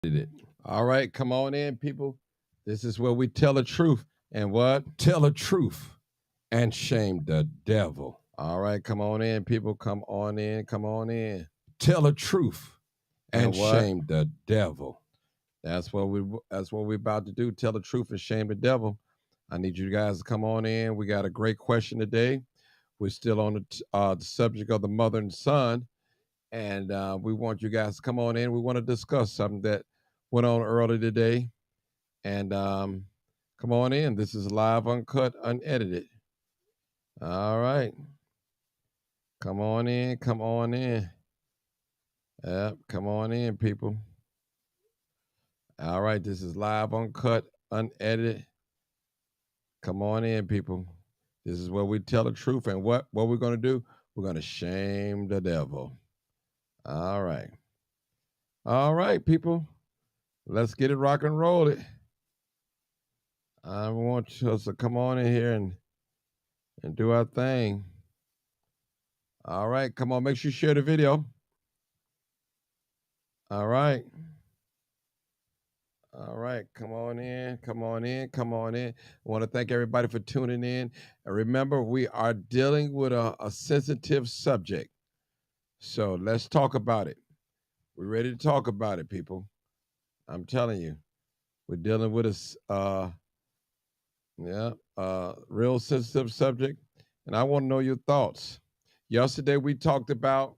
Did it. All right, come on in, people. This is where we tell the truth and what? Tell the truth and shame the devil. All right, come on in, people. Come on in. Come on in. Tell the truth and shame the devil. That's what we're about to do. Tell the truth and shame the devil. I need you guys to come on in. We got a great question today. We're still on the subject of the mother and son, and we want you guys to come on in. We want to discuss something that went on early today, and come on in. This is live, uncut, unedited. All right, come on in. Come on in. Yep, come on in, people. All right, this is live, uncut, unedited. Come on in, people. This is where we tell the truth, and what we're gonna do? We're gonna shame the devil. All right, people. Let's get it rock and roll it. I want us to come on in here and do our thing. All right, come on, make sure you share the video. All right. All right, come on in, come on in, come on in. I want to thank everybody for tuning in. And remember, we are dealing with a sensitive subject. So let's talk about it. We're ready to talk about it, people. I'm telling you, we're dealing with a real sensitive subject, and I want to know your thoughts. Yesterday we had the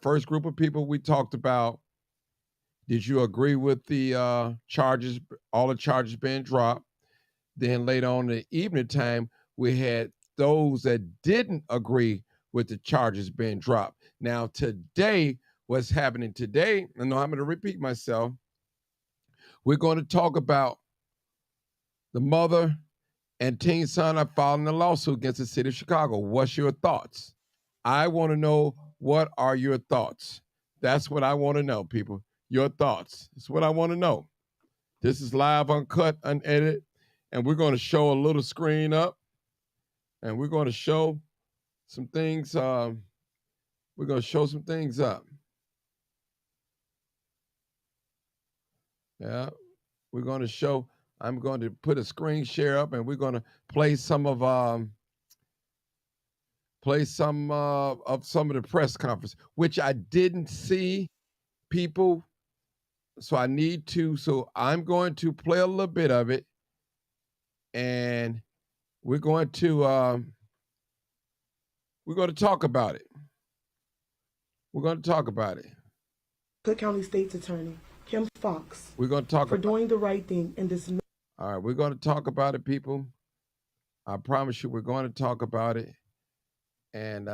first group of people. We talked about, did you agree with the charges, all the charges being dropped? Then later on in the evening time, we had those that didn't agree with the charges being dropped. Now today, what's happening today, I know I'm going to repeat myself, we're going to talk about the mother and teen son are filing a lawsuit against the city of Chicago. What's your thoughts? I want to know, what are your thoughts? That's what I want to know, people. Your thoughts. That's what I want to know. This is live, uncut, unedited, and we're going to show a little screen up, and we're going to show some things. We're going to show some things up. Yeah, we're going to show. I'm going to put a screen share up, and we're going to play some of some of the press conference, which I didn't see, people. So I need to. So I'm going to play a little bit of it, and we're going to talk about it. We're going to talk about it. Cook County State's Attorney Kim Foxx. We're going to talk for doing the right thing in this. All right, we're going to talk about it, people. I promise you, we're going to talk about it, and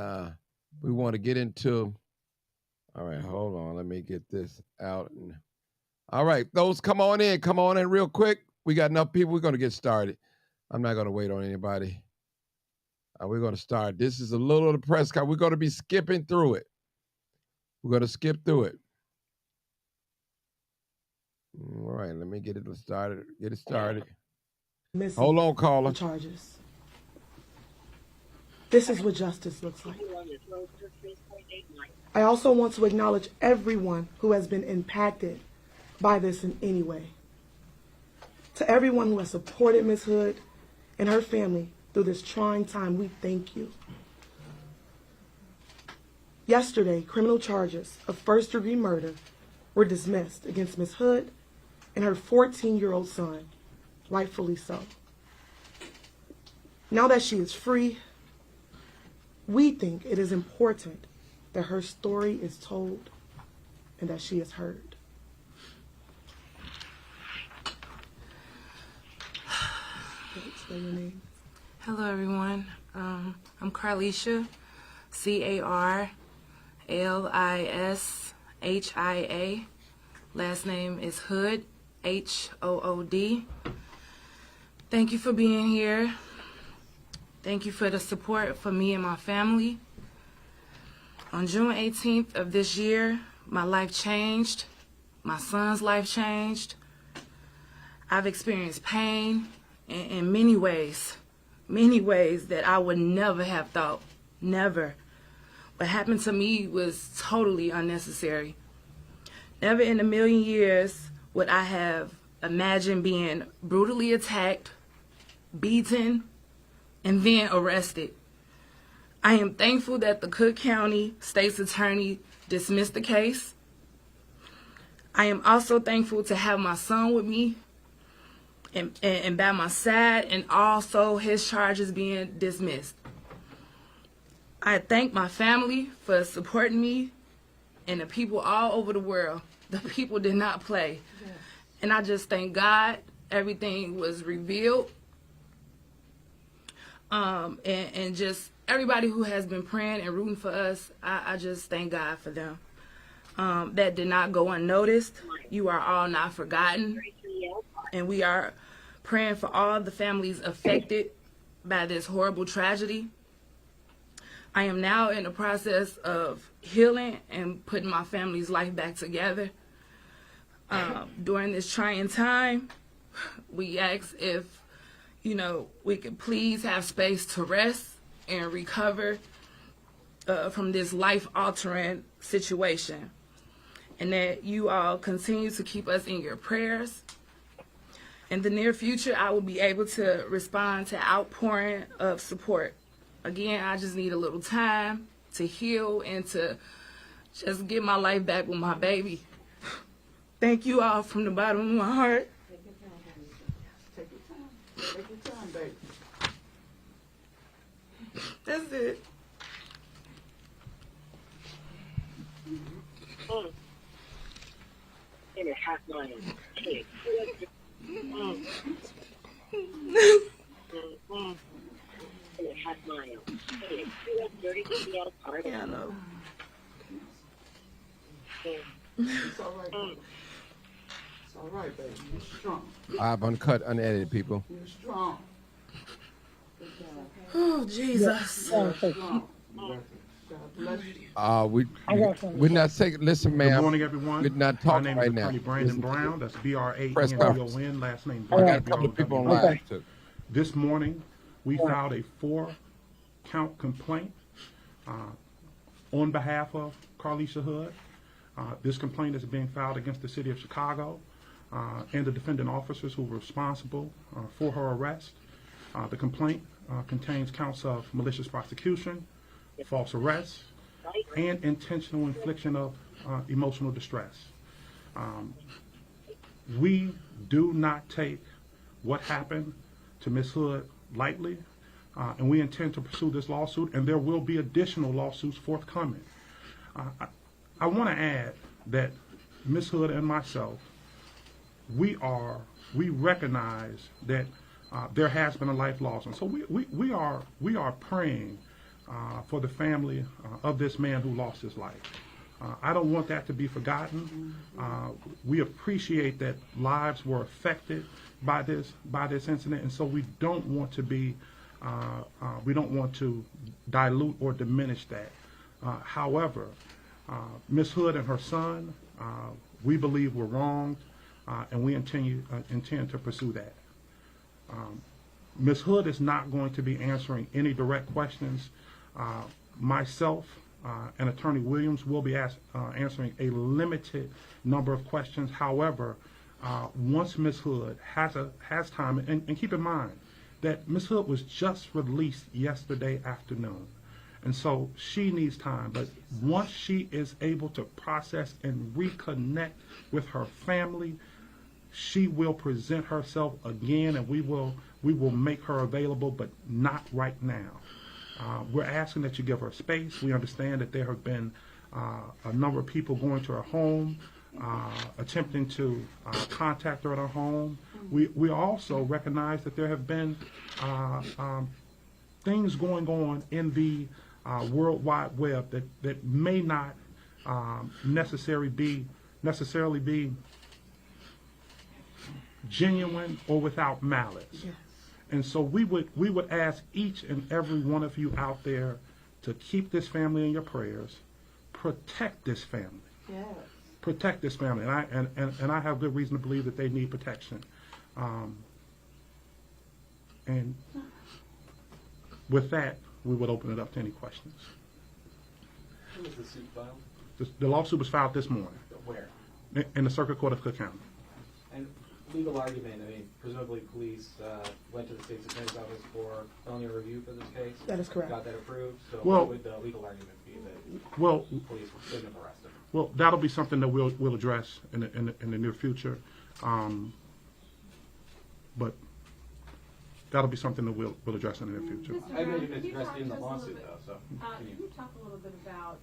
we want to get into. All right, hold on. Let me get this out. All right, those, come on in real quick. We got enough people. We're going to get started. I'm not going to wait on anybody. We're going to start. This is a little of the press conference. We're going to be skipping through it. We're going to skip through it. All right, let me get it started. Hold on, caller. Charges. This is what justice looks like. I also want to acknowledge everyone who has been impacted by this in any way. To everyone who has supported Ms. Hood and her family through this trying time, we thank you. Yesterday, criminal charges of first-degree murder were dismissed against Ms. Hood and her 14-year-old son, rightfully so. Now that she is free, we think it is important that her story is told and that she is heard. Hello, everyone. I'm Carlisha, Carlishia. Last name is Hood, Hood. Thank you for being here. Thank you for the support for me and my family. On June 18th of this year, my life changed. My son's life changed. I've experienced pain in many ways that I would never have thought, never. What happened to me was totally unnecessary. Never in a million years would I have imagined being brutally attacked, beaten, and then arrested. I am thankful that the Cook County State's Attorney dismissed the case. I am also thankful to have my son with me and by my side, and also his charges being dismissed. I thank my family for supporting me and the people all over the world. The people did not play. Yeah. And I just thank God everything was revealed. And just everybody who has been praying and rooting for us, I just thank God for them. That did not go unnoticed. You are all not forgotten. And we are praying for all the families affected by this horrible tragedy. I am now in the process of healing and putting my family's life back together. During this trying time, we ask if, we could please have space to rest and recover from this life-altering situation. And that you all continue to keep us in your prayers. In the near future, I will be able to respond to outpouring of support. Again, I just need a little time to heal and to just get my life back with my baby. Thank you all from the bottom of my heart. Take your time, honey. Take your time. Take your time, baby. That's it. In a half mile. In a half mile. 32 yards apart. Yeah, I know. It's all right, baby. It's all right, baby. You're strong. I've uncut, unedited, people. You're strong. Oh, Jesus. You're strong. God bless you. We're not taking. Listen, ma'am. Good morning, everyone. We're not My talking name right is now. Attorney Brandon Listen. Brown. That's Press conference. B-R-A-N-D-O-N. Last name I got a Brown. couple of people on B-R-O-W-N. live too. This morning, we filed a 4-count complaint on behalf of Carlisha Hood. This complaint is being filed against the city of Chicago and the defendant officers who were responsible for her arrest. The complaint contains counts of malicious prosecution, false arrest, and intentional infliction of emotional distress. We do not take what happened to Ms. Hood lightly, and we intend to pursue this lawsuit, and there will be additional lawsuits forthcoming. I want to add that Ms. Hood and myself, we recognize that there has been a life lost, and so we are praying for the family of this man who lost his life. I don't want that to be forgotten. We appreciate that lives were affected by this incident, and so we don't want to dilute or diminish that. However, Ms. Hood and her son, we believe were wronged, and we intend to pursue that. Ms. Hood is not going to be answering any direct questions. Myself and Attorney Williams will be answering a limited number of questions. However, once Ms. Hood has time, and keep in mind that Ms. Hood was just released yesterday afternoon, and so she needs time. But once she is able to process and reconnect with her family, she will present herself again, and we will make her available, but not right now. We're asking that you give her space. We understand that there have been a number of people going to her home, attempting to contact her at her home. We also recognize that there have been things going on in the World Wide Web that may not necessarily be genuine or without malice. Yes. And so we would ask each and every one of you out there to keep this family in your prayers, protect this family. Yes. Protect this family, and I have good reason to believe that they need protection. And with that, we would open it up to any questions. When was the suit filed? The lawsuit was filed this morning. Where? In the Circuit Court of Cook County. And legal argument, I mean, presumably police went to the state's attorney's office for felony review for this case? That is correct. Got that approved? So Well- what would the legal argument be that Well, police shouldn't have arrested him? well, that'll be something that we'll address in the near future. But that'll be something that we'll address in the near future. Mr. I Brown, imagine can it's you addressed talk in to the us a little lawsuit bit- though, so. Can continue. you talk a little bit about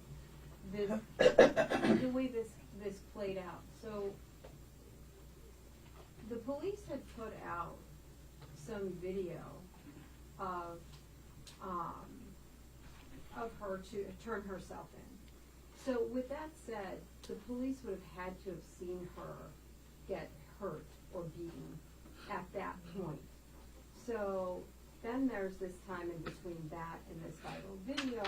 this, the way this played out? So the police had put out some video of her to turn herself in. So with that said, the police would have had to have seen her get hurt or beaten at that point. So then there's this time in between that and this viral video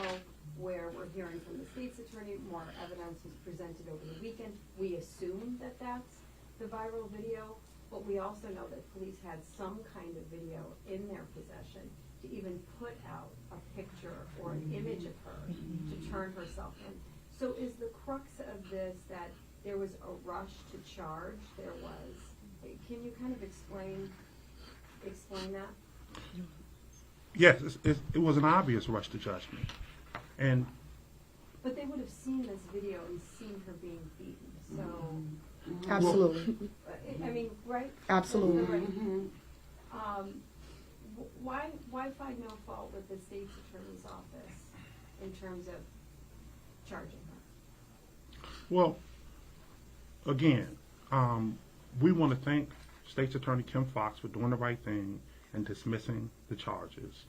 where we're hearing from the state's attorney, more evidence was presented over the weekend. We assume that that's the viral video, but we also know that police had some kind of video in their possession to even put out a picture or an image of her to turn herself in. So is the crux of this that there was a rush to charge? There was, can you kind of explain that? Yes, it was an obvious rush to judgment. And But they would have seen this video and seen her being beaten, so, Absolutely. I mean, right? Absolutely. Right. Why find no fault with the state's attorney's office in terms of charging her? well, again, we want to thank State's Attorney Kim Fox for doing the right thing and dismissing the charges.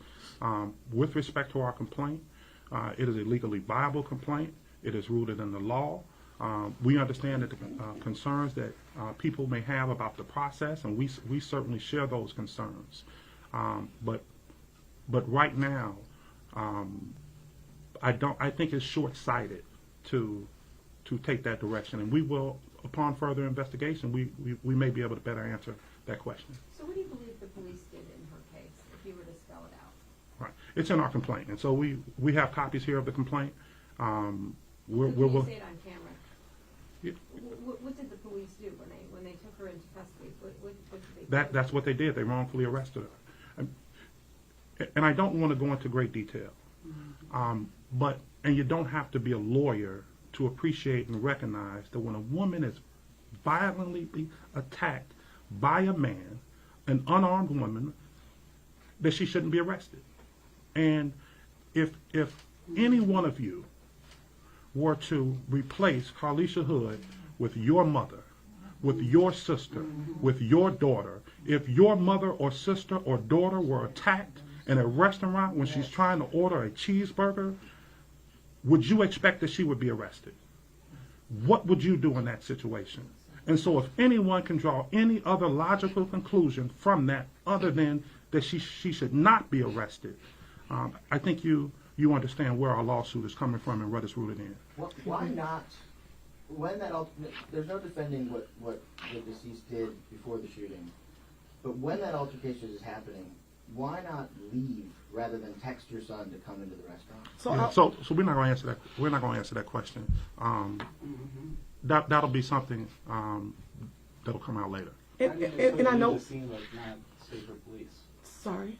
With respect to our complaint, it is a legally viable complaint. It is rooted in the law. We understand that the concerns that people may have about the process, and we certainly share those concerns. But right now, I think it's short-sighted to take that direction, and we will, upon further investigation, we may be able to better answer that question. So what do you believe the police did in her case, if you were to spell it out? Right, it's in our complaint, and so we have copies here of the complaint. Can We'll you say it on camera? Yeah. What did the police do when they took her into custody? What did they do? That's what they did. They wrongfully arrested her. And I don't want to go into great detail, but you don't have to be a lawyer to appreciate and recognize that when a woman is violently attacked by a man, an unarmed woman, that she shouldn't be arrested. And if any one of you were to replace Carlisha Hood with your mother, with your sister, with your daughter, if your mother or sister or daughter were attacked in a restaurant when she's trying to order a cheeseburger, would you expect that she would be arrested? What would you do in that situation? And so if anyone can draw any other logical conclusion from that other than that she should not be arrested, I think you understand where our lawsuit is coming from and what it's rooted in. Why not? When that there's no defending what the deceased did before the shooting, but when that altercation is happening, why not leave rather than text your son to come into the restaurant? So, So we're not going to answer that. We're not going to answer that question. That'll be something that'll come out later. and I know. The scene but not stay for police. Sorry.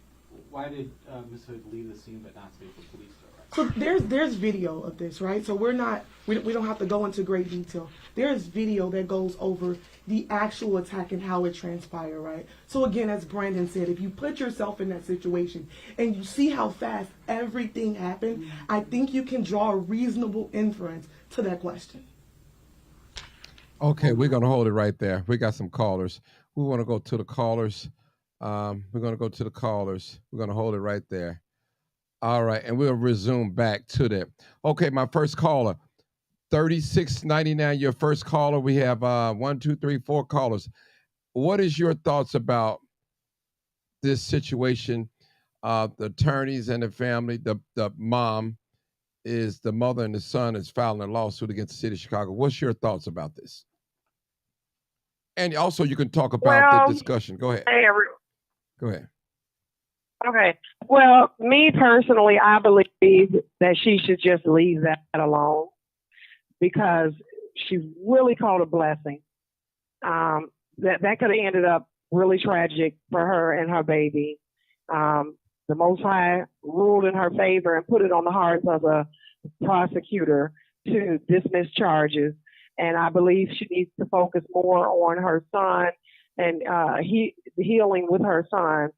Why did Ms. Hood leave the scene but not stay for police to arrest? So there's video of this, right? So we don't have to go into great detail. There's video that goes over the actual attack and how it transpired, right? So again, as Brandon said, if you put yourself in that situation and you see how fast everything happened, I think you can draw a reasonable inference to that question. Okay, we're going to hold it right there. We got some callers. We want to go to the callers. We're going to go to the callers. We're going to hold it right there. All right, and we'll resume back to that. Okay, my first caller, 3699, your first caller. We have 1, 2, 3, 4 callers. What is your thoughts about this situation? The attorneys and the family, the mom is the mother and the son is filing a lawsuit against the city of Chicago. What's your thoughts about this? And also you can talk about the discussion. Go ahead. Hey, everyone. Go ahead. Okay. Well, me personally, I believe that she should just leave that alone because she really called a blessing. That could have ended up really tragic for her and her baby. The Most High ruled in her favor and put it on the hearts of the prosecutor to dismiss charges. And I believe she needs to focus more on her son and healing with her son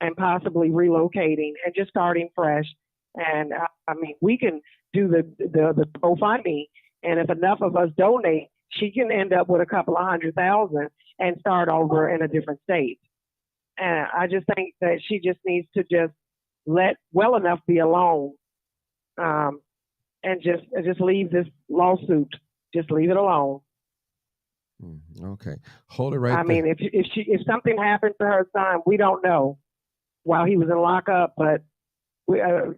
and possibly relocating and just starting fresh. And I mean, we can do the GoFundMe, and if enough of us donate, she can end up with a couple of $100,000 and start over in a different state. And I just think that she just needs to just let well enough be alone, and just leave this lawsuit. Just leave it alone. Okay, hold it right I there. mean, if something happened to her son, we don't know while he was in lockup, but her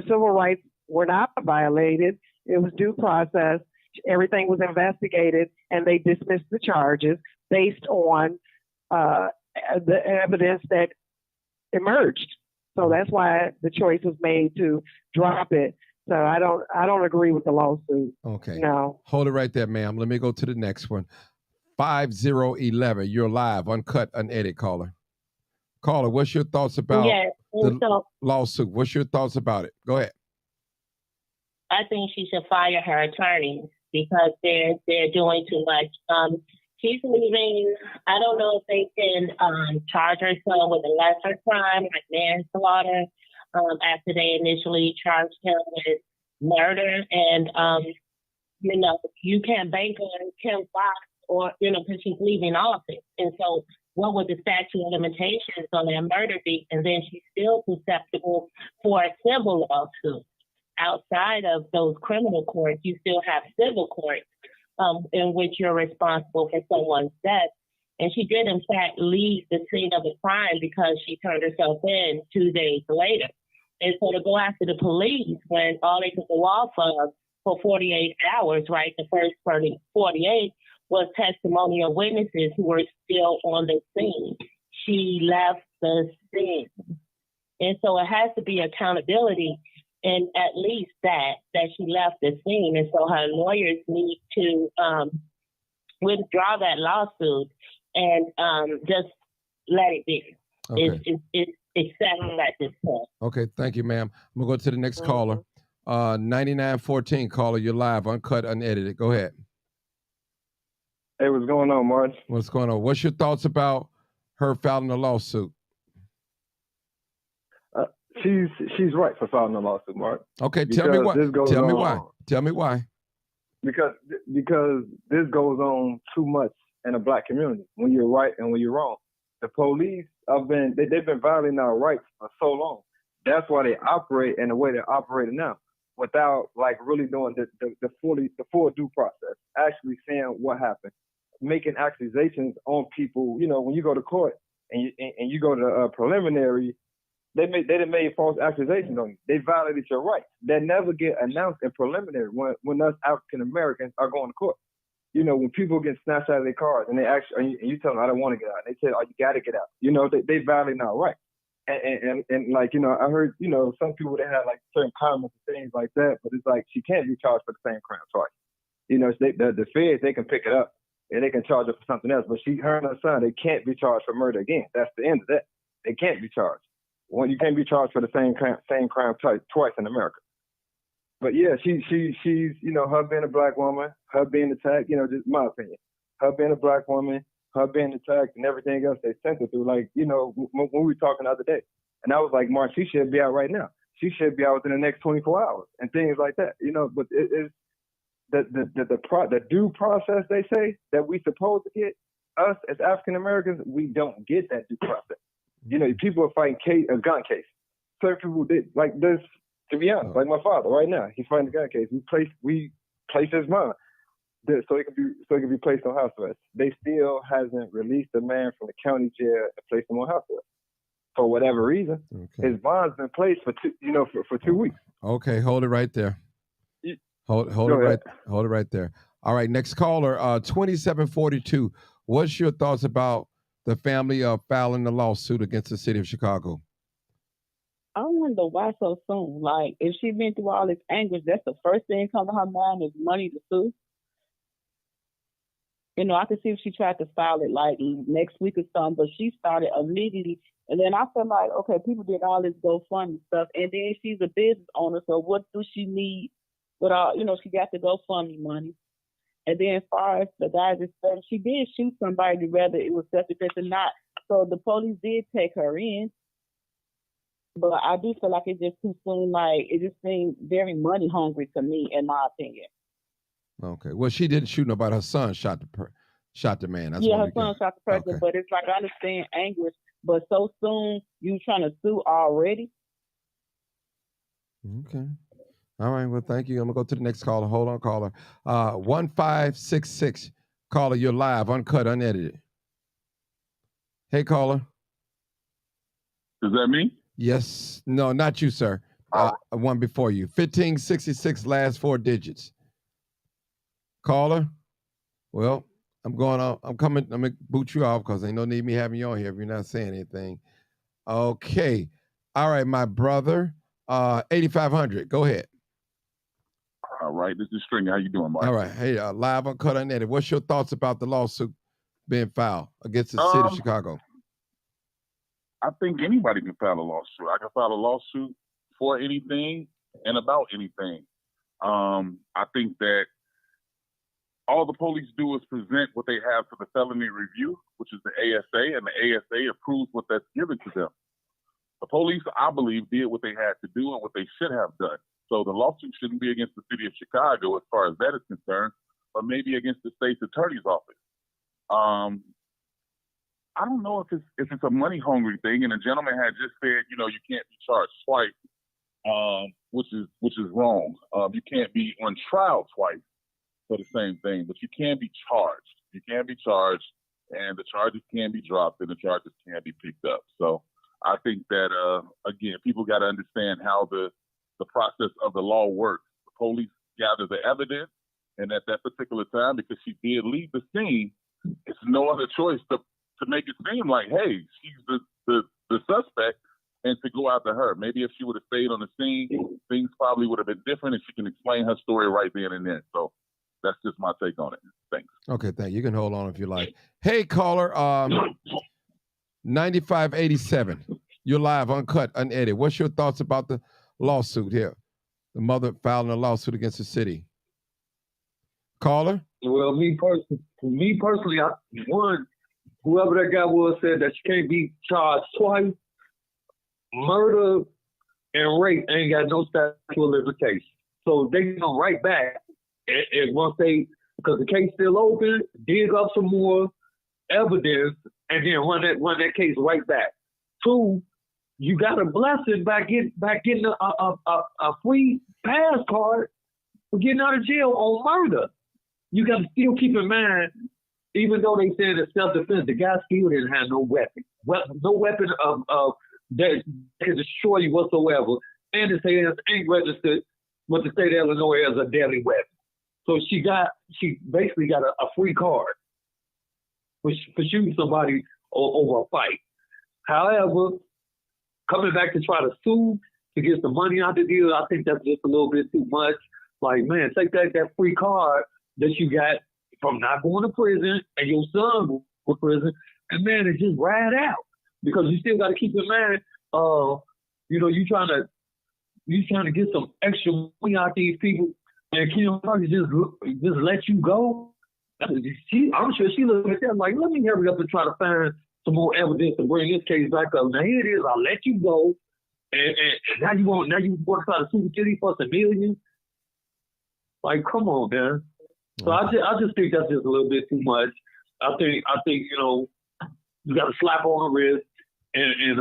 civil rights were not violated. It was due process. Everything was investigated, and they dismissed the charges based on the evidence that emerged. So that's why the choice was made to drop it. So I don't agree with the lawsuit. Okay. No. Hold it right there, ma'am. Let me go to the next one. 5011. You're live, uncut, unedited caller. Caller, what's your thoughts about the lawsuit? What's your thoughts about it? Go ahead. I think she should fire her attorneys because they're doing too much. She's leaving. I don't know if they can charge her son with a lesser crime like manslaughter after they initially charged him with murder. And you can't bank on Kim Fox or because she's leaving office. And so, what would the statute of limitations on that murder be? And then she's still susceptible for a civil lawsuit. Outside of those criminal courts, you still have civil courts in which you're responsible for someone's death. And she did, in fact, leave the scene of the crime because she turned herself in 2 days later. And so to go after the police when all they could go off of for 48 hours, right, the first 48 was testimonial witnesses who were still on the scene. She left the scene. And so it has to be accountability. And at least that she left the scene. And so her lawyers need to withdraw that lawsuit and just let it be. Okay. It's settled at this point. Okay, thank you, ma'am. I'm going to go to the next caller. 9914 caller, you're live, uncut, unedited. Go ahead. Hey, what's going on, Martin? What's going on? What's your thoughts about her filing a lawsuit? She's right for filing a lawsuit, Mark. Okay, tell me why. Tell me why. Tell me why. Because this goes on too much in the black community when you're right and when you're wrong. The police they've been violating our rights for so long. That's why they operate in the way they're operating now, without like really doing the full due process, actually saying what happened, making accusations on people. When you go to court and you go to preliminary. They made false accusations on you. They violated your rights. That never get announced in preliminary when us African Americans are going to court. When people get snatched out of their cars and they actually, and you tell them, I don't want to get out. They say, oh, you got to get out. They violate our rights. And like, I heard, some people, they had like certain comments and things like that, but it's like, she can't be charged for the same crime twice. The feds, they can pick it up and they can charge her for something else, but her and her son, they can't be charged for murder again. That's the end of that. They can't be charged. You can't be charged for the same crime twice in America. But yeah, she's her being a black woman, her being attacked, just my opinion, her being a black woman, her being attacked and everything else they sent her through. Like, when we were talking the other day, and I was like, Mark, she should be out right now. She should be out within the next 24 hours and things like that. But it's the due process they say that we supposed to get. Us as African Americans, we don't get that due process. People are fighting a gun case. Certain people did like this. To be honest, like my father right now, he's fighting a gun case. We place his mom so he can be placed on house arrest. They still hasn't released the man from the county jail and placed him on house arrest for whatever reason. Okay. His bond's been placed for 2 weeks. Okay, hold it right there. Hold it right there. All right, next caller, 2742. What's your thoughts about the family filing a lawsuit against the city of Chicago? Oh, wonder why so soon. Like, if she been through all this anguish, that's the first thing come to her mind is money to sue. You know, I could see if she tried to file it like next week or something, but she started immediately. And then I feel like, okay, people did all this GoFundMe stuff, and then she's a business owner, so what do she need with all, you know, she got the GoFundMe money. And then as far as the guys that she did shoot somebody, whether it was self-defense or not. So the police did take her in. But I do feel like it's just too soon. Like, it just seemed very money hungry to me, in my opinion. Okay. Well, she didn't shoot nobody. Her son shot the man. That's Yeah, what her we son got. shot the person, Okay. but it's like I understand anguish, but so soon you trying to sue already? Okay. All right. Well, thank you. I'm gonna go to the next caller. Hold on, caller. 1566. Caller, you're live, uncut, unedited. Hey, caller. Is that me? Yes. No, not you, sir. One before you. 1566, last 4 digits. Caller. Well, I'm going on. I'm coming. I'm gonna boot you off because ain't no need me having you on here if you're not saying anything. Okay. All right, my brother. 8500. Go ahead. All right, this is Stringer. How you doing, Mike? All right. Hey, live, uncut, unedited. What's your thoughts about the lawsuit being filed against the city of Chicago? I think anybody can file a lawsuit. I can file a lawsuit for anything and about anything. I think that all the police do is present what they have for the felony review, which is the ASA, and the ASA approves what that's given to them. The police, I believe, did what they had to do and what they should have done. So the lawsuit shouldn't be against the city of Chicago as far as that is concerned, but maybe against the state's attorney's office. I don't know if it's a money hungry thing. And the gentleman had just said, you know, you can't be charged twice, which is wrong. You can't be on trial twice for the same thing, but you can be charged. You can be charged, and the charges can be dropped, and the charges can be picked up. So I think that again, people got to understand how the process of the law works. The police gather the evidence, and at that particular time, because she did leave the scene, it's no other choice to make it seem like, hey, she's the suspect, and to go after her. Maybe if she would have stayed on the scene, things probably would have been different, and she can explain her story right then and then. So that's just my take on it. Thanks. Okay, thank you. You can hold on if you like. Hey, caller, 9587. You're live, uncut, unedited. What's your thoughts about the lawsuit here? The mother filing a lawsuit against the city. Caller? Well, me personally, whoever that guy was said that she can't be charged twice. Murder and rape ain't got no statute of limitations. So they come right back and once because the case still open, dig up some more evidence and then run that case right back. 2, you got a blessing by getting a free pass card for getting out of jail on murder. You got to still keep in mind, even though they said it's self-defense, the guy still didn't have no weapon. No weapon of that can destroy you whatsoever. And the state ain't registered with the state of Illinois as a deadly weapon. So she basically got a free card for shooting somebody over a fight. However, coming back to try to sue to get some money out the deal, I think that's just a little bit too much. Like, man, take that free card that you got from not going to prison and your son going to prison, and man, it just ride out. Because you still got to keep in mind, you trying to get some extra money out these people, and Kim Parker just let you go. I'm sure she looked at that like, let me hurry up and try to find some more evidence to bring this case back up. Now here it is, I'll let you go, and now you want to try to sue the city for some millions. Like, come on, man. So I just think that's just a little bit too much. I think you got to slap on the wrist and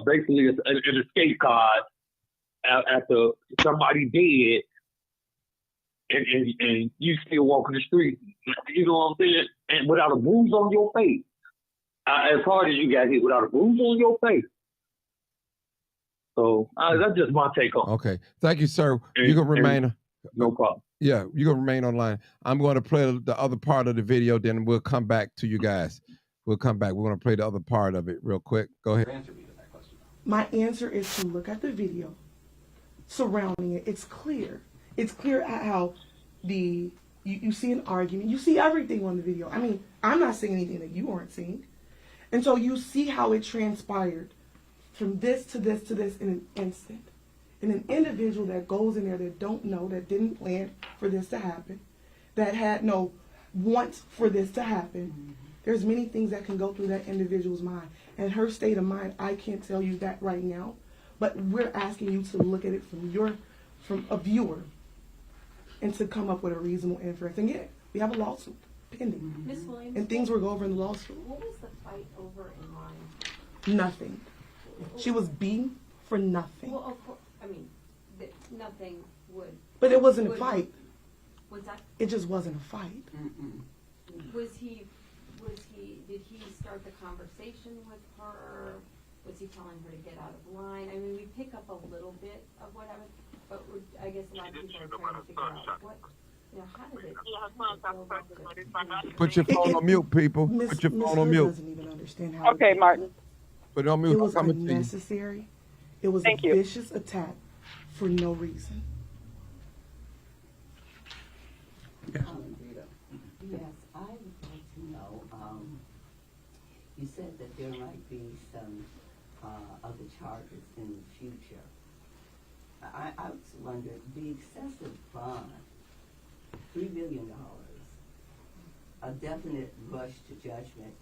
basically an escape card after somebody dead, and you still walking the street. You know what I'm saying? And without a bruise on your face, as hard as you got hit, without a bruise on your face. So that's just my take on it. Okay, thank you, sir. You can remain. No problem. Yeah, you can remain online. I'm going to play the other part of the video, then we'll come back to you guys. We'll come back. We're going to play the other part of it real quick. Go ahead. Answer me to that question. My answer is to look at the video surrounding it. It's clear. It's clear how you see an argument. You see everything on the video. I mean, I'm not seeing anything that you aren't seeing. And so you see how it transpired from this to this to this in an instant. And an individual that goes in there that don't know, that didn't plan for this to happen, that had no want for this to happen. There's many things that can go through that individual's mind. And her state of mind, I can't tell you that right now. But we're asking you to look at it from a viewer and to come up with a reasonable inference. And yeah, we have a lawsuit pending. Ms. Williams, And things will go over in the lawsuit. what was the fight over in line? Nothing. She was beaten for nothing. Well, of course, I mean, nothing would. But it wasn't a would- fight. Was that? It just wasn't a fight. Did he start the conversation with her? Was he telling her to get out of line? I mean, we pick up a little bit of what happened, but I guess a lot of people are trying to figure out what, how did it? Put your phone on mute, people. Put your phone on mute. Doesn't even understand how. Okay, Martin. Put it on mute. It was I'm coming to you. unnecessary. It was Thank a you. vicious attack for no reason. Yes, I would like to know, you said that there might be some other charges in the future. I was wondering, the excessive bond, $3 million, a definite rush to judgment,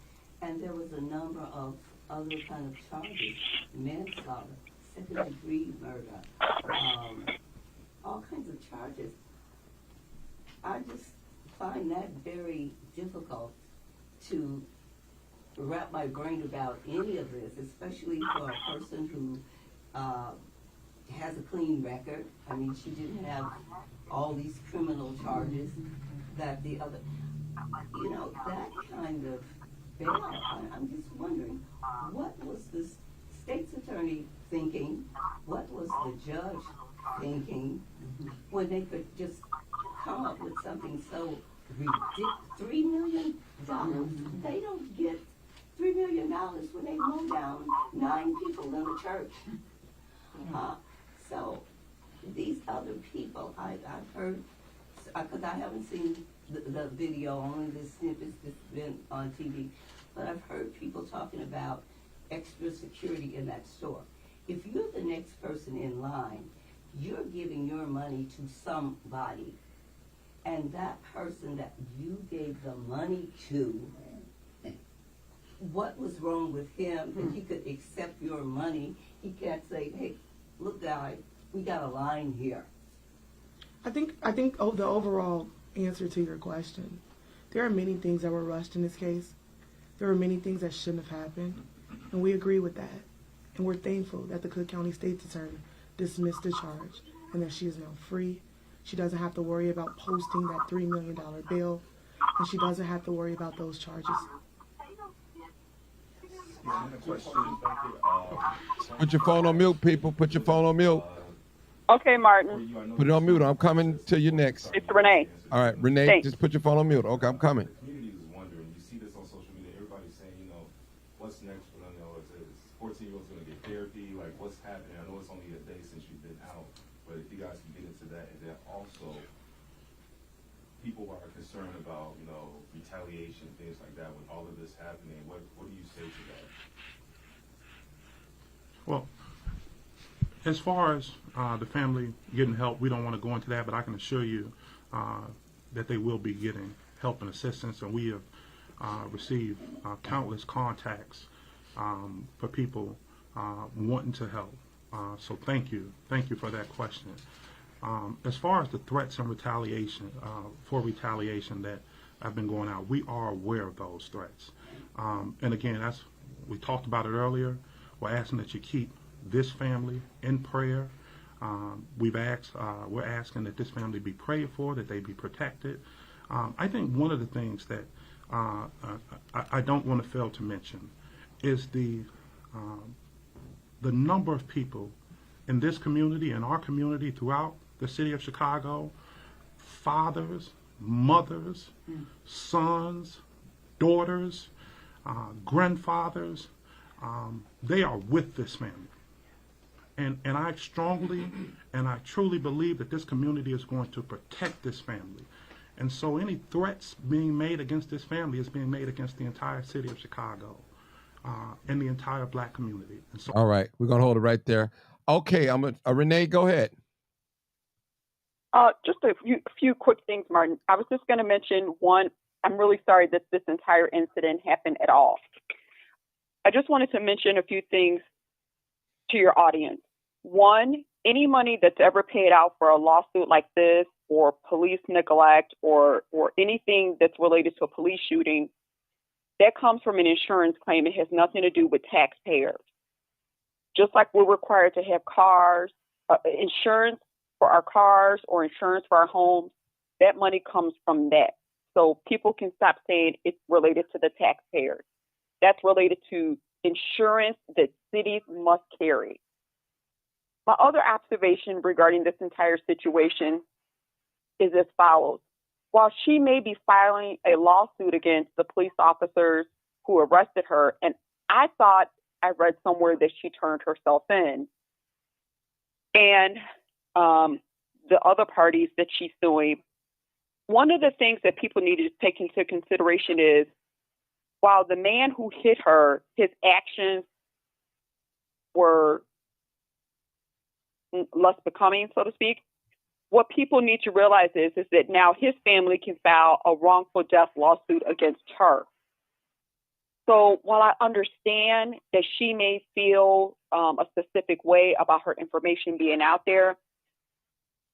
and there was a number of other kind of charges, manslaughter, second-degree murder, all kinds of charges. I just find that very difficult to wrap my brain about any of this, especially for a person who has a clean record. I mean, she didn't have all these criminal charges that the other, that kind of bailout. I'm just wondering, what was the state's attorney thinking? What was the judge thinking when they could just come up with something so ridiculous? $3 million. They don't get $3 million when they mow down 9 people in a church. So these other people, I've heard, because I haven't seen the video, only the snippets that's been on TV, but I've heard people talking about extra security in that store. If you're the next person in line, you're giving your money to somebody, and that person that you gave the money to, what was wrong with him that he could accept your money? He can't say, hey, look, guys, we got a line here. I think the overall answer to your question, there are many things that were rushed in this case. There are many things that shouldn't have happened, and we agree with that. And we're thankful that the Cook County State's Attorney dismissed the charge and that she is now free. She doesn't have to worry about posting that $3 million bail, and she doesn't have to worry about those charges. Put your phone on mute, people. Put your phone on mute. Okay, Martin. Put it on mute. I'm coming to you next. It's Renee. All right, Renee, Thanks. just put your phone on mute. Okay, I'm coming. Community is wondering. You see this on social media. Everybody's saying, what's next for them? Is 14-year-olds going to get therapy? Like, what's happening? I know it's only a day since you've been out, but if you guys can get into that, and then also people are concerned about, retaliation, things like that. With all of this happening, what do you say to that? Well, as far as the family getting help, we don't want to go into that, but I can assure you that they will be getting help and assistance, and we have received countless contacts for people wanting to help. So thank you for that question. As far as the threats and retaliation, that have been going out, we are aware of those threats. And again, we talked about it earlier. We're asking that you keep this family in prayer. We're asking that this family be prayed for, that they be protected. I think one of the things that I don't want to fail to mention is the number of people in this community, in our community, throughout the city of Chicago, fathers, mothers, sons, daughters, grandfathers, they are with this family. And I strongly and I truly believe that this community is going to protect this family. And so any threats being made against this family is being made against the entire city of Chicago and the entire black community. And so, All right, we're gonna hold it right there. Okay, I'm gonna Renee, go ahead. Just a few quick things, Martin. I was just going to mention one. I'm really sorry that this entire incident happened at all. I just wanted to mention a few things to your audience. One, any money that's ever paid out for a lawsuit like this, or police neglect, or anything that's related to a police shooting, that comes from an insurance claim. It has nothing to do with taxpayers. Just like we're required to have cars, insurance for our cars or insurance for our homes, that money comes from that. So people can stop saying it's related to the taxpayers. That's related to insurance that cities must carry. My other observation regarding this entire situation is as follows. While she may be filing a lawsuit against the police officers who arrested her, and I thought I read somewhere that she turned herself in, and the other parties that she's suing, one of the things that people need to take into consideration is, while the man who hit her, his actions were less becoming, so to speak, what people need to realize is that now his family can file a wrongful death lawsuit against her. So while I understand that she may feel a specific way about her information being out there,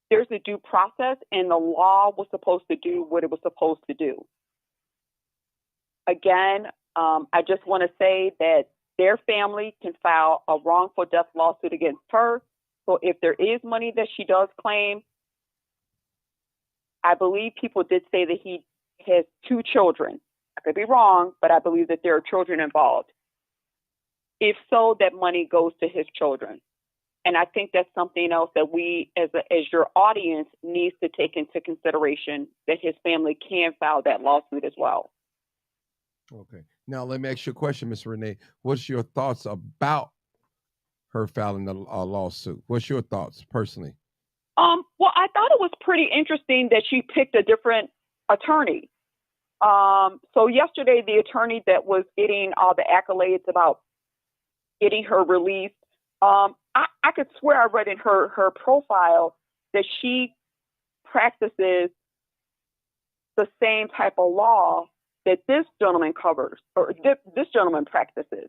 there's a due process, and the law was supposed to do what it was supposed to do. Again, I just want to say that their family can file a wrongful death lawsuit against her. So if there is money that she does claim, I believe people did say that he has 2 children. I could be wrong, but I believe that there are children involved. If so, that money goes to his children. And I think that's something else that we, as your audience, needs to take into consideration, that his family can file that lawsuit as well. Okay. Now let me ask you a question, Ms. Renee. What's your thoughts about her filing the lawsuit? What's your thoughts personally? Well, I thought it was pretty interesting that she picked a different attorney. So yesterday, the attorney that was getting all the accolades about getting her released, I could swear I read in her profile that she practices the same type of law that this gentleman covers, or this gentleman practices.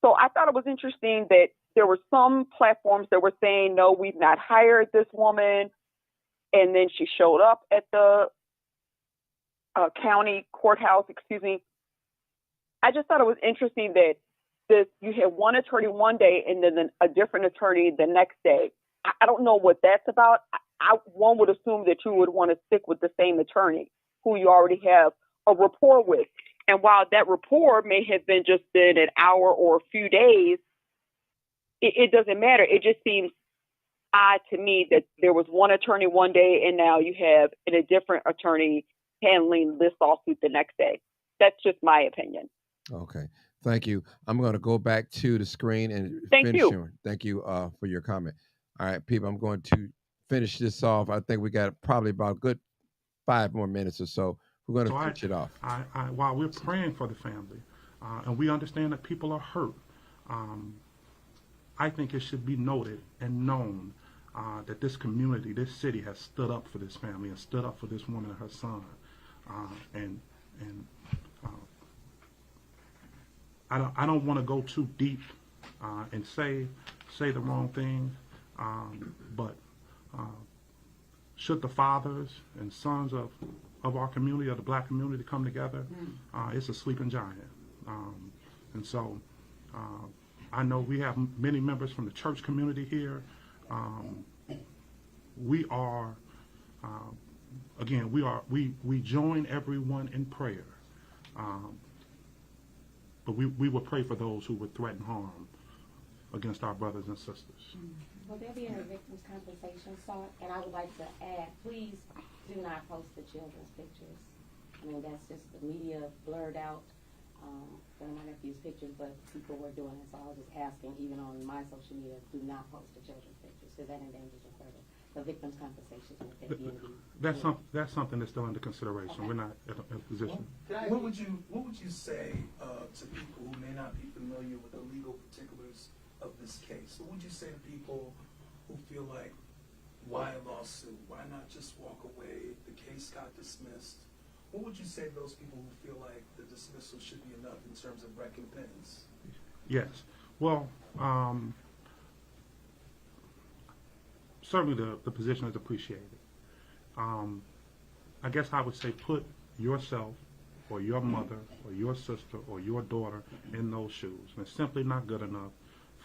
So I thought it was interesting that there were some platforms that were saying, no, we've not hired this woman. And then she showed up at the county courthouse, I just thought it was interesting that you had one attorney one day and then a different attorney the next day. I don't know what that's about. One would assume that you would want to stick with the same attorney who you already have a rapport with. And while that rapport may have been just been an hour or a few days, it doesn't matter. It just seems odd to me that there was one attorney one day and now you have a different attorney handling this lawsuit the next day. That's just my opinion. Okay. Thank you. I'm going to go back to the screen and Thank you. Thank you for your comment. All right, people, I'm going to finish this off. I think we got probably about a good 5 more minutes or so. We're going to finish it off. While we're praying for the family, and we understand that people are hurt, I think it should be noted and known that this community, this city has stood up for this family and stood up for this woman and her son. I don't want to go too deep and say the wrong things, but should the fathers and sons of our community, of the black community, come together, it's a sleeping giant. And so I know we have many members from the church community here. We are, again, we join everyone in prayer. But we will pray for those who would threaten harm against our brothers and sisters. Will there be a victim's compensation sought? And I would like to add, please do not post the children's pictures. I mean, that's just the media blurred out. one of my nephew's pictures, but people were doing it, so I was just asking, even on my social media, do not post the children's pictures, because that endangers them further. The victim's compensation with that DND. That's something that's still under consideration. Okay. We're not in a position. What would you say to people who may not be familiar with the legal particulars of this case? What would you say to people who feel like, why a lawsuit? Why not just walk away? The case got dismissed. What would you say to those people who feel like the dismissal should be enough in terms of recompense? Yes. Well, certainly the position is appreciated. I guess I would say put yourself or your mother or your sister or your daughter in those shoes. And it's simply not good enough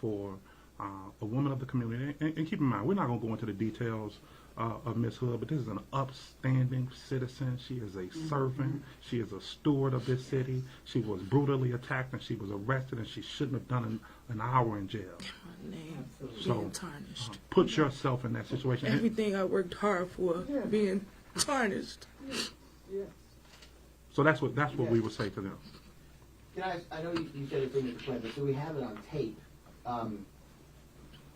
for a woman of the community. And keep in mind, we're not going to go into the details of Ms. Hood, but this is an upstanding citizen. She is a servant. She is a steward of this city. She was brutally attacked and she was arrested, and she shouldn't have done an hour in jail. So Being tarnished. put yourself in that situation. Everything I worked hard for being tarnished. So that's what we would say to them. I know you said it's in your complaint, but so we have it on tape.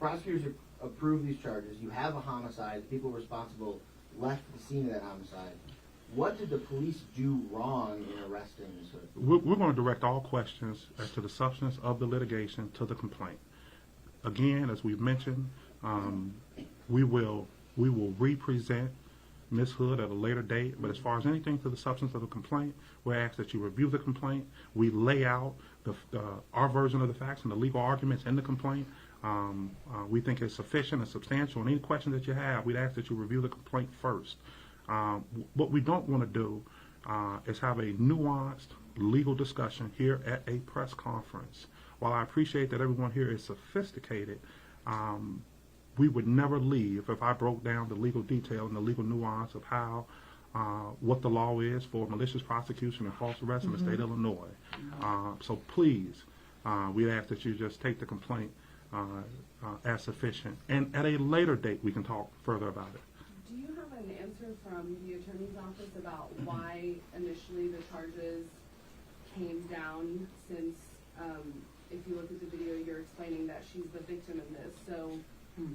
Prosecutors approve these charges. You have a homicide. People responsible left the scene of that homicide. What did the police do wrong in arresting Ms. Hood? We're going to direct all questions as to the substance of the litigation to the complaint. Again, as we've mentioned, we will represent Ms. Hood at a later date, but as far as anything to the substance of the complaint, we ask that you review the complaint. We lay out our version of the facts and the legal arguments in the complaint. We think it's sufficient and substantial, and any questions that you have, we'd ask that you review the complaint first. What we don't want to do is have a nuanced legal discussion here at a press conference. While I appreciate that everyone here is sophisticated, we would never leave if I broke down the legal detail and the legal nuance of how what the law is for malicious prosecution and false arrest in the state of Illinois. So please, we'd ask that you just take the complaint as sufficient, and at a later date we can talk further about it. Do you have an answer from the attorney's office about why initially the charges came down, since if you look at the video, you're explaining that she's the victim in this, so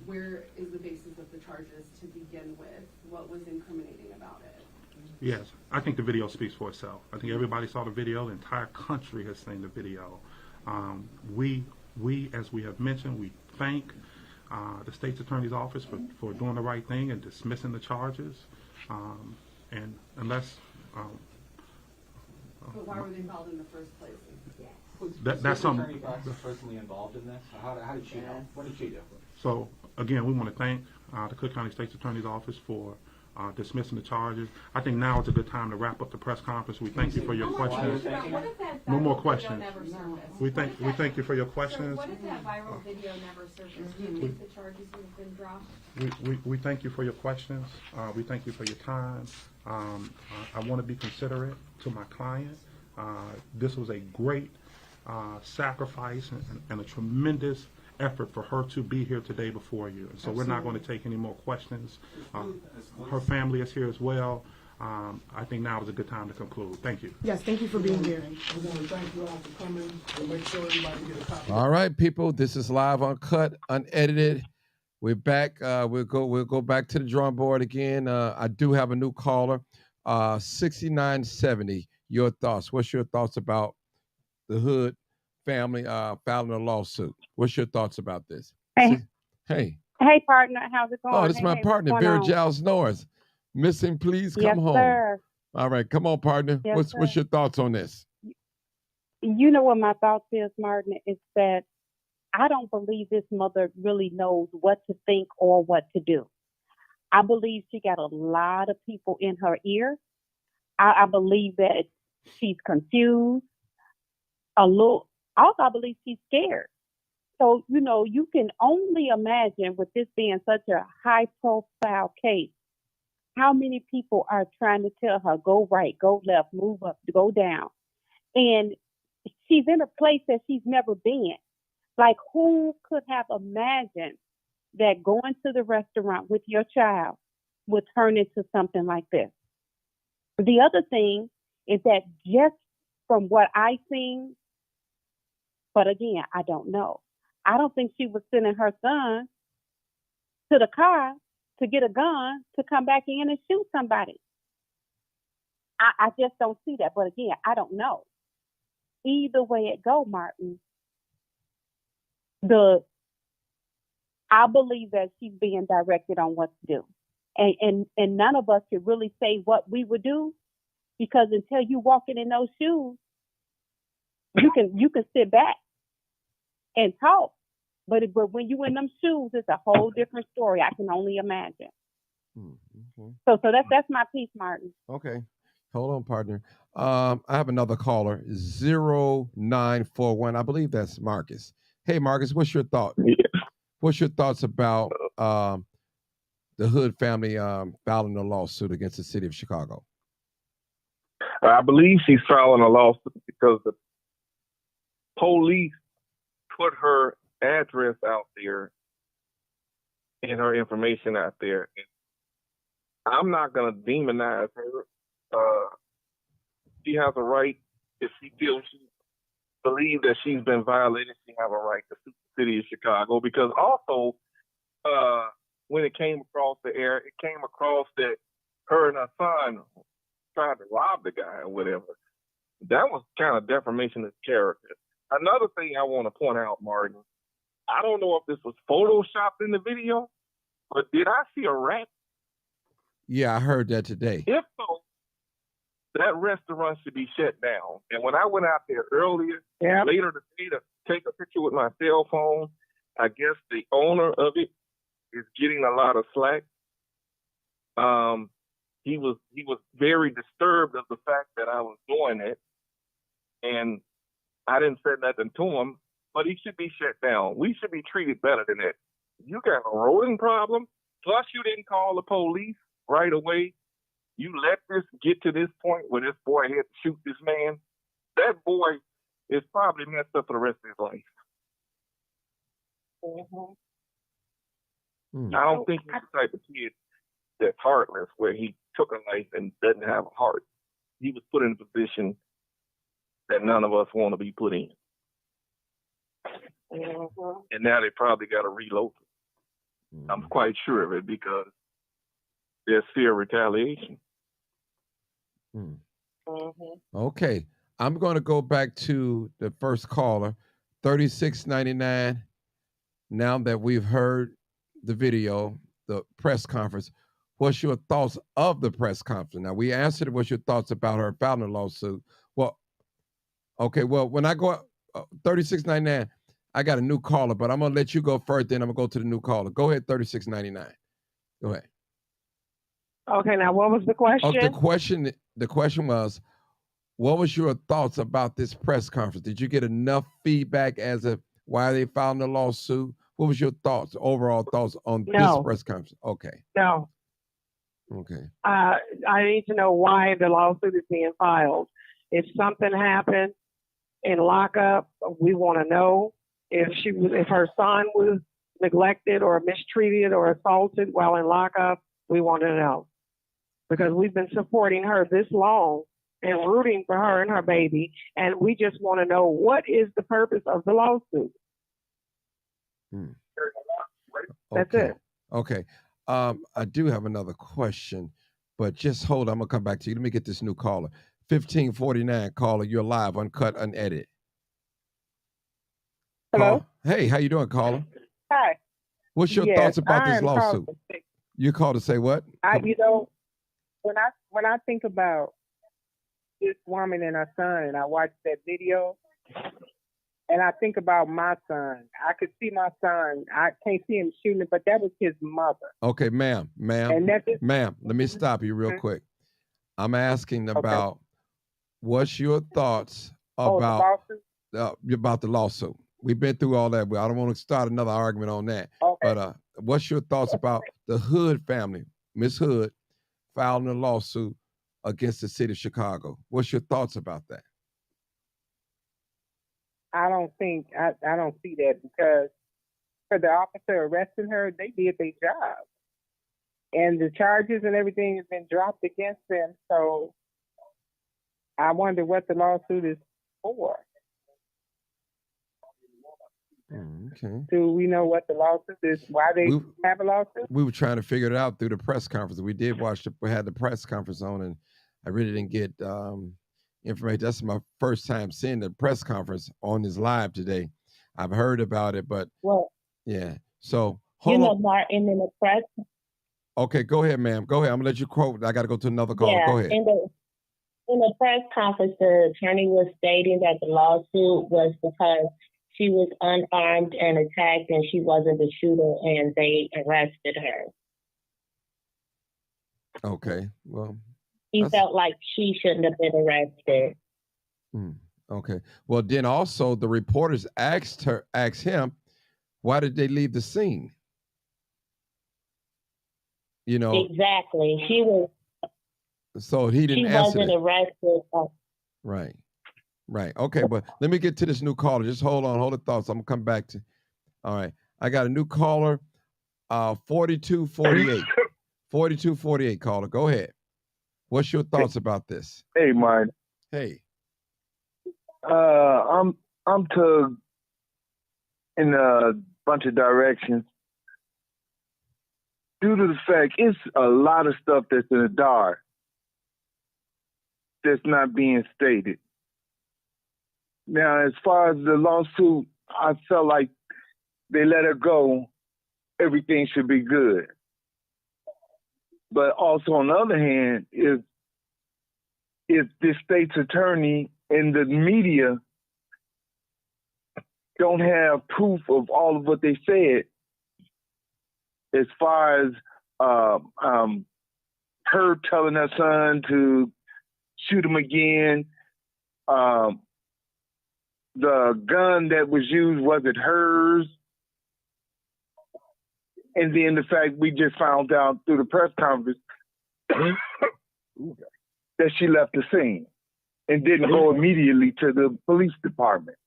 where is the basis of the charges to begin with? What was incriminating about it? Yes, I think the video speaks for itself. I think everybody saw the video. The entire country has seen the video. We, as we have mentioned, we thank the state's attorney's office for doing the right thing and dismissing the charges. And unless... but why were they filed in the first place? That's something... Attorney Fox personally involved in this? How did she help? What did she do? So, again, we want to thank the Cook County State's Attorney's Office for dismissing the charges. I think now is a good time to wrap up the press conference. We thank you for your questions. No more questions. We thank you for your questions. What if that viral video never surfaced? Do you think the charges would have been dropped? We thank you for your questions. We thank you for your time. I want to be considerate to my client. This was a great sacrifice and a tremendous effort for her to be here today before you. And so we're not going to take any more questions. Her family is here as well. I think now is a good time to conclude. Thank you. Yes, thank you for being here. We want to thank you all for coming and make sure everybody get a copy. All right, people. This is live, uncut, unedited. We're back. We'll go back to the drawing board again. I do have a new caller. 6970. Your thoughts? What's your thoughts about the Hood family filing a lawsuit? What's your thoughts about this? Hey. Hey. Hey, partner. How's it going? Oh, this is my Hey, partner, what's Vera going on? Giles Norris. Missing, please come Yes, home. sir. All right, come on, partner. Yes, What's sir. your thoughts on this? You know what my thoughts is, Martin, is that I don't believe this mother really knows what to think or what to do. I believe she got a lot of people in her ear. I believe that she's confused. Also, I believe she's scared. So, you know, you can only imagine with this being such a high profile case, how many people are trying to tell her, go right, go left, move up, go down. And she's in a place that she's never been. Like, who could have imagined that going to the restaurant with your child would turn into something like this? The other thing is that just from what I've seen, But again, I don't know. I don't think she was sending her son to the car to get a gun to come back in and shoot somebody. I just don't see that. But again, I don't know. Either way it go, Martin, I believe that she's being directed on what to do. And none of us could really say what we would do, because until you walking in those shoes, you can sit back and talk. But when you in them shoes, it's a whole different story. I can only imagine. Okay. So that's my piece, Martin. Okay. Hold on, partner. I have another caller, 0941. I believe that's Marcus. Hey, Marcus, what's your thought? Yeah. What's your thoughts about the Hood family filing a lawsuit against the city of Chicago? I believe she's filing a lawsuit because the police put her address out there and her information out there. I'm not going to demonize her. She has a right, if she feels she believes that she's been violated, she has a right to sue the city of Chicago, because also when it came across the air, it came across that her and her son tried to rob the guy or whatever. That was kind of defamation of character. Another thing I want to point out, Martin, I don't know if this was photoshopped in the video, but did I see a rat? Yeah, I heard that today. If so, that restaurant should be shut down. And when I went out there earlier, later today, to take a picture with my cell phone, I guess the owner of it is getting a lot of slack. He was very disturbed of the fact that I was doing it, and I didn't say nothing to him, but he should be shut down. We should be treated better than that. You got a rodent problem, plus you didn't call the police right away. You let this get to this point where this boy had to shoot this man. That boy is probably messed up for the rest of his life. I don't think he's the type of kid that's heartless, where he took a life and doesn't have a heart. He was put in a position that none of us want to be put in. And now they probably got to reload it. I'm quite sure of it, because there's fear of retaliation. Okay. I'm going to go back to the first caller, 3699. Now that we've heard the video, the press conference, what's your thoughts of the press conference? Now, we answered what's your thoughts about her filing a lawsuit. Well, okay, well, when I go 3699, I got a new caller, but I'm going to let you go first, then I'm going to go to the new caller. Go ahead, 3699. Go ahead. Okay, now what was the question? Oh, the question was, what was your thoughts about this press conference? Did you get enough feedback as of why they filed the lawsuit? What was your thoughts, overall thoughts on this press conference? Okay. No. Okay. I need to know why the lawsuit is being filed. If something happened in lockup, we want to know. If her son was neglected or mistreated or assaulted while in lockup, we want to know. Because we've been supporting her this long and rooting for her and her baby, and we just want to know, what is the purpose of the lawsuit? That's it. Okay. I do have another question, but just hold on. I'm going to come back to you. Let me get this new caller. 1549 caller, you're live, uncut, unedited. Hello? Hey, how you doing, caller? Hi. What's your thoughts about this lawsuit? You called to say what? When I think about this woman and her son, and I watch that video, and I think about my son, I could see my son. I can't see him shooting it, but that was his mother. Okay, ma'am, let me stop you real quick. I'm asking about what's your thoughts about the lawsuit. We've been through all that. I don't want to start another argument on that. Okay. But what's your thoughts about the Hood family, Miss Hood, filing a lawsuit against the city of Chicago? What's your thoughts about that? I don't see that, because for the officer arresting her, they did their job. And the charges and everything has been dropped against them. So I wonder what the lawsuit is for. Okay. Do we know what the lawsuit is? Why they We, have a lawsuit? we were trying to figure it out through the press conference. We did we had the press conference on, and I really didn't get information. That's my first time seeing the press conference on this live today. I've heard about it, but Well, yeah. So you hold know, on. Martin, in the press, Okay, go ahead, ma'am. Go ahead. I'm gonna let you quote. I got to go to another caller. yeah, Go ahead. in the press conference, the attorney was stating that the lawsuit was because she was unarmed and attacked, and she wasn't the shooter, and they arrested her. Okay. Well, He that's felt like she shouldn't have been arrested. okay. Well, then also the reporters asked him, why did they leave the scene? You know, Exactly. so he She didn't answer wasn't that. arrested. Right. Right. Okay, but let me get to this new caller. Just hold on, hold the thoughts. I'm gonna come back to. All right. I got a new caller, 4248. 4248 caller. Go ahead. What's your thoughts about this? Hey, Martin. Hey. I'm tugged in a bunch of directions due to the fact it's a lot of stuff that's in the dark that's not being stated. Now, as far as the lawsuit, I felt like they let her go, everything should be good. But also, on the other hand, if the state's attorney and the media don't have proof of all of what they said, as far as her telling her son to shoot him again, the gun that was used, was it hers? And then the fact we just found out through the press conference that she left the scene and didn't go immediately to the police department.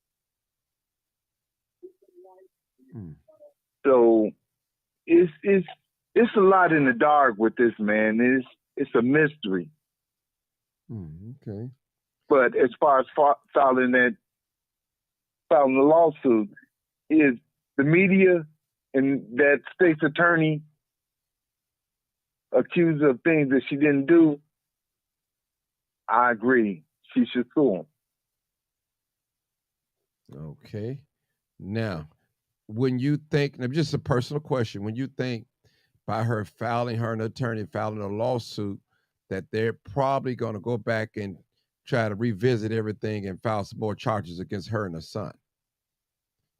So it's a lot in the dark with this, man. It's a mystery. Okay. But as far as filing the lawsuit, is the media and that state's attorney accused of things that she didn't do, I agree. She should sue him. Okay. Now, when you think, now just a personal question, when you think by her an attorney filing a lawsuit, that they're probably going to go back and try to revisit everything and file some more charges against her and her son.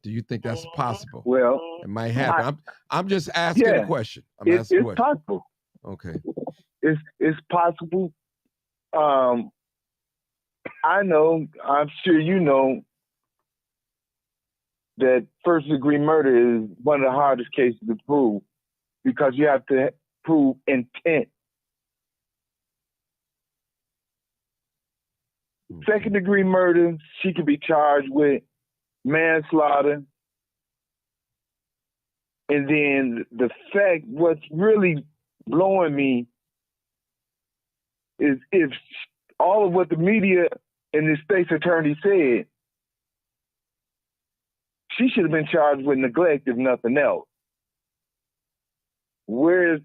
Do you think that's possible? Well, it might happen. I'm just asking a question. It's possible. Okay. It's possible. I know, I'm sure you know, that first degree murder is one of the hardest cases to prove because you have to prove intent. Second degree murder, she could be charged with manslaughter. And then the fact, what's really blowing me is if all of what the media and the state's attorney said, she should have been charged with neglect if nothing else. Where's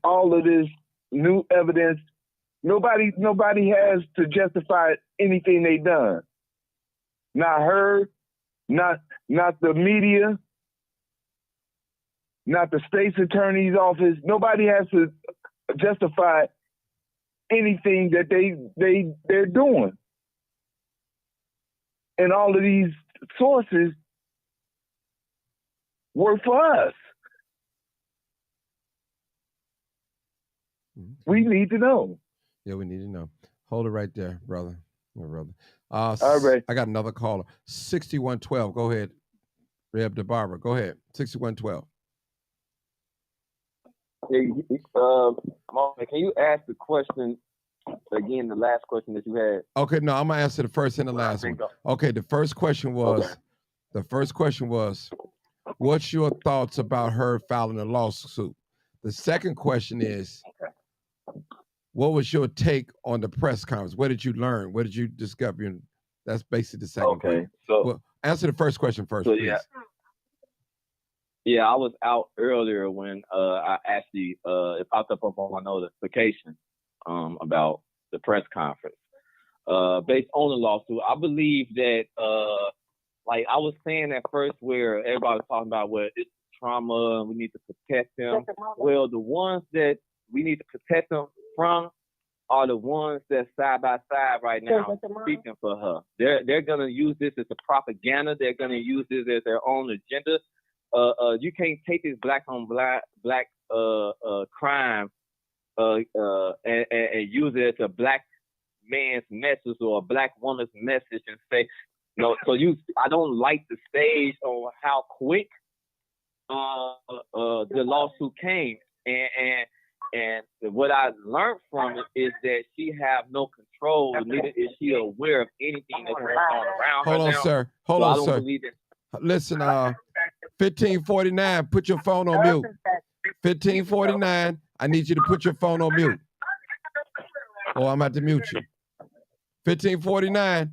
all of this new evidence? Nobody has to justify anything they done. Not her, not the media, not the state's attorney's office. Nobody has to justify anything that they're doing. And all of these sources work for us. We need to know. Yeah, we need to know. Hold it right there, brother. My brother. All right. I got another caller. 6112. Go ahead. Reb DeBarber. Go ahead. 6112. Hey, Martin, can you ask the question again, the last question that you had? Okay, no, I'm gonna answer the first and the last one. Okay, the first question was, what's your thoughts about her filing a lawsuit? The second question is, what was your take on the press conference? What did you learn? What did you discover? That's basically the second question. So Answer the first question first, So please. yeah, I was out earlier when I actually it popped up on my notification about the press conference. Based on the lawsuit, I believe that like I was saying at first, where everybody was talking about where it's trauma and we need to protect them. Well, the ones that we need to protect them from are the ones that's side by side right now speaking for her. They're gonna use this as a propaganda. They're gonna use this as their own agenda. You can't take this black on black crime and use it as a black man's message or a black woman's message and say, no. So I don't like the stage on how quick the lawsuit came, and what I learned from it is that she have no control, neither is she aware of anything that's going on around Hold her on, now. sir. So Hold I on, don't sir. believe that. Listen, 1549, put your phone on mute. 1549, I need you to put your phone on mute. Or I'm about to mute you. 1549.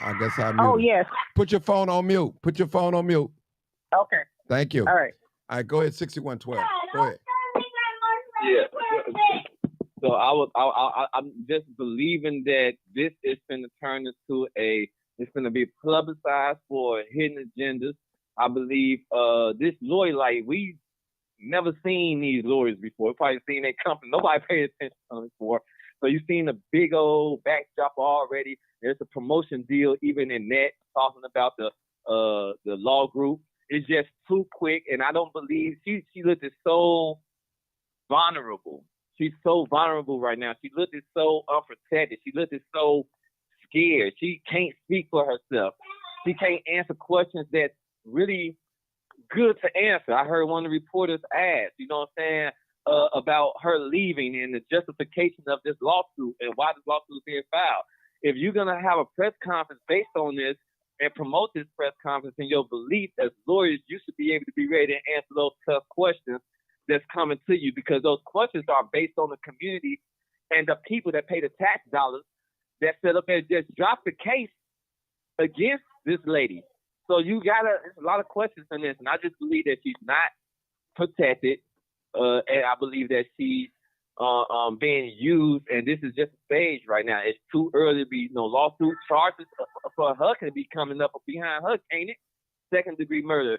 I guess I mute. Oh, yes. Put your phone on mute. Put your phone on mute. Okay. Thank you. All right. All right, go ahead, 6112. Go ahead. Yeah. So I'm just believing that this is going to turn into it's going to be publicized for hidden agendas. I believe this lawyer, like we never seen these lawyers before. Probably seen their company. Nobody paid attention to them before. So you've seen the big old backdrop already. There's a promotion deal even in that, talking about the law group. It's just too quick, and I don't believe she looked so vulnerable. She's so vulnerable right now. She looked so unprotected. She looked so scared. She can't speak for herself. She can't answer questions that's really good to answer. I heard one of the reporters ask, you know what I'm saying, about her leaving and the justification of this lawsuit and why this lawsuit is being filed. If you're going to have a press conference based on this and promote this press conference in your belief as lawyers, you should be able to be ready to answer those tough questions that's coming to you, because those questions are based on the community and the people that pay the tax dollars that set up and just drop the case against this lady. So there's a lot of questions in this, and I just believe that she's not protected, and I believe that she's being used, and this is just a stage right now. It's too early to be lawsuit charges for her can be coming up behind her, can't it? Second-degree murder,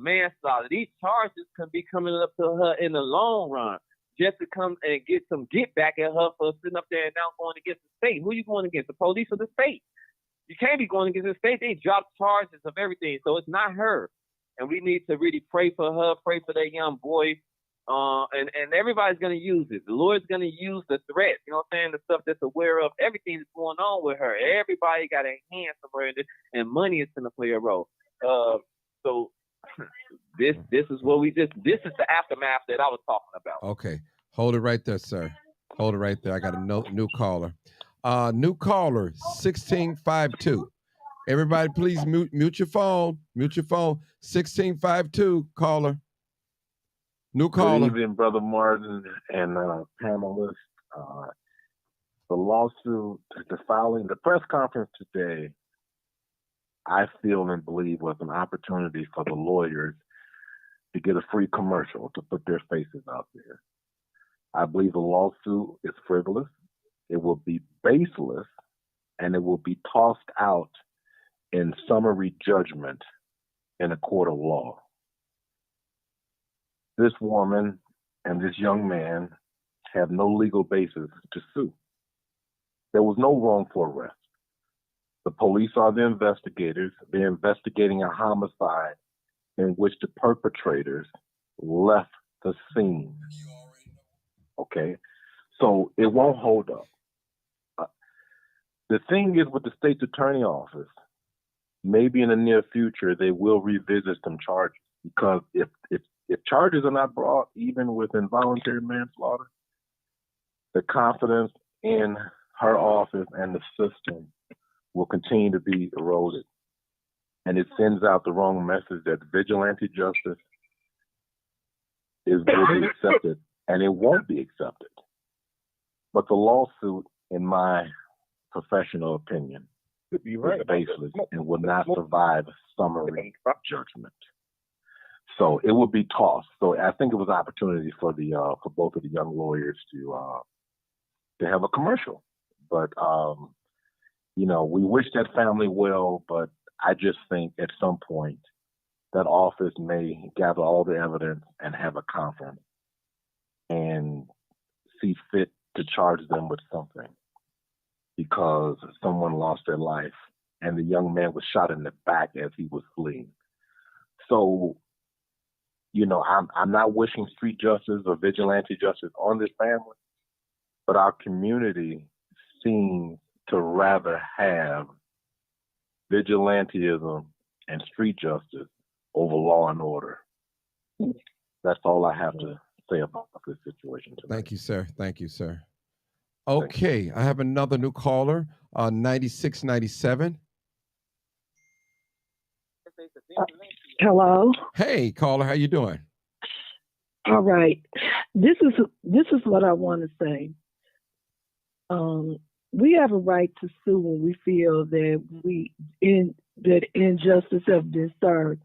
manslaughter. These charges can be coming up to her in the long run, just to come and get some get back at her for sitting up there and now going against the state. Who are you going against, the police or the state? You can't be going against the state. They dropped charges of everything, so it's not her. And we need to really pray for her, pray for that young boy. And everybody's going to use it. The Lord's going to use the threats, you know what I'm saying, the stuff that's aware of everything that's going on with her. Everybody got a hand somewhere in this, and money is going to play a role. So this is what this is the aftermath that I was talking about. Okay. Hold it right there, sir. Hold it right there. I got a new caller. New caller, 1652. Everybody, please mute your phone. Mute your phone. 1652, caller. New caller. Good evening, Brother Martin and panelists. The lawsuit, the press conference today, I feel and believe was an opportunity for the lawyers to get a free commercial to put their faces out there. I believe the lawsuit is frivolous. It will be baseless, and it will be tossed out in summary judgment in a court of law. This woman and this young man have no legal basis to sue. There was no wrongful arrest. The police are the investigators. They're investigating a homicide in which the perpetrators left the scene. Okay? So it won't hold up. The thing is with the state's attorney office, maybe in the near future, they will revisit some charges, because if charges are not brought, even with involuntary manslaughter, the confidence in her office and the system will continue to be eroded. And it sends out the wrong message that vigilante justice will be accepted, and it won't be accepted. But the lawsuit, in my professional opinion, is baseless and will not survive summary judgment. So it will be tossed. So I think it was an opportunity for for both of the young lawyers to have a commercial. But we wish that family well, but I just think at some point that office may gather all the evidence and have a conference and see fit to charge them with something because someone lost their life and the young man was shot in the back as he was fleeing. So, I'm not wishing street justice or vigilante justice on this family, but our community seems to rather have vigilantism and street justice over law and order. That's all I have to say about this situation tonight. Thank you, sir. Thank you, sir. Okay, I have another new caller, 9697. Hello. Hey, caller, how you doing? All right. This is what I want to say. We have a right to sue when we feel that that injustice has been served.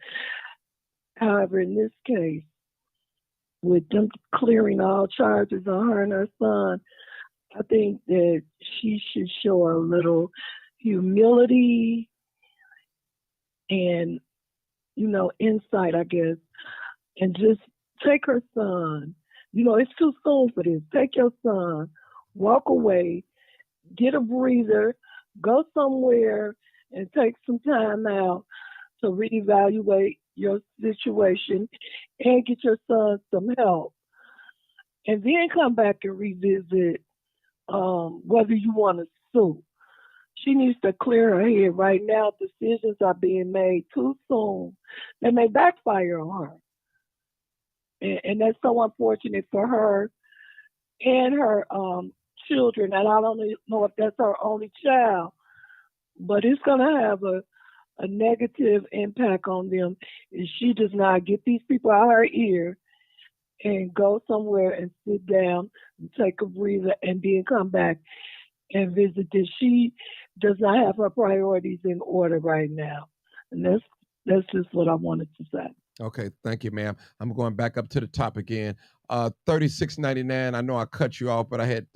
However, in this case, with them clearing all charges on her and her son, I think that she should show a little humility and, insight, I guess, and just take her son. It's too soon for this. Take your son, walk away, get a breather, go somewhere and take some time out to reevaluate your situation and get your son some help. And then come back and revisit whether you want to sue. She needs to clear her head. Right now, decisions are being made too soon that may backfire on her. And that's so unfortunate for her and her children. And I don't know if that's her only child, but it's going to have a negative impact on them if she does not get these people out of her ear and go somewhere and sit down and take a breather and then come back and visit this. She does not have her priorities in order right now. And that's just what I wanted to say. Okay, thank you, ma'am. I'm going back up to the top again. 3699. I know I cut you off, but I had.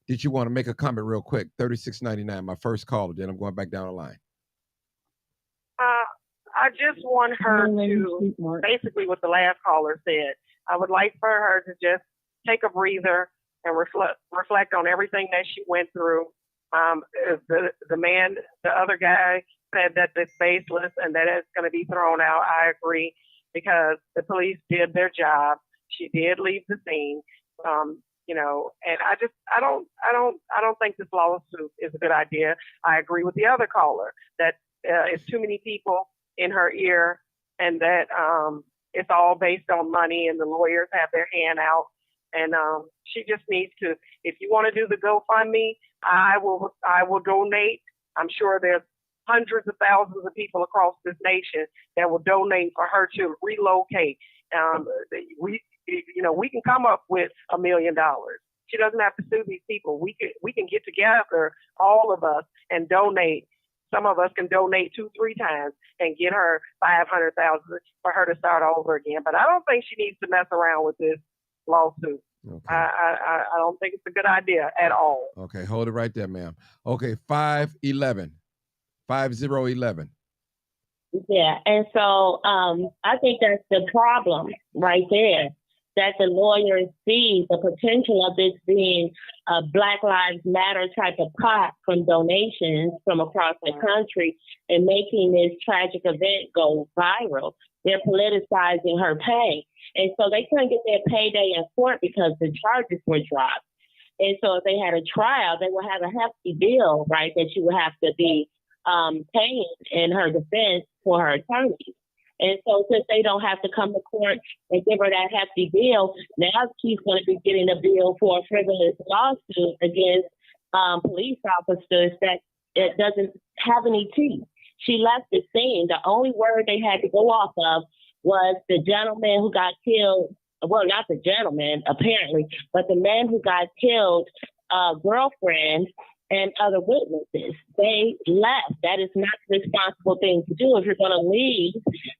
Did you want to make a comment real quick? 3699, my first caller. Then I'm going back down the line. I just want her to, basically what the last caller said, I would like for her to just take a breather and reflect on everything that she went through. The other guy said that it's baseless and that it's going to be thrown out. I agree, because the police did their job. She did leave the scene. And I don't think this lawsuit is a good idea. I agree with the other caller that it's too many people in her ear, and that it's all based on money, and the lawyers have their hand out. And she just needs to. If you want to do the GoFundMe, I will donate. I'm sure there's hundreds of thousands of people across this nation that will donate for her to relocate. We can come up with $1 million. She doesn't have to sue these people. We can get together, all of us, and donate. Some of us can donate 2-3 times and get her $500,000 for her to start over again. But I don't think she needs to mess around with this lawsuit. Okay. I don't think it's a good idea at all. Okay, hold it right there, ma'am. Okay, 5011. Yeah, and so I think that's the problem right there, that the lawyers see the potential of this being a Black Lives Matter type of pot from donations from across the country and making this tragic event go viral. They're politicizing her pay. And so they couldn't get their payday in court because the charges were dropped. And so if they had a trial, they would have a hefty bill, right, that you would have to be paying in her defense for her attorneys. And so since they don't have to come to court and give her that hefty bill, now she's going to be getting a bill for a frivolous lawsuit against police officers that it doesn't have any teeth. She left the scene. The only word they had to go off of was the gentleman who got killed. Well, not the gentleman, apparently, but the man who got killed, girlfriend, and other witnesses. They left. That is not the responsible thing to do if you're going to leave,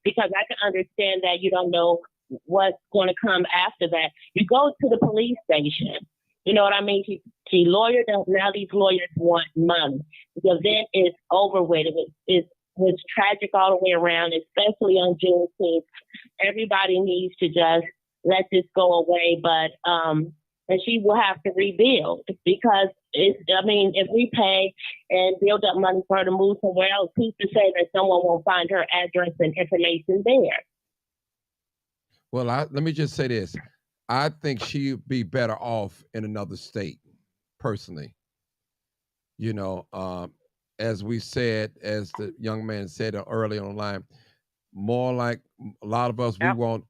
because I can understand that you don't know what's going to come after that. You go to the police station. You know what I mean? She lawyered up. Now these lawyers want money. The event is over with. It was tragic all the way around, especially on Juneteenth. Everybody needs to just let this go away, but and she will have to rebuild, because if we pay and build up money for her to move somewhere else, who's to say that someone won't find her address and information there? Well, let me just say this. I think she'd be better off in another state, personally. You know, as we said, as the young man said early on the line, more like a lot of us,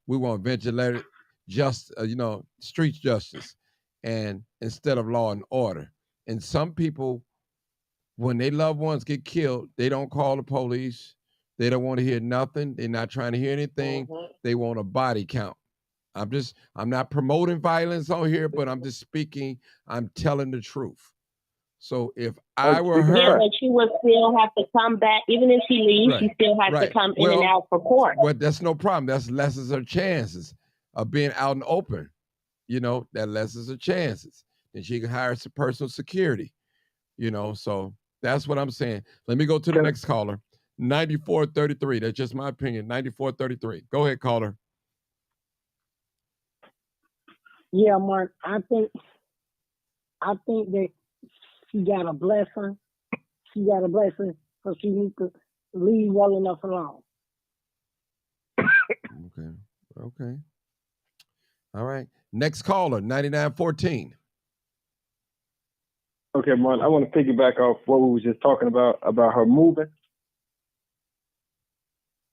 we want vigilante, street justice, and instead of law and order. And some people, when their loved ones get killed, they don't call the police. They don't want to hear nothing. They're not trying to hear anything. They want a body count. I'm not promoting violence on here, but I'm just speaking. I'm telling the truth. So if I were her, yeah, but she would still have to come back, even if she leaves. Right, She still has to come in and out for court. Well, that's no problem. That lessens her chances of being out in the open. You know, that lessens her chances. And she can hire some personal security. You know, so that's what I'm saying. Let me go to the next caller. 9433. That's just my opinion. 9433. Go ahead, caller. Yeah, Mark, I think that she got a blessing. She got a blessing, so she needs to leave well enough alone. Okay. All right. Next caller, 9914. Okay, Martin, I want to piggyback off what we were just talking about her moving.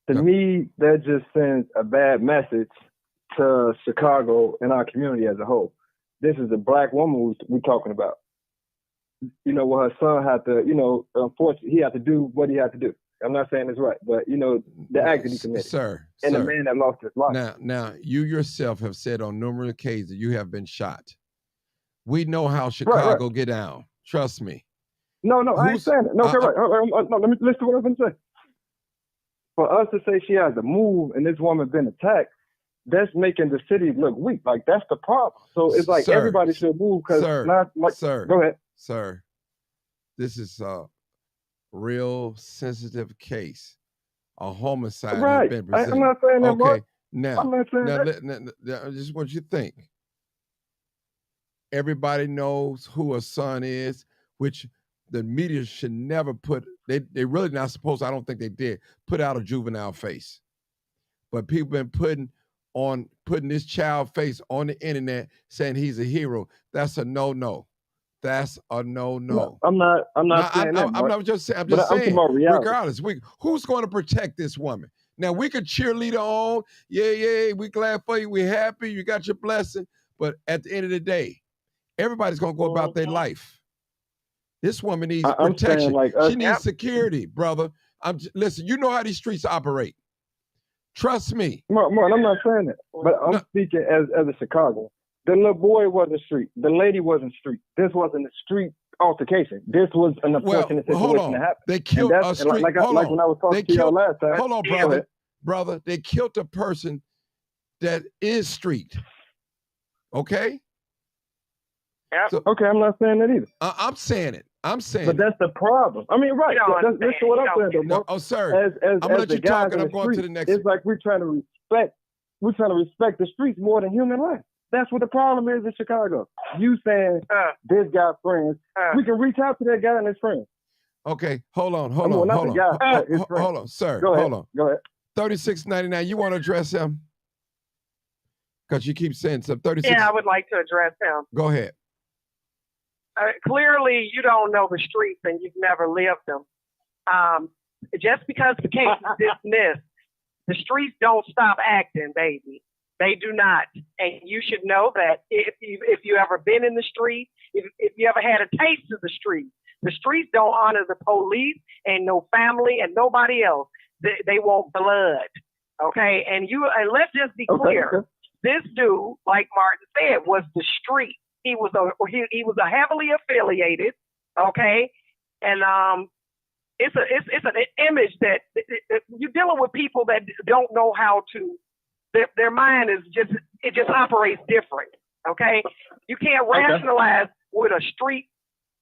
To me, that just sends a bad message to Chicago and our community as a whole. This is a black woman we're talking about. You know, what her son had to, unfortunately, he had to do what he had to do. I'm not saying it's right, but, the act that he committed. And the man that lost his life. Now, you yourself have said on numerous occasions you have been shot. We know how Chicago get down. Trust me. No, I ain't saying that. No, okay, right. No, let me listen to what I'm going to say. For us to say she has to move and this woman been attacked, that's making the city look weak. Like, that's the problem. So it's like everybody should move because go ahead. Sir, this is a real sensitive case. A homicide has been presented. I'm not saying that, okay, Mark. now, I'm not saying that. I just want you to think. Everybody knows who a son is, which the media should never put. They really not supposed to, I don't think they did, put out a juvenile face. But people been putting this child face on the internet saying he's a hero. That's a no-no. That's a no-no. No, I'm not saying that. I'm just saying, regardless, who's going to protect this woman? Now, we could cheerlead her on. Yeah, we glad for you. We're happy. You got your blessing. But at the end of the day, everybody's going to go about their life. This woman needs protection. She needs security, brother. Listen, you know how these streets operate. Trust me. Mark, I'm not saying that. But I'm speaking as a Chicago. The little boy wasn't street. The lady wasn't street. This wasn't a street altercation. This was an unfortunate situation that happened. They killed a street. Like when I was talking to y'all last time. Hold on, brother. They killed a person that is street. Okay? Yeah. So, okay, I'm not saying that either. I'm saying it. But that's the problem. I mean, right. Listen to what I'm saying, though. No, sir. I'm going to let you talk, and I'm going to the next. It's like we're trying to respect the streets more than human life. That's what the problem is in Chicago. You saying this guy's friends. We can reach out to that guy and his friends. Okay, hold on, sir. Go ahead. Go ahead. 3699. You want to address him? Because you keep saying something. 36. Yeah, I would like to address him. Go ahead. Clearly, you don't know the streets and you've never lived them. Just because the case is dismissed, the streets don't stop acting, baby. They do not. And you should know that if you ever been in the street, if you ever had a taste of the streets don't honor the police and no family and nobody else. They want blood. Okay? And let's just be clear. Okay. This dude, like Martin said, was the street. He was a heavily affiliated, Okay, and it's an image that you're dealing with people that don't know how to. Their mind is just operates different. Okay, you can't rationalize with a street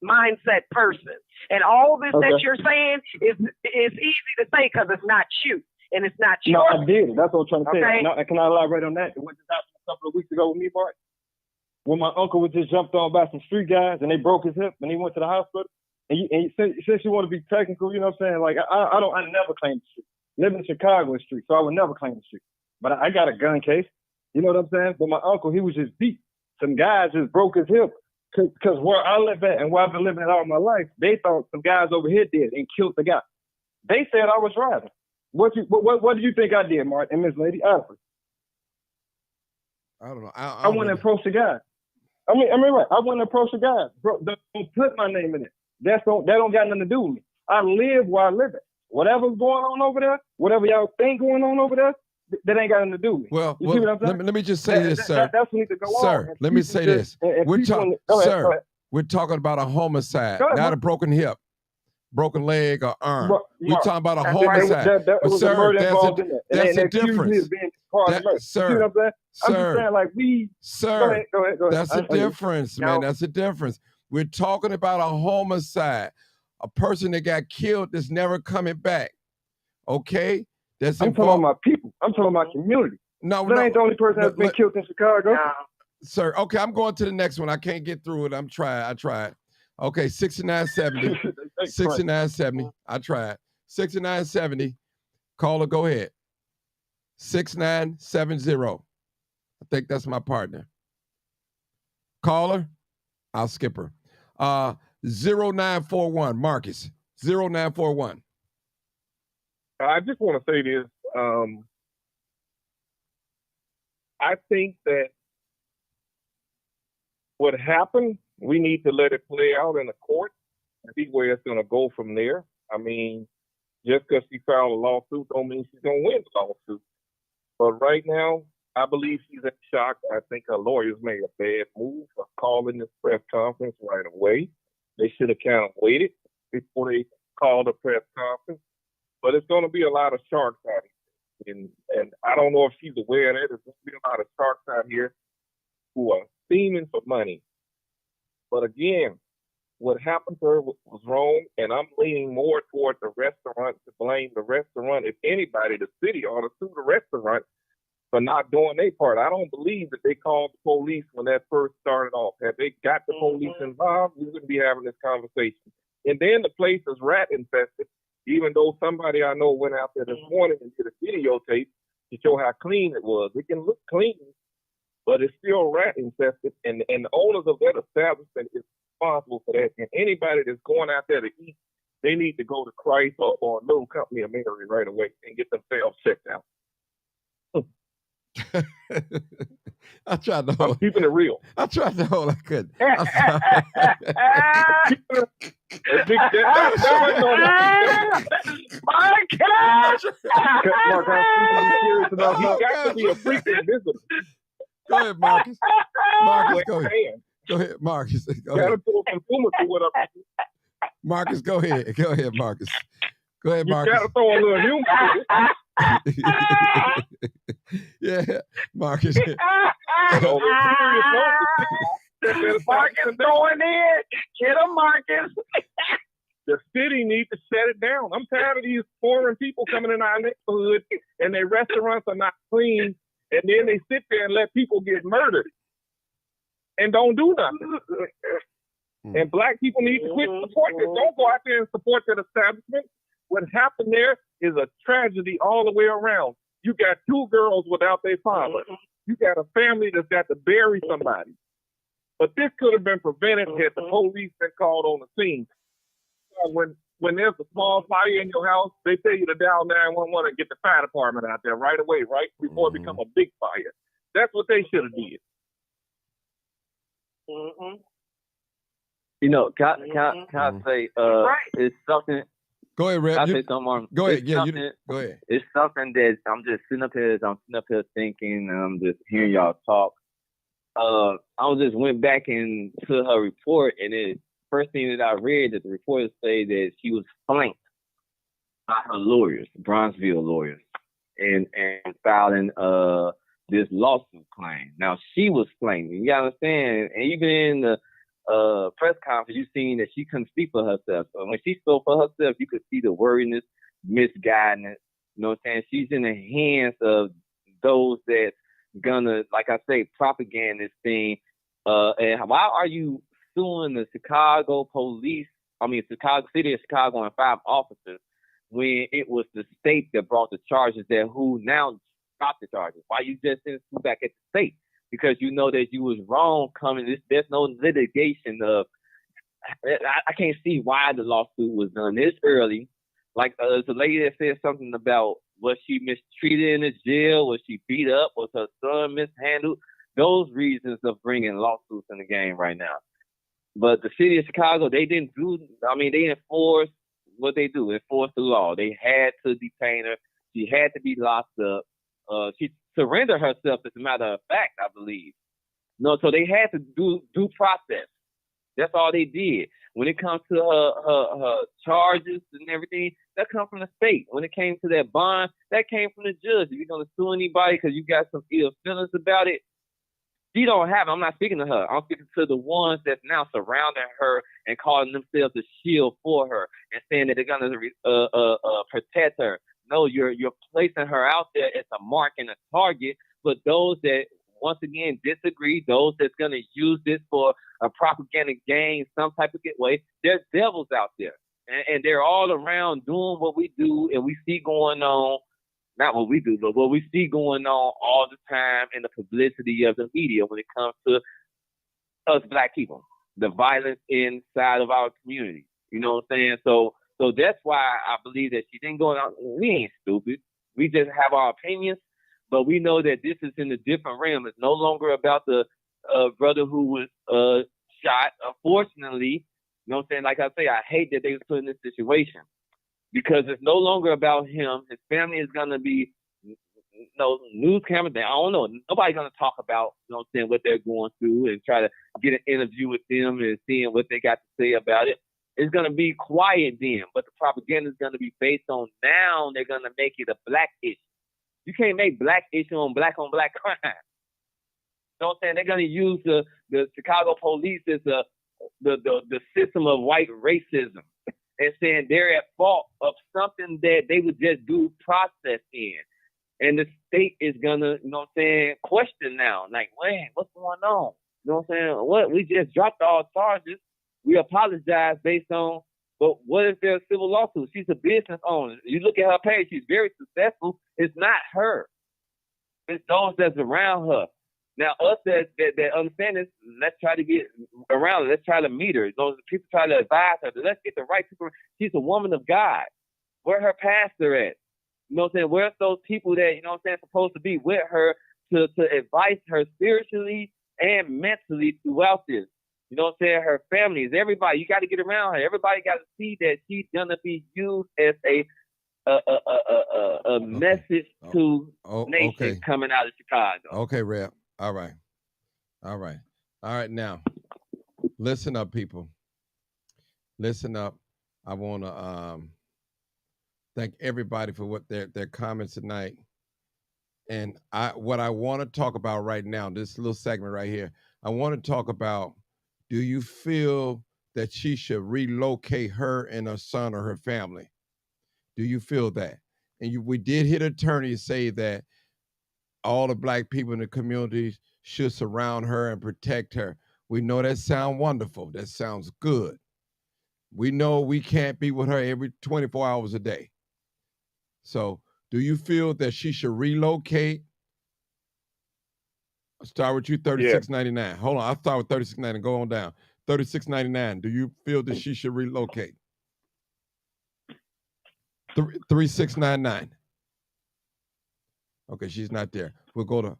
mindset person, and all this that you're saying is easy to say because it's not you and it's not No, your. I did. That's what I'm trying to say. Okay. Now, can I elaborate on that? What just happened a couple of weeks ago with me, Bart? When my uncle was just jumped on by some street guys and they broke his hip and he went to the hospital. And since you want to be technical, you know what I'm saying? Like I never claim the street. Living in Chicago is street, so I would never claim the street. But I got a gun case. You know what I'm saying? But my uncle, he was just beat. Some guys just broke his hip. Because where I live at and where I've been living it all my life, they thought some guys over here did and killed the guy. They said I was driving. What do you think I did, Mark and Miss Lady? Honestly. I don't know. I went and approached the guy. I mean, right. I went and approached the guy. Bro, don't put my name in it. That don't got nothing to do with me. I live where I live at. Whatever's going on over there, whatever y'all think going on over there, that ain't got nothing to do with me. Well, you see what I'm saying? let me just say this, sir. That's what needs to go on. Sir, let me say this. Sir, we're talking about a homicide, Go ahead, not bro. a broken hip, broken leg, or arm. Bro, We're talking about a that's right. homicide. That But was a sir, murder involved in that. And that's they a accused me difference. of being part of the murder. Sir, you see what I'm saying? I'm sir, just saying, like, we... Sir, Go ahead. that's a difference, man. That's a difference. We're talking about a homicide, a person that got killed that's never coming back. Okay? That's I'm talking about my people. I'm talking about my community. No, that ain't the only person that's been killed in Chicago. Sir, okay, I'm going to the next one. I can't get through it. I tried. Okay, 6970. 6970. I tried. 6970. Caller, go ahead. 6970. I think that's my partner. Caller, I'll skip her. 0941, Marcus. 0941. I just want to say this. I think that what happened, we need to let it play out in the court and see where it's going to go from there. I mean, just because she filed a lawsuit don't mean she's going to win the lawsuit. But right now, I believe she's in shock. I think her lawyers made a bad move for calling this press conference right away. They should have kind of waited before they called a press conference. But it's going to be a lot of sharks out here. And I don't know if she's aware of that. There's going to be a lot of sharks out here who are steaming for money. But again, what happened to her was wrong, and I'm leaning more toward the restaurant to blame the restaurant. If anybody, the city ought to sue the restaurant for not doing their part. I don't believe that they called the police when that first started off. Had they got the police involved, we wouldn't be having this conversation. And then the place is rat infested, even though somebody I know went out there this morning and did a videotape to show how clean it was. It can look clean, but it's still rat infested, and the owners of that establishment is responsible for that. And anybody that's going out there to eat, they need to go to Christ or a little company of Mary right away and get themselves checked out. I tried to hold. I'm keeping it real. I tried to hold. I couldn't. My God! Mark, I'm serious about you got to be a freaking visitor. Go ahead, Marcus. Marcus, go ahead. Go ahead, Marcus. Go ahead. Marcus, go ahead. Go ahead, Marcus. Go ahead, Marcus. You got to throw a little humor to it. Yeah, Marcus. Marcus going in. Get him, Marcus. The city needs to shut it down. I'm tired of these foreign people coming in our neighborhood and their restaurants are not clean, and then they sit there and let people get murdered and don't do nothing. And black people need to quit supporting it. Don't go out there and support that establishment. What happened there is a tragedy all the way around. You got two girls without their father. You got a family that's got to bury somebody. But this could have been prevented had the police been called on the scene. When there's a small fire in your house, they tell you to dial 911 and get the fire department out there right away, right? Before it becomes a big fire. That's what they should have did. You know, can I say it's something. Go ahead, Red. I say something on. Go ahead. Yeah, go ahead. It's something that I'm just sitting up here. Thinking. I'm just hearing y'all talk. I just went back into her report, and first thing that I read that the reporters say that she was flanked by her lawyers, Bronzeville lawyers, and filing this lawsuit claim. Now she was flanked. You gotta understand, and even in the press conference, you seen that she couldn't speak for herself. So when she spoke for herself, you could see the worriness, misguidance. You know what I'm saying? She's in the hands of those that's gonna, like I say, propaganda this thing. And why are you suing the Chicago police? I mean, Chicago City of Chicago and 5 officers when it was the state that brought the charges that who now dropped the charges? Why you just didn't sue back at the state? Because you know that you was wrong coming. There's no litigation of. I can't see why the lawsuit was done this early. Like there's a lady that said something about was she mistreated in the jail? Was she beat up? Was her son mishandled? Those reasons of bringing lawsuits in the game right now. But the city of Chicago, they didn't do. I mean, they enforced what they do. Enforce the law. They had to detain her. She had to be locked up. She surrendered herself, as a matter of fact, I believe. No, so they had to do due process. That's all they did. When it comes to her charges and everything, that comes from the state. When it came to that bond, that came from the judge. If you're going to sue anybody because you got some ill feelings about it, she don't have it. I'm not speaking to her. I'm speaking to the ones that's now surrounding her and calling themselves a shield for her and saying that they're going to protect her. No, you're placing her out there as a mark and a target. But those that, once again, disagree, those that's going to use this for a propaganda gain, some type of way, there's devils out there. And they're all around doing what we do and we see going on. Not what we do, but what we see going on all the time in the publicity of the media when it comes to us black people, the violence inside of our community. You know what I'm saying? So that's why I believe that she didn't go out. We ain't stupid. We just have our opinions, but we know that this is in a different realm. It's no longer about the brother who was shot. Unfortunately, you know what I'm saying? Like I say, I hate that they was put in this situation. Because it's no longer about him. His family is going to be, news cameras. I don't know. Nobody's going to talk about, you know what I'm saying, what they're going through and try to get an interview with them and seeing what they got to say about it. It's going to be quiet then. But the propaganda is going to be based on now they're going to make it a black issue. You can't make black issue on black crime. You know what I'm saying? They're going to use the Chicago police as the system of white racism. And saying they're at fault of something that they would just do process in. And the state is gonna, you know what I'm saying, question now. Like, wait, what's going on? You know what I'm saying? What? We just dropped all charges. We apologize based on, but what if there's a civil lawsuit? She's a business owner. You look at her page, she's very successful. It's not her. It's those that's around her. Now, us that understand this, let's try to get around it. Let's try to meet her. Those people try to advise her. Let's get the right people. She's a woman of God. Where her pastor at? You know what I'm saying? Where's those people that, you know what I'm saying, supposed to be with her to advise her spiritually and mentally throughout this? You know what I'm saying? Her family is everybody. You got to get around her. Everybody got to see that she's going to be used as a message to nations coming out of Chicago. Okay, Rep. All right. Now, listen up, people. Listen up. I want to thank everybody for what their comments tonight. And what I want to talk about right now, this little segment right here, I want to talk about, do you feel that she should relocate her and her son or her family? Do you feel that? And we did hear the attorney say that all the black people in the community should surround her and protect her. We know that sounds wonderful. That sounds good. We know we can't be with her every 24 hours a day. So do you feel that she should relocate? I'll start with you, $36.99. Yeah. Hold on, I'll start with $36.99. Go on down. $36.99. Do you feel that she should relocate? $36.99. Okay, she's not there. We'll go to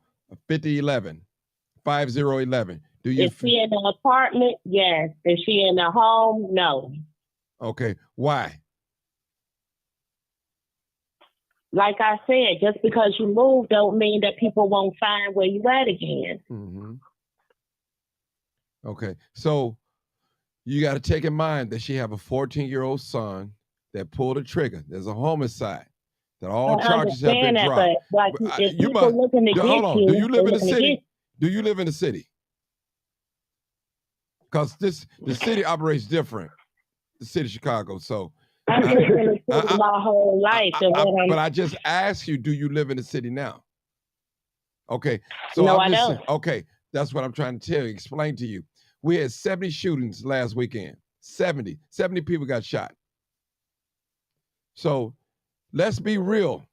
5011. 5011. Do you? Is she in an apartment? Yes. Is she in a home? No. Okay. Why? Like I said, just because you move don't mean that people won't find where you at again. Mm-hmm. Okay. So You got to take in mind that she have a 14-year-old son that pulled the trigger. There's a homicide. That all I charges have been understand that, dropped. but But, if you people must looking to get hold on. you, Do you live they in the looking to city? get Do you live in the city? Because the city operates different. The city of Chicago. So I've lived in the city my whole life. but I just asked you, do you live in the city now? Okay. So No, I'm I just don't. okay. That's what I'm trying to tell you, explain to you. We had 70 shootings last weekend. 70 people got shot. So let's be real.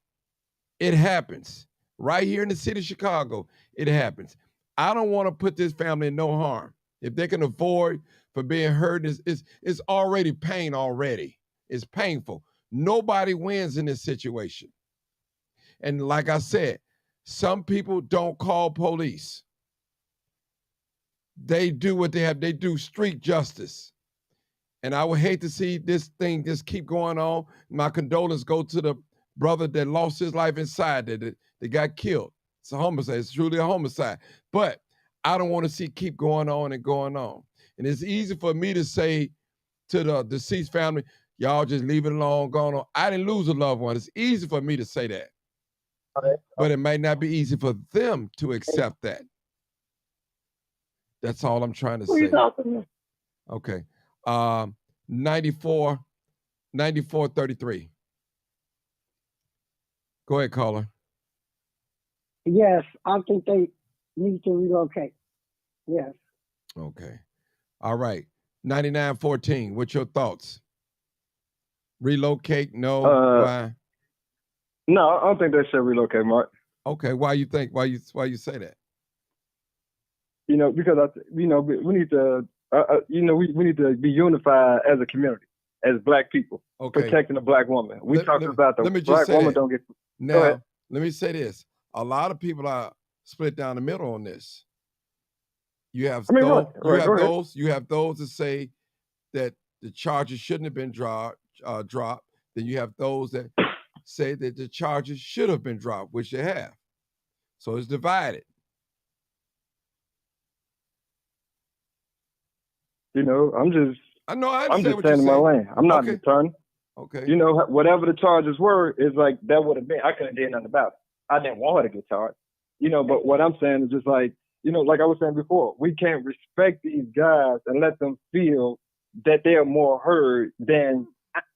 It happens. Right here in the city of Chicago, it happens. I don't want to put this family in no harm. If they can avoid for being hurt, it's already pain already. It's painful. Nobody wins in this situation. And like I said, some people don't call police. They do what they have. They do street justice. And I would hate to see this thing just keep going on. My condolences go to the brother that lost his life inside, that got killed. It's a homicide. It's truly a homicide. But I don't want to see keep going on and going on. And it's easy for me to say to the deceased family, y'all just leave it alone, going on. I didn't lose a loved one. It's easy for me to say that. But it might not be easy for them to accept that. That's all I'm trying to say. Okay. 9433. Go ahead, caller. Yes, I think they need to relocate. Yes. Okay. All right. 9914. What's your thoughts? Relocate? No. Why? No, I don't think they should relocate, Mark. Okay. Why you say that? Because we need to, we need to be unified as a community, as Black people, protecting the Black woman. We talked about the Black woman don't get. Now, let me say this: a lot of people are split down the middle on this. You have those that say that the charges shouldn't have been dropped. Then you have those that say that the charges should have been dropped, which they have. So it's divided. I'm just saying in my lane. I'm not an attorney. Okay. Whatever the charges were, is like that would have been. I couldn't do nothing about it. I didn't want her to get charged. But what I'm saying is just like, like I was saying before, we can't respect these guys and let them feel that they're more heard than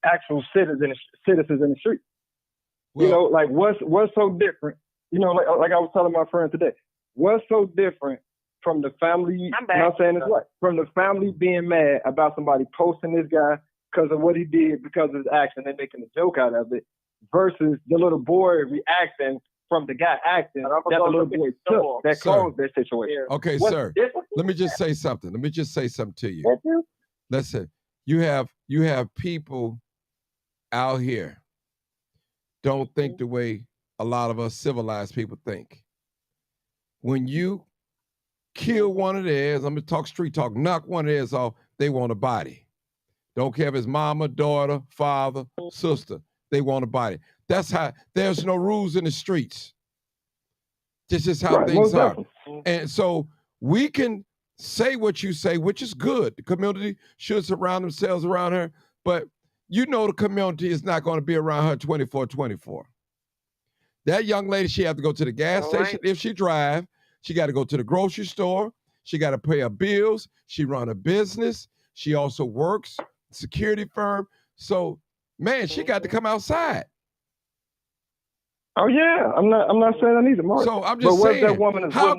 actual citizens in the street. Well, like what's so different? Like I was telling my friend today, what's so different from the family? I'm not saying it's right. From the family being mad about somebody posting this guy because of what he did, because of his action, and making a joke out of it, versus the little boy reacting from the guy acting that the little boy took that caused that situation. Okay, sir. Let me just say something. To you. Listen, you have people out here don't think the way a lot of us civilized people think. When you kill one of theirs, I'm gonna talk street talk, knock one of theirs off, they want a body. Don't care if it's mama, daughter, father, sister, they want a body. That's how, there's no rules in the streets. This is how things are. And so we can say what you say, which is good. The community should surround themselves around her, but the community is not going to be around her 24/24. That young lady, she have to go to the gas station if she drive. She got to go to the grocery store. She got to pay her bills. She run a business. She also works security firm. So, man, she got to come outside. Oh yeah, I'm not saying that either, Mark. So I'm just saying, that woman how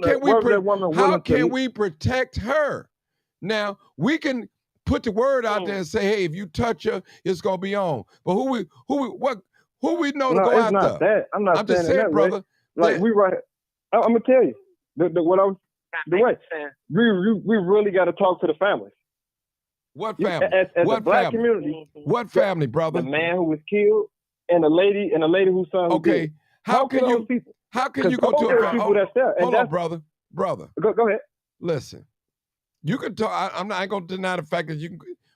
can we protect her? Now we can put the word out there and say, hey, if you touch her, it's gonna be on. But who we know to go after? That. I'm not I'm saying just saying, that, brother. Like we right. I'm gonna tell you what I was. The way we really got to talk to the families. What family? As what a Black family? community. What family, brother? The man who was killed and the lady whose son was dead. How can you go to a people that's there? Hold on, brother. Go ahead. Listen, you can talk. I ain't gonna deny the fact that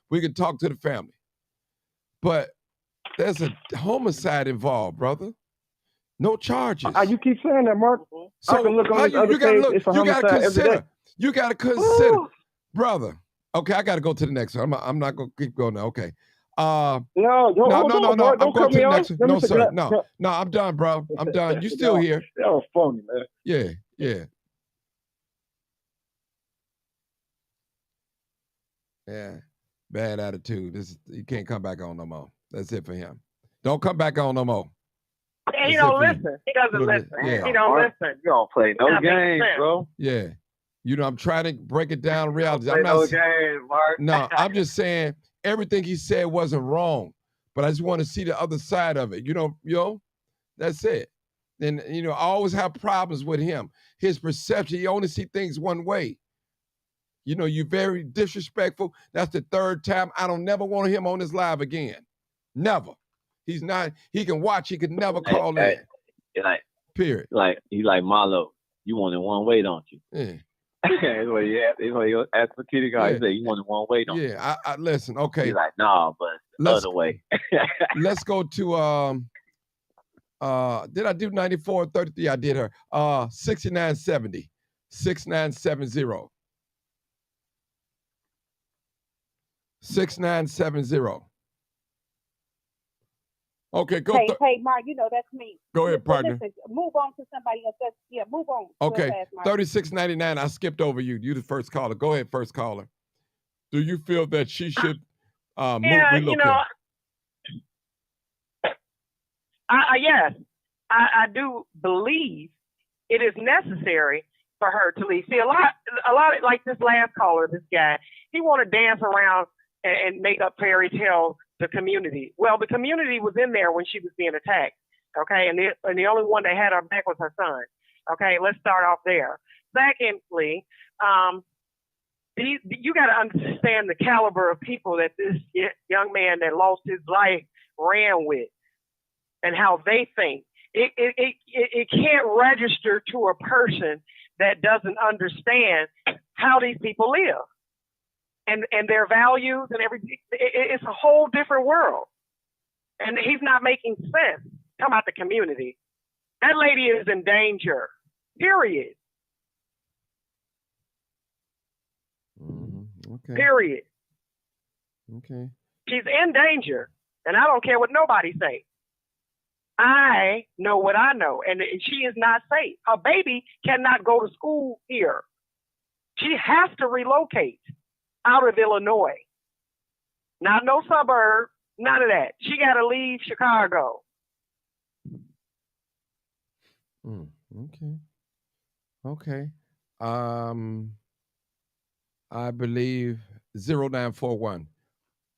we can talk to the family, but there's a homicide involved, brother. No charges. You keep saying that, Mark. So I can look on the other page. It's a homicide every day. You gotta consider, brother. Okay, I got to go to the next one. I'm not going to keep going now. Okay. No, No, bro, I'm don't going cut to me the off. next one. Let me No, say sir. that. No, I'm done, bro. I'm done. You still here? That was funny, man. Yeah. Yeah. Bad attitude. You can't come back on no more. That's it for him. Don't come back on no more. He don't listen. He doesn't listen. Yeah. He don't listen. You don't play no That makes games, sense. bro. Yeah. I'm trying to break it down in reality. Play I'm no not games, Mark. No, I'm just saying everything he said wasn't wrong, but I just want to see the other side of it. That's it. And I always have problems with him. His perception, he only see things one way. You're very disrespectful. That's the third time. I don't never want him on this live again. Never. He's not. He can watch. He could never call in. Period. You like Marlo. You want it one way, don't you? Yeah. That's what he asked for Kitty guy. He said, you want it one way, don't you? Yeah. I listen. Okay. He's like, nah, but the other way. Let's go to did I do 94 or 33? I did her. 6970. 6970. 6970. Okay, go. Hey, Mark, that's me. Go ahead, partner. Listen, move on to somebody else. Move on. Okay, Real fast, Mark. 3699. I skipped over you. You the first caller. Go ahead, first caller. Do you feel that she should relocate? Yes, I do believe it is necessary for her to leave. See, a lot like this last caller, this guy, he want to dance around and make up fairy tales. The community. Well, the community was in there when she was being attacked. Okay, and the only one that had her back was her son. Okay, let's start off there. Secondly, you got to understand the caliber of people that this young man that lost his life ran with, and how they think. It can't register to a person that doesn't understand how these people live. And their values and everything, it's a whole different world. And he's not making sense. Talking about the community. That lady is in danger, period. Okay. Period. Okay. She's in danger, and I don't care what nobody say. I know what I know, and she is not safe. Her baby cannot go to school here. She has to relocate out of Illinois. Not no suburb, none of that. She got to leave Chicago. Okay. I believe 0941.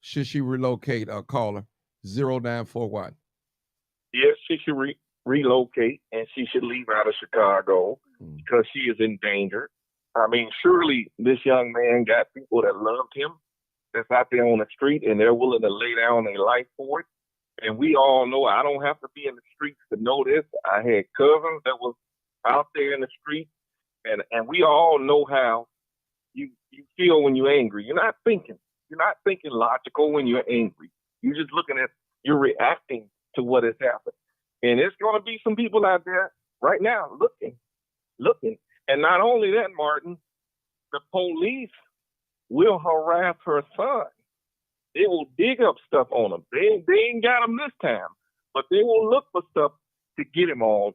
Should she relocate? Caller 0941. Yes, she should relocate, and she should leave out of Chicago because she is in danger. I mean, surely this young man got people that loved him that's out there on the street, and they're willing to lay down their life for it. And we all know, I don't have to be in the streets to know this. I had cousins that was out there in the street, and we all know how you feel when you're angry. You're not thinking logical when you're angry. You're just you're reacting to what has happened. And there's going to be some people out there right now looking. And not only that, Martin, the police will harass her son. They will dig up stuff on him. They ain't got him this time, but they will look for stuff to get him on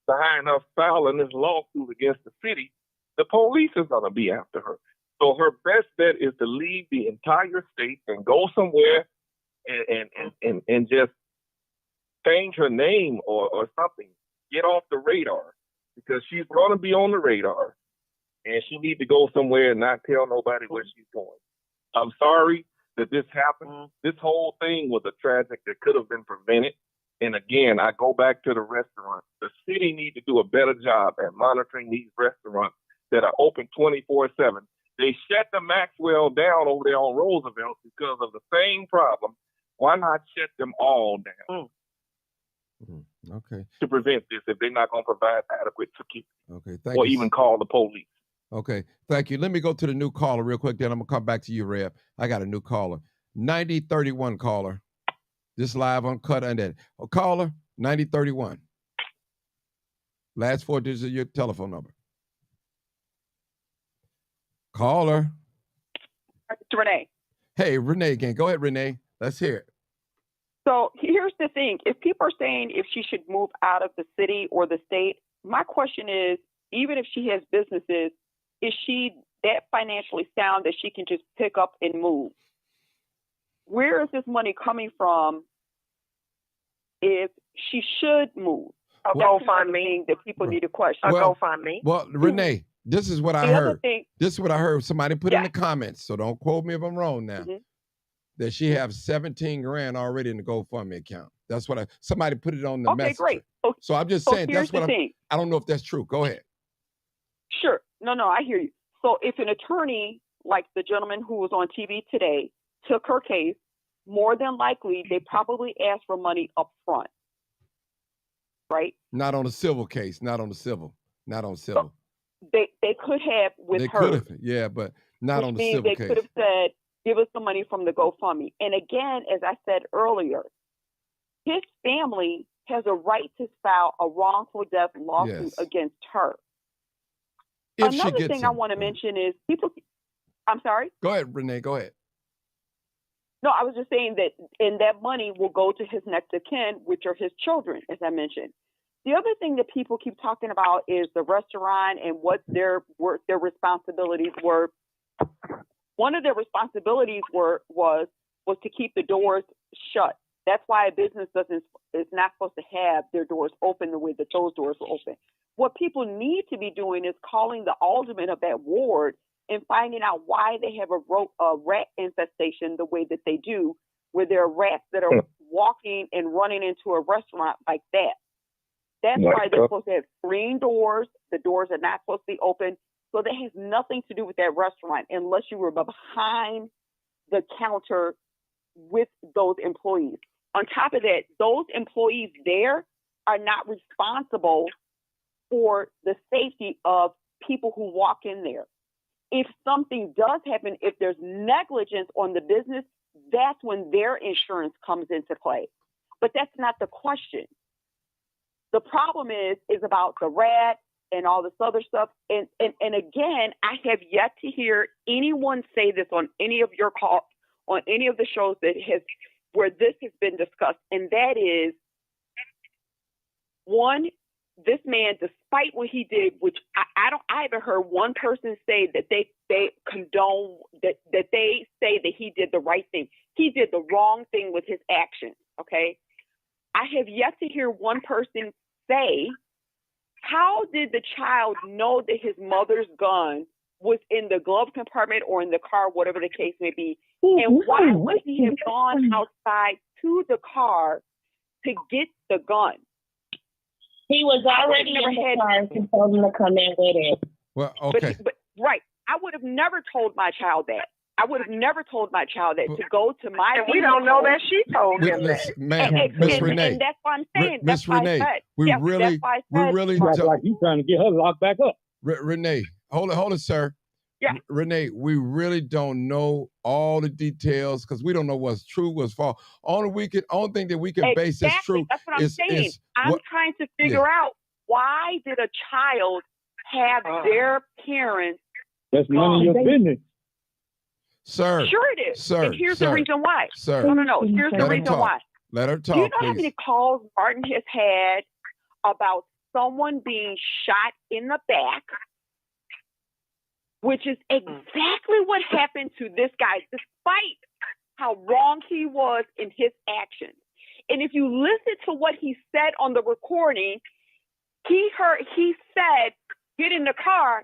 behind her filing this lawsuit against the city. The police is going to be after her. So her best bet is to leave the entire state and go somewhere and just change her name or something. Get off the radar, because she's going to be on the radar, and she needs to go somewhere and not tell nobody where she's going. I'm sorry that this happened. This whole thing was a tragic that could have been prevented. And again, I go back to the restaurants. The city needs to do a better job at monitoring these restaurants that are open 24/7. They shut the Maxwell down over there on Roosevelt because of the same problem. Why not shut them all down? Okay. To prevent this, if they're not going to provide adequate security. Okay. Thank or you. even call the police. Okay. Thank you. Let me go to the new caller real quick. Then I'm going to come back to you, Reb. I got a new caller. 9031 caller. This live uncut unedited. Caller 9031. Last 4 digits of your telephone number. Caller. It's Renee. Hey, Renee again. Go ahead, Renee. Let's hear it. So here's the thing. If people are saying if she should move out of the city or the state, my question is, even if she has businesses, is she that financially sound that she can just pick up and move? Where is this money coming from if she should move? A GoFundMe that people need to question. A GoFundMe. Well, Renee, this is what I The other heard. thing- This is what I heard. Somebody put in Yeah. the comments, so don't quote me if I'm wrong now. Mhm. That she have 17 grand already in the GoFundMe account. That's what somebody put it on the Okay, message. great. So I'm just So saying here's that's what the thing. I don't know if that's true. Go ahead. Sure. No, I hear you. So if an attorney, like the gentleman who was on TV today, took her case, more than likely they probably asked for money up front. Right? Not on a civil case. Not on the civil. Not on civil. They could have with They her. could have, yeah, but not which on the means civil they case. could have said, give us the money from the GoFundMe. And again, as I said earlier, his family has a right to file a wrongful death lawsuit Yes. against her. If she Another gets thing I him. want to mention is people, I'm sorry? Go ahead, Renee. Go ahead. No, I was just saying that, and that money will go to his next of kin, which are his children, as I mentioned. The other thing that people keep talking about is the restaurant and what their responsibilities were. One of their responsibilities was to keep the doors shut. That's why a business is not supposed to have their doors open the way that those doors were open. What people need to be doing is calling the alderman of that ward and finding out why they have a rat infestation the way that they do, where there are rats that are walking and running into a restaurant like that. That's why they're supposed to have screen doors. The doors are not supposed to be open. So that has nothing to do with that restaurant unless you were behind the counter with those employees. On top of that, those employees there are not responsible for the safety of people who walk in there. If something does happen, if there's negligence on the business, that's when their insurance comes into play. But that's not the question. The problem is about the rat and all this other stuff. And again, I have yet to hear anyone say this on any of your calls, on any of the shows where this has been discussed. And that is, one, this man, despite what he did, which I haven't heard one person say that they condone, that they say that he did the right thing. He did the wrong thing with his actions. Okay. I have yet to hear one person say, how did the child know that his mother's gun was in the glove compartment or in the car, whatever the case may be? And why would he have gone outside to the car to get the gun? He was already in the car and she told him to come in with it. Well, okay. But right. I would have never told my child that. I would have never told my child that to go to my And we don't know that she told him that. Listen, ma'am, Miss Renee. And that's what I'm saying. Miss That's why I Renee, said- we yeah, really that's why I said- don't- like you trying to get her locked back up. Renee, hold it, sir. Yeah. Renee, we really don't know all the details because we don't know what's true, what's false. Only thing that we can base as Exactly. true That's what I'm saying. I'm trying to figure out, why did a child have their parents? That's none of your business. Sir. Sure it is. Sir, and here's sir, the reason why. sir. No. Here's Let the him reason talk. why. Let her Do you know talk, how many please. calls Martin has had about someone being shot in the back, which is exactly what happened to this guy, despite how wrong he was in his actions. And if you listen to what he said on the recording, he said, get in the car.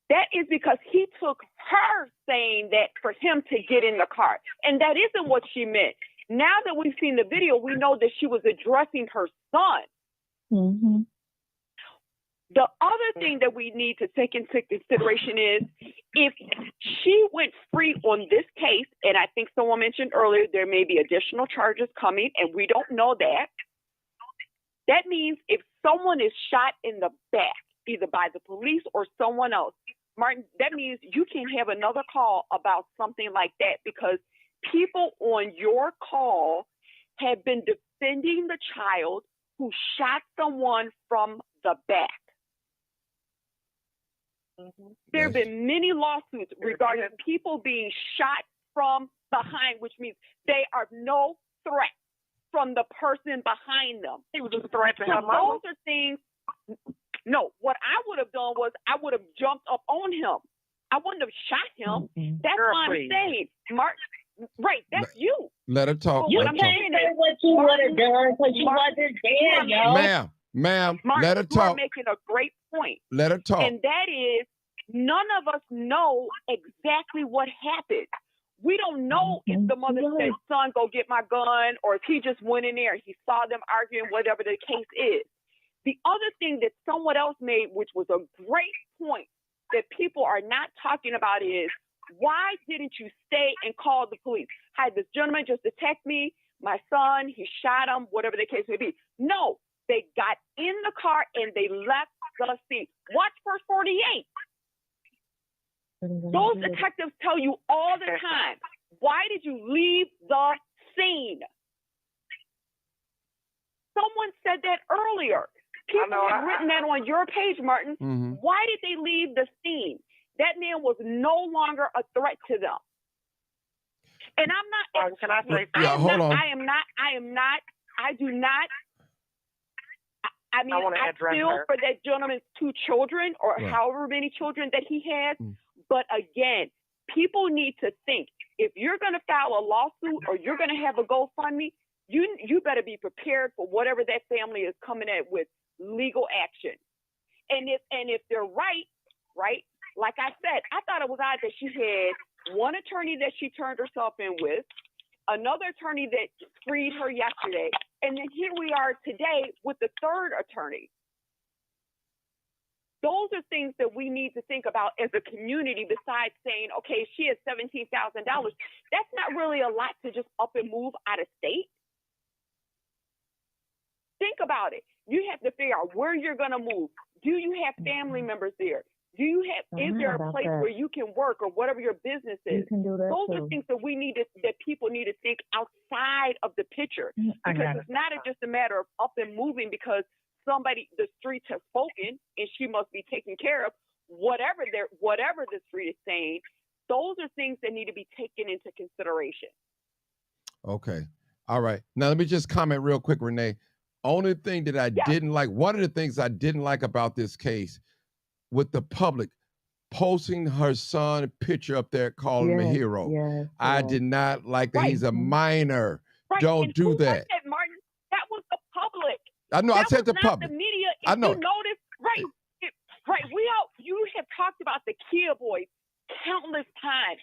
That is because he took her saying that for him to get in the car. And that isn't what she meant. Now that we've seen the video, we know that she was addressing her son. Mm-hmm. The other thing that we need to take into consideration is if she went free on this case, and I think someone mentioned earlier there may be additional charges coming, and we don't know that. That means if someone is shot in the back, either by the police or someone else, Martin, that means you can have another call about something like that because people on your call have been defending the child who shot someone from the back. There have been many lawsuits regarding people being shot from behind, which means they are no threat from the person behind them. He was just a threat to So her mama. those are things. No, what I would have done was I would have jumped up on him. I wouldn't have shot him. That's Girl, what I'm please. saying. Mark, right, that's you. Let her talk. But You what Let I'm her talk. saying can't say is, what you would have Martin- done because you Martin- wasn't there, yo. Ma'am, Martin, let her you are talk. making a great point. Let her talk. And that is, none of us know exactly what happened. We don't know if the mother said, son, go get my gun, or if he just went in there and he saw them arguing, whatever the case is. The other thing that someone else made, which was a great point that people are not talking about, is why didn't you stay and call the police? Had this gentleman just attacked me, my son, he shot him, whatever the case may be. No, they got in the car and they left the scene. Watch First 48. Those detectives tell you all the time, why did you leave the scene? Someone said that earlier. People have written that on your page, Martin. Mhm. Why did they leave the scene? That man was no longer a threat to them. And I'm not. Can I say Yeah, hold on. I do not. I mean, I wanna I address feel her. for that gentleman's 2 children or Right. however many children that he has. But again, people need to think, if you're going to file a lawsuit or you're going to have a GoFundMe, you better be prepared for whatever that family is coming at with legal action. And if they're right, like I said, I thought it was odd that she had one attorney that she turned herself in with, another attorney that freed her yesterday, and then here we are today with the 3rd attorney. Those are things that we need to think about as a community besides saying, okay, she has $17,000. That's not really a lot to just up and move out of state. Think about it. You have to figure out where you're going to move. Do you have family members there? Do you have, is there a place where you can work or whatever your business is? Those are things that that people need to think outside of the picture. Because it's not just a matter of up and moving because the streets have spoken and she must be taken care of. Whatever the street is saying, those are things that need to be taken into consideration. Okay. All right. Now let me just comment real quick, Renee. Only thing that I didn't like, one of the things I didn't like about this case with the public posting her son picture up there calling him a hero. I did not like that. He's a minor. Right. Don't And do who that. was that, Martin? That was the public. I know. I That said was the not public. The media. I If know. you notice, right. You have talked about the Kia boys countless times,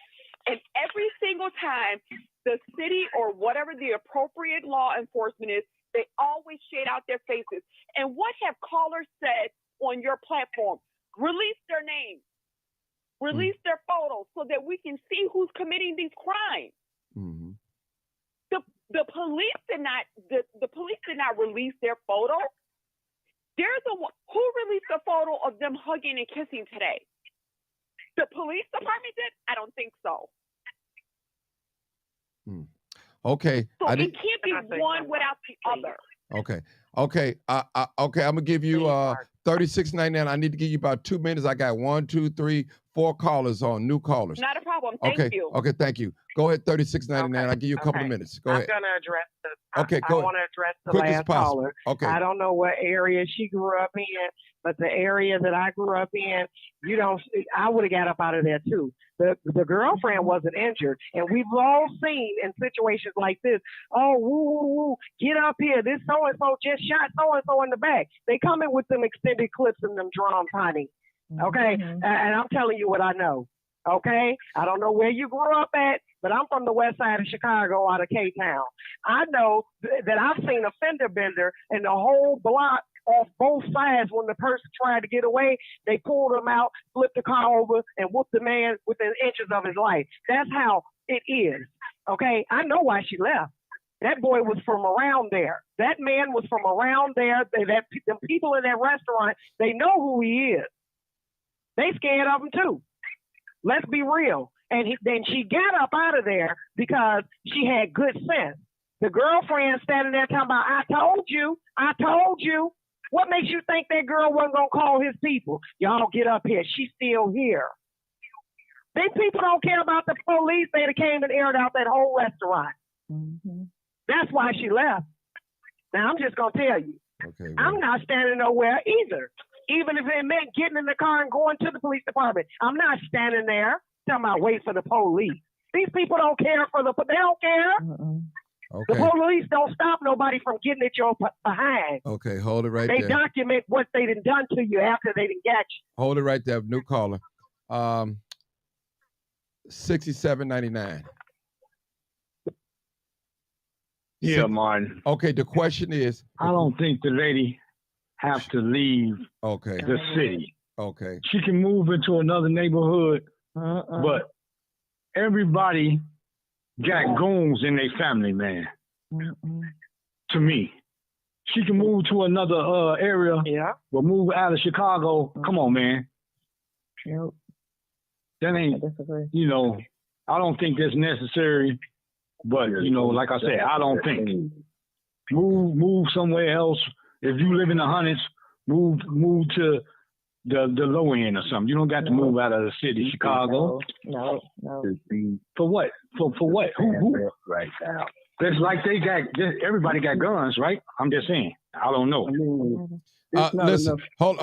and every single time the city or whatever the appropriate law enforcement is, they always shade out their faces. And what have callers said on your platform? Release their names, release their photos, so that we can see who's committing these crimes. Mm-hmm. The police did not. The police did not release their photo. Who released a photo of them hugging and kissing today? The police department did? I don't think so. Okay. So it can't be one without the other. Okay. Okay. Okay. I'm gonna give you $36.99. I need to give you about 2 minutes. I got 1, 2, 3, 4 callers on, new callers. Not a problem. Thank Okay. you. Okay. Thank you. Go ahead. $36.99. I'll give you a couple of minutes. Go I'm ahead. going to address this. Okay. I Go ahead. want to address the Quick as last possible. caller. Okay. I don't know what area she grew up in, but the area that I grew up in, I would have got up out of there too. The girlfriend wasn't injured, and we've all seen in situations like this, oh, woo, woo, woo, get up here. This so-and-so just shot so-and-so in the back. They come in with them extended clips and them drums, honey. Okay? And I'm telling you what I know. Okay? I don't know where you grew up at, but I'm from the west side of Chicago out of K-Town. I know that I've seen a fender bender and the whole block off both sides. When the person tried to get away, they pulled him out, flipped the car over, and whooped the man within inches of his life. That's how it is. Okay? I know why she left. That boy was from around there. That man was from around there. The people in that restaurant, they know who he is. They scared of him too. Let's be real. And then she got up out of there because she had good sense. The girlfriend standing there talking about, I told you. What makes you think that girl wasn't gonna call his people? Y'all get up here. She's still here. These people don't care about the police. They'd have came and aired out that whole restaurant. That's why she left. Now I'm just gonna tell you. Okay. I'm not standing nowhere either. Even if it meant getting in the car and going to the police department, I'm not standing there talking about wait for the police. These people don't care they don't care. Okay. The police don't stop nobody from getting at your behind. Okay, hold it right They there. document what they done to you after they done got you. Hold it right there. New caller. 6799. Yeah, Martin. Okay, the question is. I don't think the lady have to leave the city. Okay. She can move into another neighborhood, but everybody got goons in their family, man. To me. She can move to another area, but move out of Chicago. Come on, man. That ain't, I don't think that's necessary. But, like I said, I don't think. Move somewhere else. If you live in the hundreds, move to the low end or something. You don't got to move out of the city, Chicago. No. For what? For what? Who? Right now. That's like everybody got guns, right? I'm just saying. I don't know. Listen, hold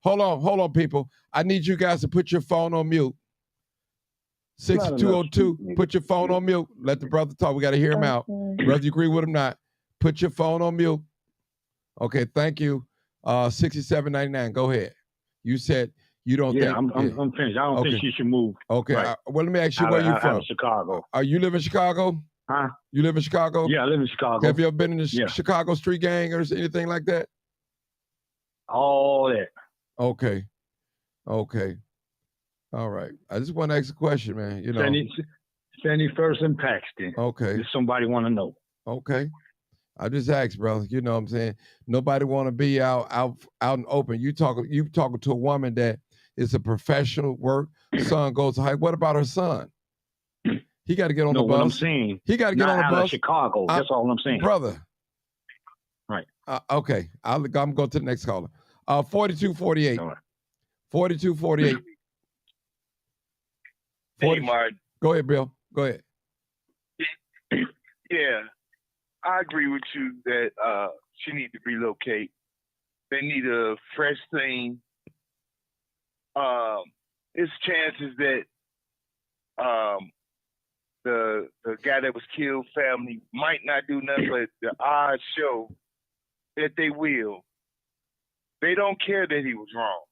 on, people. I need you guys to put your phone on mute. 6202, put your phone on mute. Let the brother talk. We got to hear him out. Whether you agree with him or not, put your phone on mute. Okay, thank you. 6799, go ahead. You said you don't think. I'm finished. I don't think she should move. Okay, right. Well, let me ask you where you from. Chicago. You live in Chicago? Huh? You live in Chicago? Yeah, I live in Chicago. Have you ever been in the Chicago street gang or anything like that? All that. Okay. All right. I just want to ask a question, man. 71st and Paxton. Okay. If somebody want to know. Okay. I just asked, brother. You know what I'm saying? Nobody want to be out and open. You talking to a woman that is a professional work. Son goes to high. What about her son? He got to get on the bus. What I'm saying. He got to get on the out bus. Of Chicago. That's all I'm saying. Brother. Right. Okay. I'm going to the next caller. 4248. All right. 4248. Hey, Martin. Go ahead, Bill. Go ahead. Yeah, I agree with you that she needs to relocate. They need a fresh scene. It's chances that the guy that was killed family might not do nothing, but the odds show that they will. They don't care that he was wrong.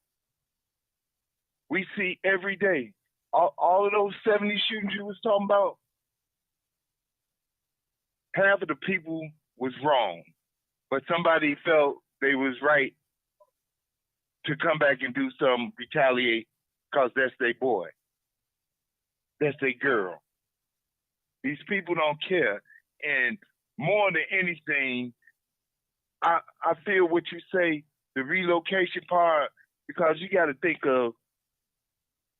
We see every day. All of those 70 shootings you was talking about, half of the people was wrong, but somebody felt they was right to come back and do something, retaliate, because that's their boy. That's their girl. These people don't care. And more than anything, I feel what you say, the relocation part, because you got to think of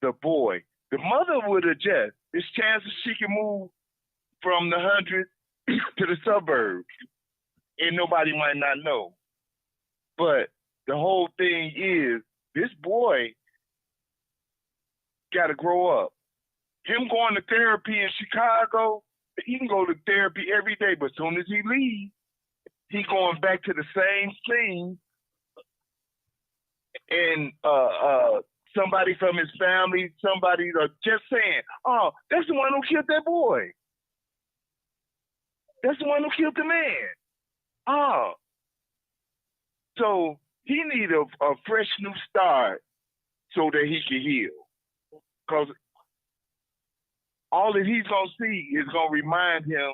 the boy. The mother would adjust. There's chances she can move from the 100 to the suburbs, and nobody might not know. But the whole thing is, this boy got to grow up. Him going to therapy in Chicago, he can go to therapy every day, but as soon as he leaves, he going back to the same thing. And somebody from his family, somebody just saying, oh, that's the one who killed that boy. That's the one who killed the man. Oh. So he need a fresh new start so that he can heal. Because all that he's going to see is going to remind him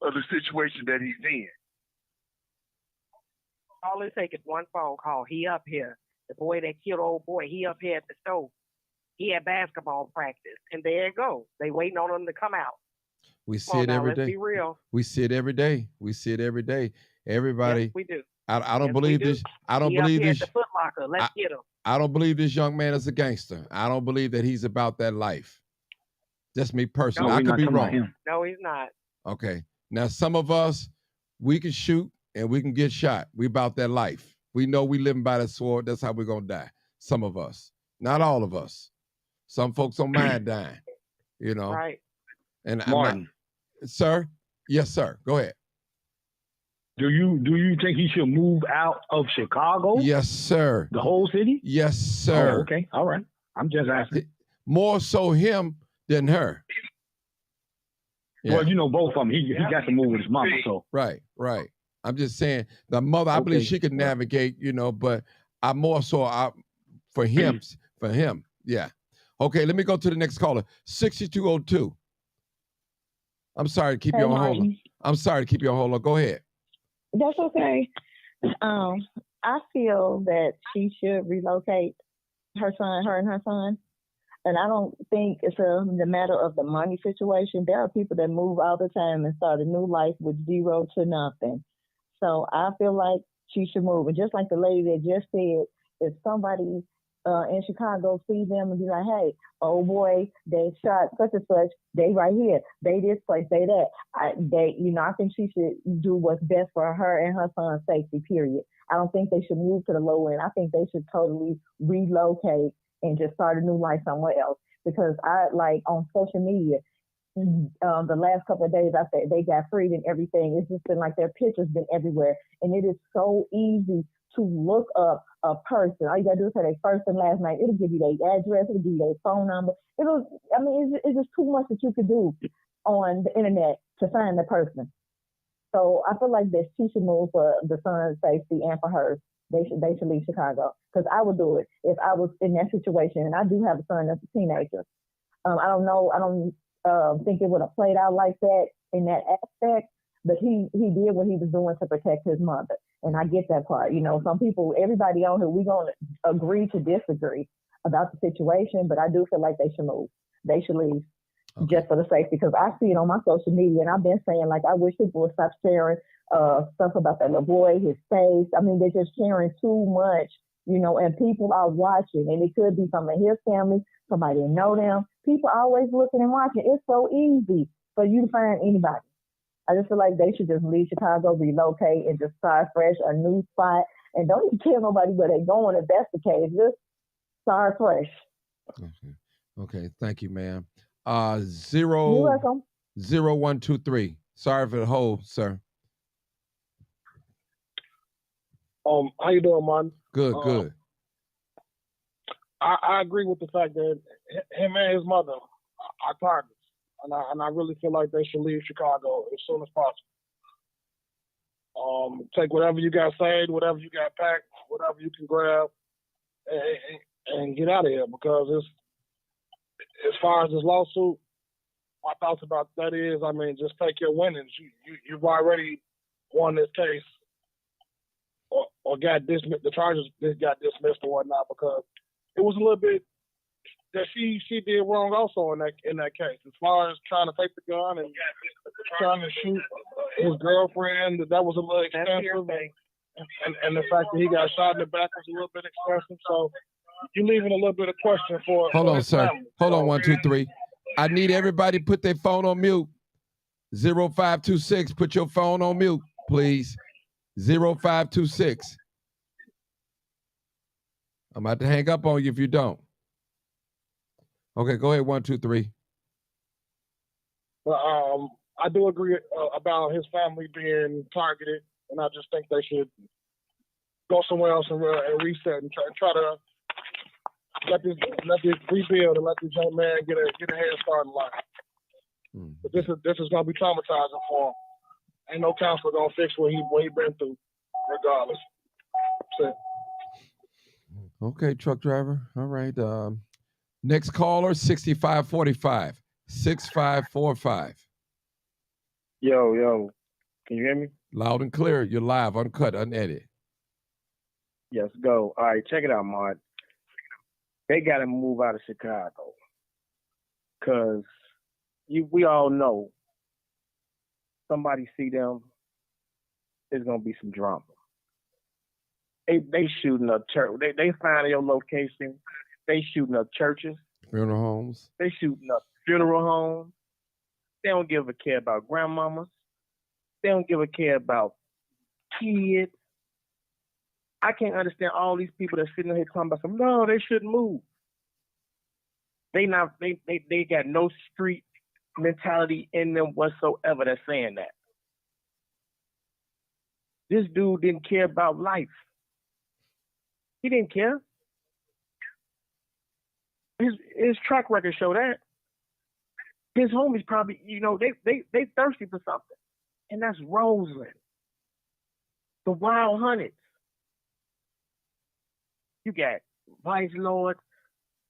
of the situation that he's in. All it takes is one phone call. He up here. The boy that killed old boy, he up here at the stove. He had basketball practice. And there it goes. They waiting on him to come out. We see it every day. Let's be real. We see it every day. We see it every day. Everybody. Yes, we do. I don't believe this. I don't believe this. At the Foot Locker. Let's get him. I don't believe this young man is a gangster. I don't believe that he's about that life. Just me personally. I could be wrong. No, he's not. Okay. Now, some of us, we can shoot and we can get shot. We about that life. We know we living by the sword. That's how we're gonna die. Some of us, not all of us. Some folks don't mind dying, you know. Right. And Martin. Sir, yes, sir. Go ahead. Do you think he should move out of Chicago? Yes, sir. The whole city? Yes, sir. Oh, okay, all right. I'm just asking. More so him than her. Well, you know, both of them. He got to move with his mama, so. Right. I'm just saying the mother, I believe she could navigate, you know, but I more so for him. Yeah. Okay, let me go to the next caller. 6202. I'm sorry to keep you on hold. I'm sorry to keep you on hold. Go ahead. That's okay. I feel that she should relocate her and her son. And I don't think it's the matter of the money situation. There are people that move all the time and start a new life with zero to nothing. So I feel like she should move. And just like the lady that just said, if somebody in Chicago see them and be like, hey, oh boy, they shot such and such, they right here, they this place, they that. I think she should do what's best for her and her son's safety, period. I don't think they should move to the low end. I think they should totally relocate and just start a new life somewhere else. Because I like on social media, the last couple of days I said they got freed and everything. It's just been like their pictures been everywhere. And it is so easy to look up a person. All you gotta do is say their first and last name. It'll give you their address, it'll give you their phone number. It's just too much that you could do on the internet to find the person. So I feel like that she should move for the son's safety and for hers. They should leave Chicago, because I would do it if I was in that situation. And I do have a son that's a teenager. I don't think it would have played out like that in that aspect, but he did what he was doing to protect his mother. And I get that part. You know, some people, everybody on here, we're going to agree to disagree about the situation, but I do feel like they should move. They should leave just for the safety, because I see it on my social media, and I've been saying, like, I wish people would stop sharing stuff about that little boy, his face. I mean, they're just sharing too much, you know, and people are watching, and it could be some of his family, somebody that know them. People are always looking and watching. It's so easy for you to find anybody. I just feel like they should just leave Chicago, relocate, and just start fresh, a new spot, and don't even tell nobody where they're going if that's the case. Just start fresh. Okay. Thank you, ma'am. You're welcome. 0123. Sorry for the hold, sir. How you doing, man? Good. I agree with the fact that him and his mother are targets, and I really feel like they should leave Chicago as soon as possible. Take whatever you got saved, whatever you got packed, whatever you can grab, and get out of here. Because as far as this lawsuit, my thoughts about that is, I mean, just take your winnings. You've already won this case, or got dismissed. The charges got dismissed or whatnot, because it was a little bit that she did wrong also in that case. As far as trying to take the gun and trying to shoot his girlfriend, that was a little expensive. And the fact that he got shot in the back was a little bit expensive. So you're leaving a little bit of question for. Hold on, sir. Family. Hold on, 123. I need everybody put their phone on mute. 0526, put your phone on mute, please. 0526. I'm about to hang up on you if you don't. Okay, go ahead, 123. But I do agree about his family being targeted, and I just think they should go somewhere else and reset and try to let this rebuild and let this young man get a head start in life. But this is gonna be traumatizing for him. Ain't no counselor gonna fix what he been through, regardless. That's it. Okay, truck driver. All right. Next caller, 6545. 6545. Yo, can you hear me? Loud and clear. You're live, uncut, unedited. Yes, go. All right, check it out, Mark. They got to move out of Chicago, because we all know somebody see them, there's going to be some drama. They shooting up church. They find your location. They shooting up churches. Funeral homes. They shooting up funeral homes. They don't give a care about grandmamas. They don't give a care about kids. I can't understand all these people that sitting here talking about some. No, they shouldn't move. They got no street mentality in them whatsoever. That's saying that. This dude didn't care about life. He didn't care. His track record show that. His homies probably, they thirsty for something. And that's Roseland. The Wild Hunteds. You got Vice Lords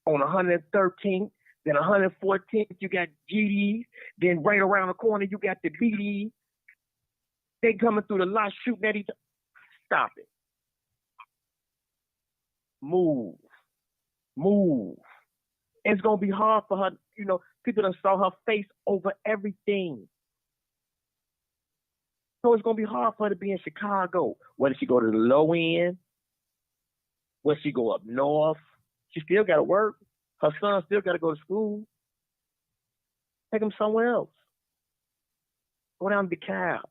on 113th, then 114th, you got GDs, then right around the corner, you got the BDs. They coming through the lot shooting at each other. Stop it. Move. It's going to be hard for her, people done saw her face over everything. So it's going to be hard for her to be in Chicago. Whether she go to the low end, whether she go up north, she still got to work. Her son still got to go to school. Take him somewhere else. Go down to DeKalb.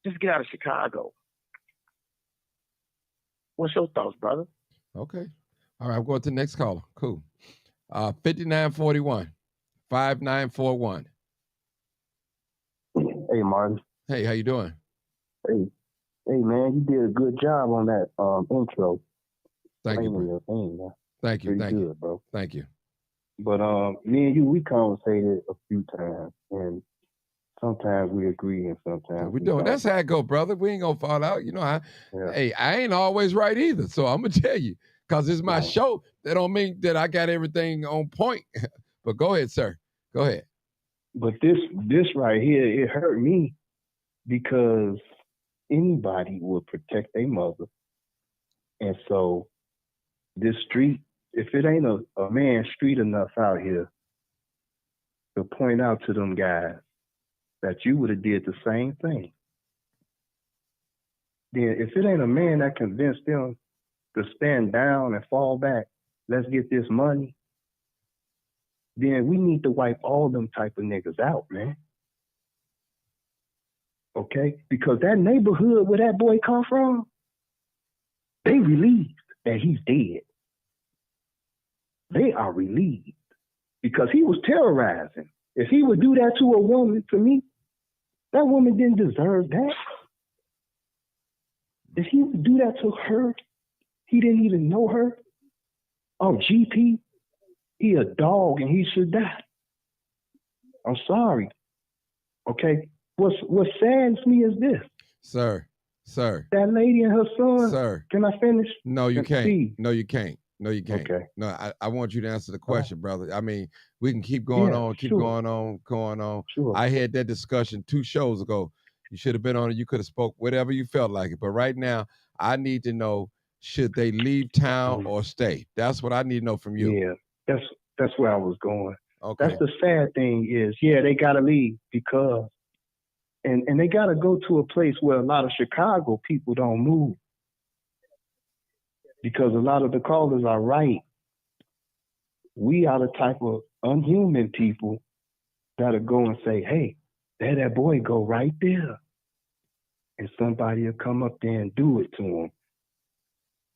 Just get out of Chicago. What's your thoughts, brother? Okay. All right, I'm going to the next caller. Cool. 5941, 5941. Hey, Martin. Hey, how you doing? Hey, man, you did a good job on that intro. Thank you, bro. Thank you, Pretty thank you. good, bro. Thank you. But me and you, we conversated a few times, and sometimes we agree and sometimes We doing. don't. That's how it go, brother. We ain't gonna fall out. Hey, I ain't always right either. So I'm gonna tell you, cause it's my show. That don't mean that I got everything on point. But go ahead, sir. Go ahead. But this right here, it hurt me because anybody would protect their mother. And so this street, if it ain't a man street enough out here to point out to them guys that you would have did the same thing, then if it ain't a man that convinced them to stand down and fall back, let's get this money, then we need to wipe all them type of niggas out, man. Okay? Because that neighborhood where that boy come from, they relieved that he's dead. They are relieved because he was terrorizing. If he would do that to a woman, to me, that woman didn't deserve that. If he would do that to her, he didn't even know her. Oh, GP, he a dog and he should die. I'm sorry. Okay? What saddens me is this. Sir. That lady and her son. Sir. Can I finish? No, you can't. Steve. No, you can't. Okay. No, I want you to answer the question, brother. I mean, we can keep going on, going on. Sure. I had that discussion 2 shows ago. You should have been on it. You could have spoke whatever you felt like it. But right now, I need to know, should they leave town or stay? That's what I need to know from you. Yeah, that's where I was going. Okay. That's the sad thing is, they gotta leave because and they gotta go to a place where a lot of Chicago people don't move. Because a lot of the callers are right. We are the type of unhuman people that'll go and say, hey, there that boy go right there. And somebody will come up there and do it to him.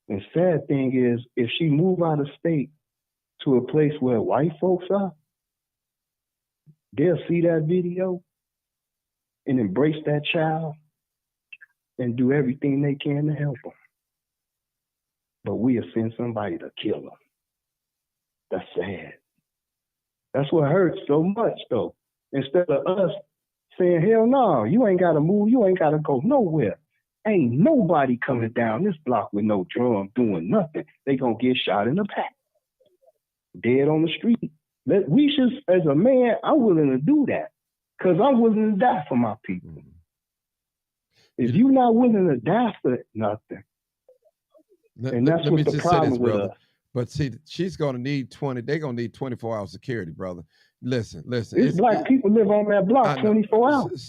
And sad thing is, if she move out of state to a place where white folks are, they'll see that video and embrace that child and do everything they can to help them. But we'll send somebody to kill them. That's sad. That's what hurts so much, though. Instead of us saying, hell no, you ain't got to move, you ain't got to go nowhere. Ain't nobody coming down this block with no drum doing nothing. They gonna get shot in the back. Dead on the street. We should, as a man, I'm willing to do that. Because I'm willing to die for my people. If you're not willing to die for nothing, and that's let me what the just say problem this, with brother. us. But see, she's gonna need 20. They're gonna need 24-hour security, brother. Listen. These black people live on that block 24 hours.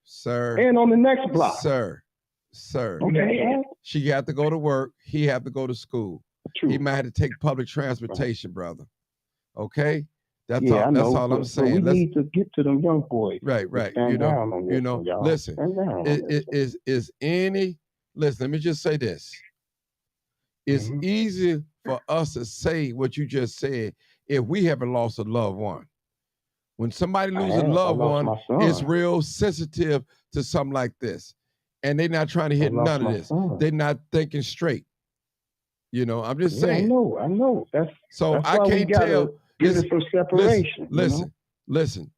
Sir. And on the next block. Sir. Okay. She have to go to work. He have to go to school. True. He might have to take public transportation, brother. Okay? That's Yeah, I all. That's know, all I'm but we saying. Let's need to get to them young boys. right, To right. stand down on this one, y'all. Listen. Stand down on It, this. it is any. Listen. Let me just say this. It's easy for us to say what you just said if we haven't lost a loved one. When somebody I loses a have. I loved lost one, my son. it's real sensitive to something like this. And they're not trying to I hit lost none of my this. son. They're not thinking straight. I'm just Yeah, I saying. know. That's So I why we can't gotta tell. give It's- it some separation. Listen.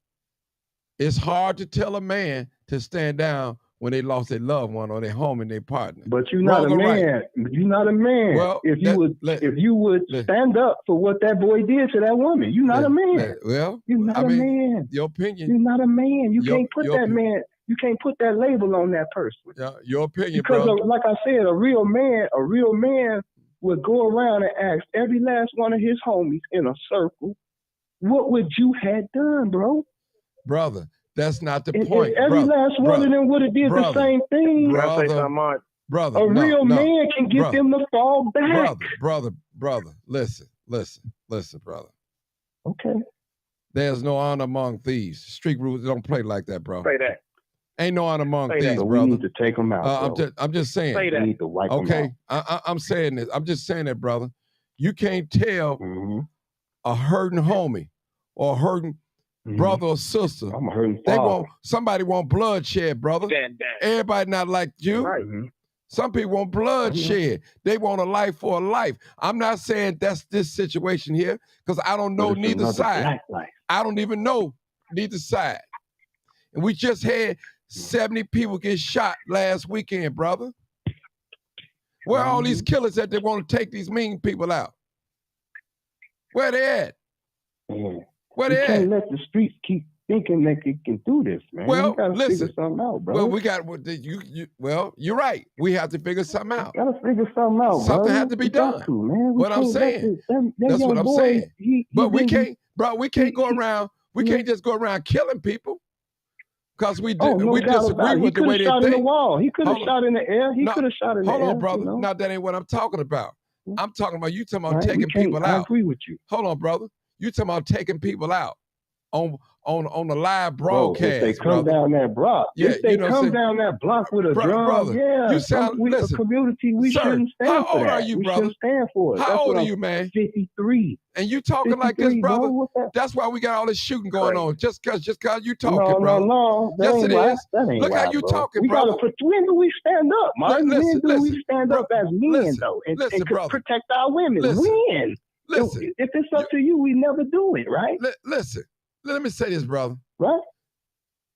It's hard to tell a man to stand down when they lost their loved one or their home and their partner. But you're not Wrong a or right? man. You're not a man. Well, if you would stand up for what that boy did to that woman, you're not a man. Well, You're not I a mean, man. your opinion. You're not a man. You Your- can't put your that opi- man. You can't put that label on that person. Your opinion, Because bro. like I said, a real man would go around and ask every last one of his homies in a circle, what would you had done, bro? Brother, that's not the And point. every last one of them would have did the same thing. Brother, a no, real no. man can get Brother, them to fall back. Brother, listen, brother. Okay. There's no honor among thieves. Street rules don't play like that, bro. Say that. Ain't no honor among Say that. thieves, So brother. we need to take them out, bro. I'm just saying. Say that. We need to wipe 'em okay, I'm saying this. I'm just saying that, brother. You can't tell Mm-hmm. a hurting homie or a hurting brother or sister. I'm a hurting They father. somebody want bloodshed, brother. Everybody not like you. Right. Some people want bloodshed. They want a life for a life. I'm not saying that's this situation here because I don't know But it's neither another side. black life. I don't even know neither side. And we just had 70 people get shot last weekend, brother. Where are all these killers that they want to take these mean people out? Where they at? Yeah. Where You they can't at? let the streets keep thinking that they can do this, man. Well, you gotta listen. figure something out, bro. Well, we got well, you're right. We have to figure something out. Gotta figure something out, Something bro. had to be We got done. to, man. We What I'm can't let saying. that That's young what I'm boy, saying. he But we been- can't, bro. We can't go around. We can't just go around killing people because we Oh, no we doubt disagree about it. He with the could way have they shot in the think. wall. He could have Hold on. shot in the air. He No, could have shot in the air. Hold on, brother. You know? No, that ain't what I'm talking about. I'm talking about you talking about Right? We taking can't- people I out. agree with you. Hold on, brother. You talking about taking people out on the live Bro, broadcast, if they come brother. down that block, Yeah, if they you know what I'm come saying? down that block with a drum, brother, yeah, you sound listen, a community, we sir, shouldn't stand how for old that. are you, we brother? shouldn't stand for it. How That's old what are I'm- you, man? 53. And you talking like this, 53, bro. brother. What that- That's why we got all this shooting going on. Just cause you talking, No, brother. no. That Yes, ain't it why. is. That ain't Look how why, you bro. talking, we brother. When do we stand up, Martin? Listen, when do we listen, stand up as men, though, and brother. protect our women? Listen, when? listen. If it's up to you, we never do it, right? Listen. Let me say this, brother. Right?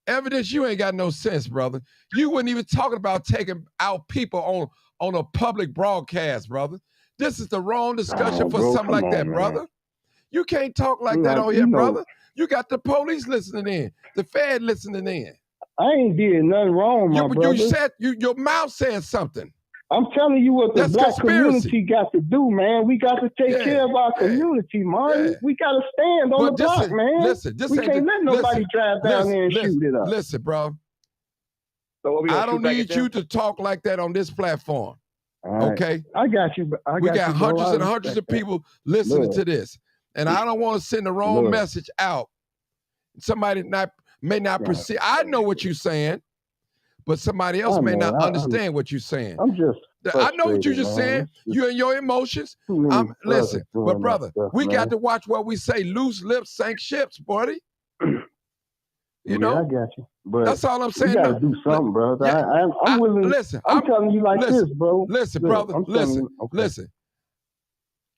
Evidence, you ain't got no sense, brother. You wouldn't even talking about taking out people on a public broadcast, brother. This is the wrong discussion Oh, for bro, something come like that, on, man. brother. You can't talk like You that know- on you here, know- brother. You got the police listening in, the Fed listening in. I ain't did nothing wrong, my brother. You said your mouth said something. I'm telling you what the That's black conspiracy. community got to do, man. We got to take care of our community, Martin. We got to stand on But the block, man. Listen, this we ain't can't the- let nobody listen, drive down there and shoot it up. Listen, bro. So what we gonna I don't shoot back need at you them? to talk like that on this platform. All right. Okay? I got you. We got you, bro. hundreds I and hundreds of respect that. people listening Look. to this. And I don't want to send the wrong Look. message out. Somebody may not Right. perceive. I know what you're saying, but somebody else I may know. not understand what you're saying. I'm just I know what you're frustrated, just man. saying. You and your emotions. Too many Listen, brothers doing but that brother, stuff, we man. got to watch what we say. Loose lips sink ships, buddy. You know? I got you. But That's all I'm saying. You got No, to do something, bro. yeah, I'm willing. Listen, I'm telling you like listen, this, bro. Listen, Look, brother. I'm telling Listen, you- okay. listen.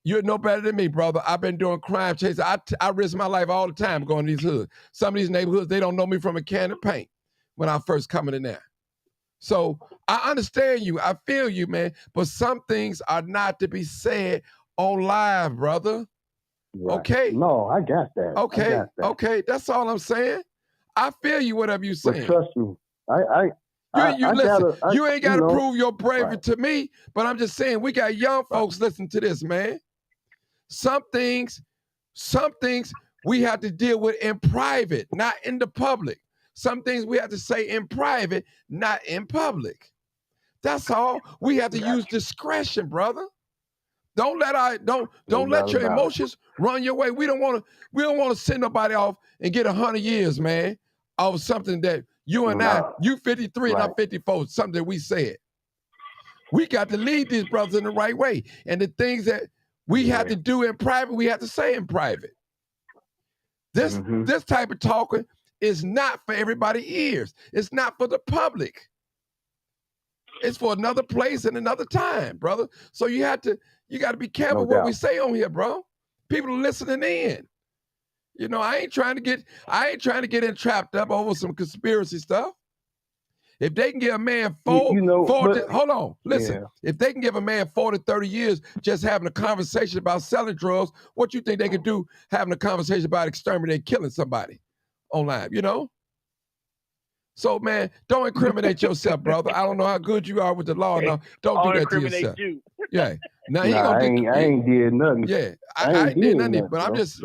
You're no better than me, brother. I've been doing crime chases. I risk my life all the time going to these hoods. Some of these neighborhoods, they don't know me from a can of paint when I first coming in there. So I understand you. I feel you, man. But some things are not to be said on live, brother. Right. Okay? No, I got that. I Okay. got that. Okay. That's all I'm saying. I feel you, whatever you're But saying. trust me, You listen. You ain't got to know, prove your bravery to me, but I'm just saying we got young folks listening to this, man. Some things we have to deal with in private, not in the public. Some things we have to say in private, not in public. That's all. We have to use discretion, brother. Don't let your emotions run your way. We don't want to send nobody off and get 100 years, man, of something that you and I, you 53 and I'm 54, something that we said. We got to lead these brothers in the right way. And the things that we have to do in private, we have to say in private. This type of talking is not for everybody's ears. It's not for the public. It's for another place and another time, brother. So you got to be careful what we say on here, bro. People are listening in. You know, I ain't trying to get entrapped up over some conspiracy stuff. If they can give a man 40, hold on, listen. Yeah. If they can give a man 40, 30 years just having a conversation about selling drugs, what you think they could do having a conversation about exterminating, killing somebody online, you know? So, man, don't incriminate yourself, brother. I don't know how good you are with the law. No, don't do that to yourself. You. Yeah. Now I ain't did nothing. Yeah, I ain't did nothing. But I'm just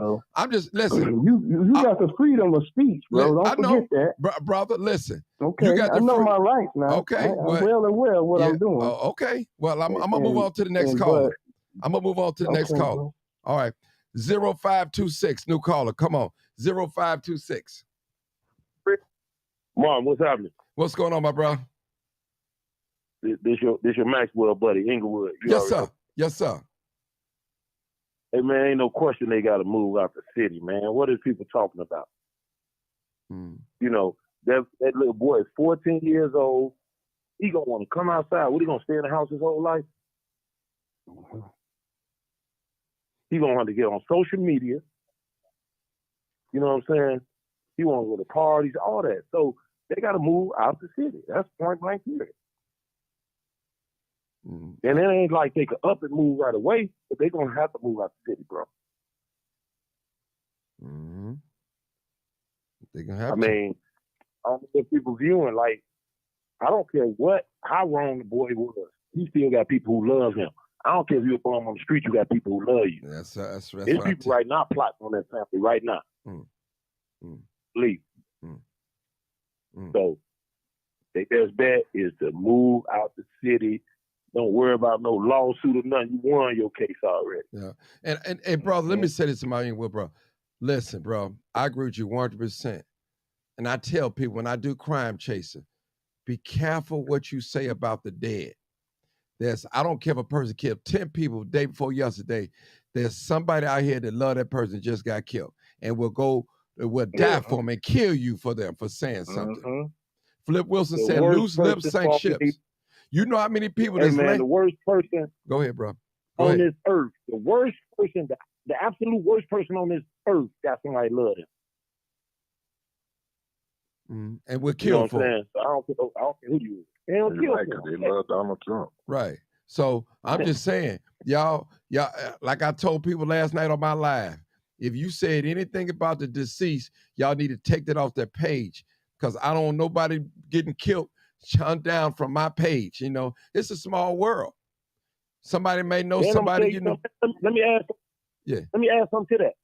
listen. You got the freedom of speech, bro. Don't forget that, brother. Listen. Okay, I know my rights now. Okay, I'm well aware of what I'm doing. Okay, well, I'm gonna move on to the next caller. I'm gonna move on to the next caller. Bro. All right, 0526, new caller. Come on, 0526. Mom, what's happening? What's going on, my bro? This your Maxwell buddy, Inglewood. Yes, sir. Yes, sir. Hey, man, ain't no question they got to move out the city, man. What is people talking about? You know, that little boy is 14 years old. He going to want to come outside. What, he going to stay in the house his whole life? He going to want to get on social media. You know what I'm saying? He want to go to parties, all that. So they got to move out the city. That's point blank period. And it ain't like they could up and move right away, but they're going to have to move out the city, bro. They're going to have I mean, I don't know if people viewing, like, I don't care how wrong the boy was. He still got people who love him. I don't care if you're born on the street, you got people who love you. That's There's people right now plotting on that family right now. Leave. So, their best bet is to move out the city. Don't worry about no lawsuit or nothing. You won your case already. Yeah. And brother, let me say this to my young bro. Listen, bro, I agree with you 100%. And I tell people when I do Crime Chaser, be careful what you say about the dead. I don't care if a person killed 10 people the day before yesterday. There's somebody out here that love that person just got killed and will die for them and kill you for them for saying something. Flip Wilson said, loose lips sink ships. You know how many people the worst person. Go ahead, bro. On this earth, the worst person, the absolute worst person on this earth, got somebody love him. And we're killed for it. So I don't care who you is. They don't kill him. They love Donald Trump. Right. So I'm just saying, y'all, like I told people last night on my live, if you said anything about the deceased, y'all need to take that off that page because I don't want nobody getting killed, shut down from my page. You know, it's a small world. Somebody may know somebody, you know. Let me ask something to that.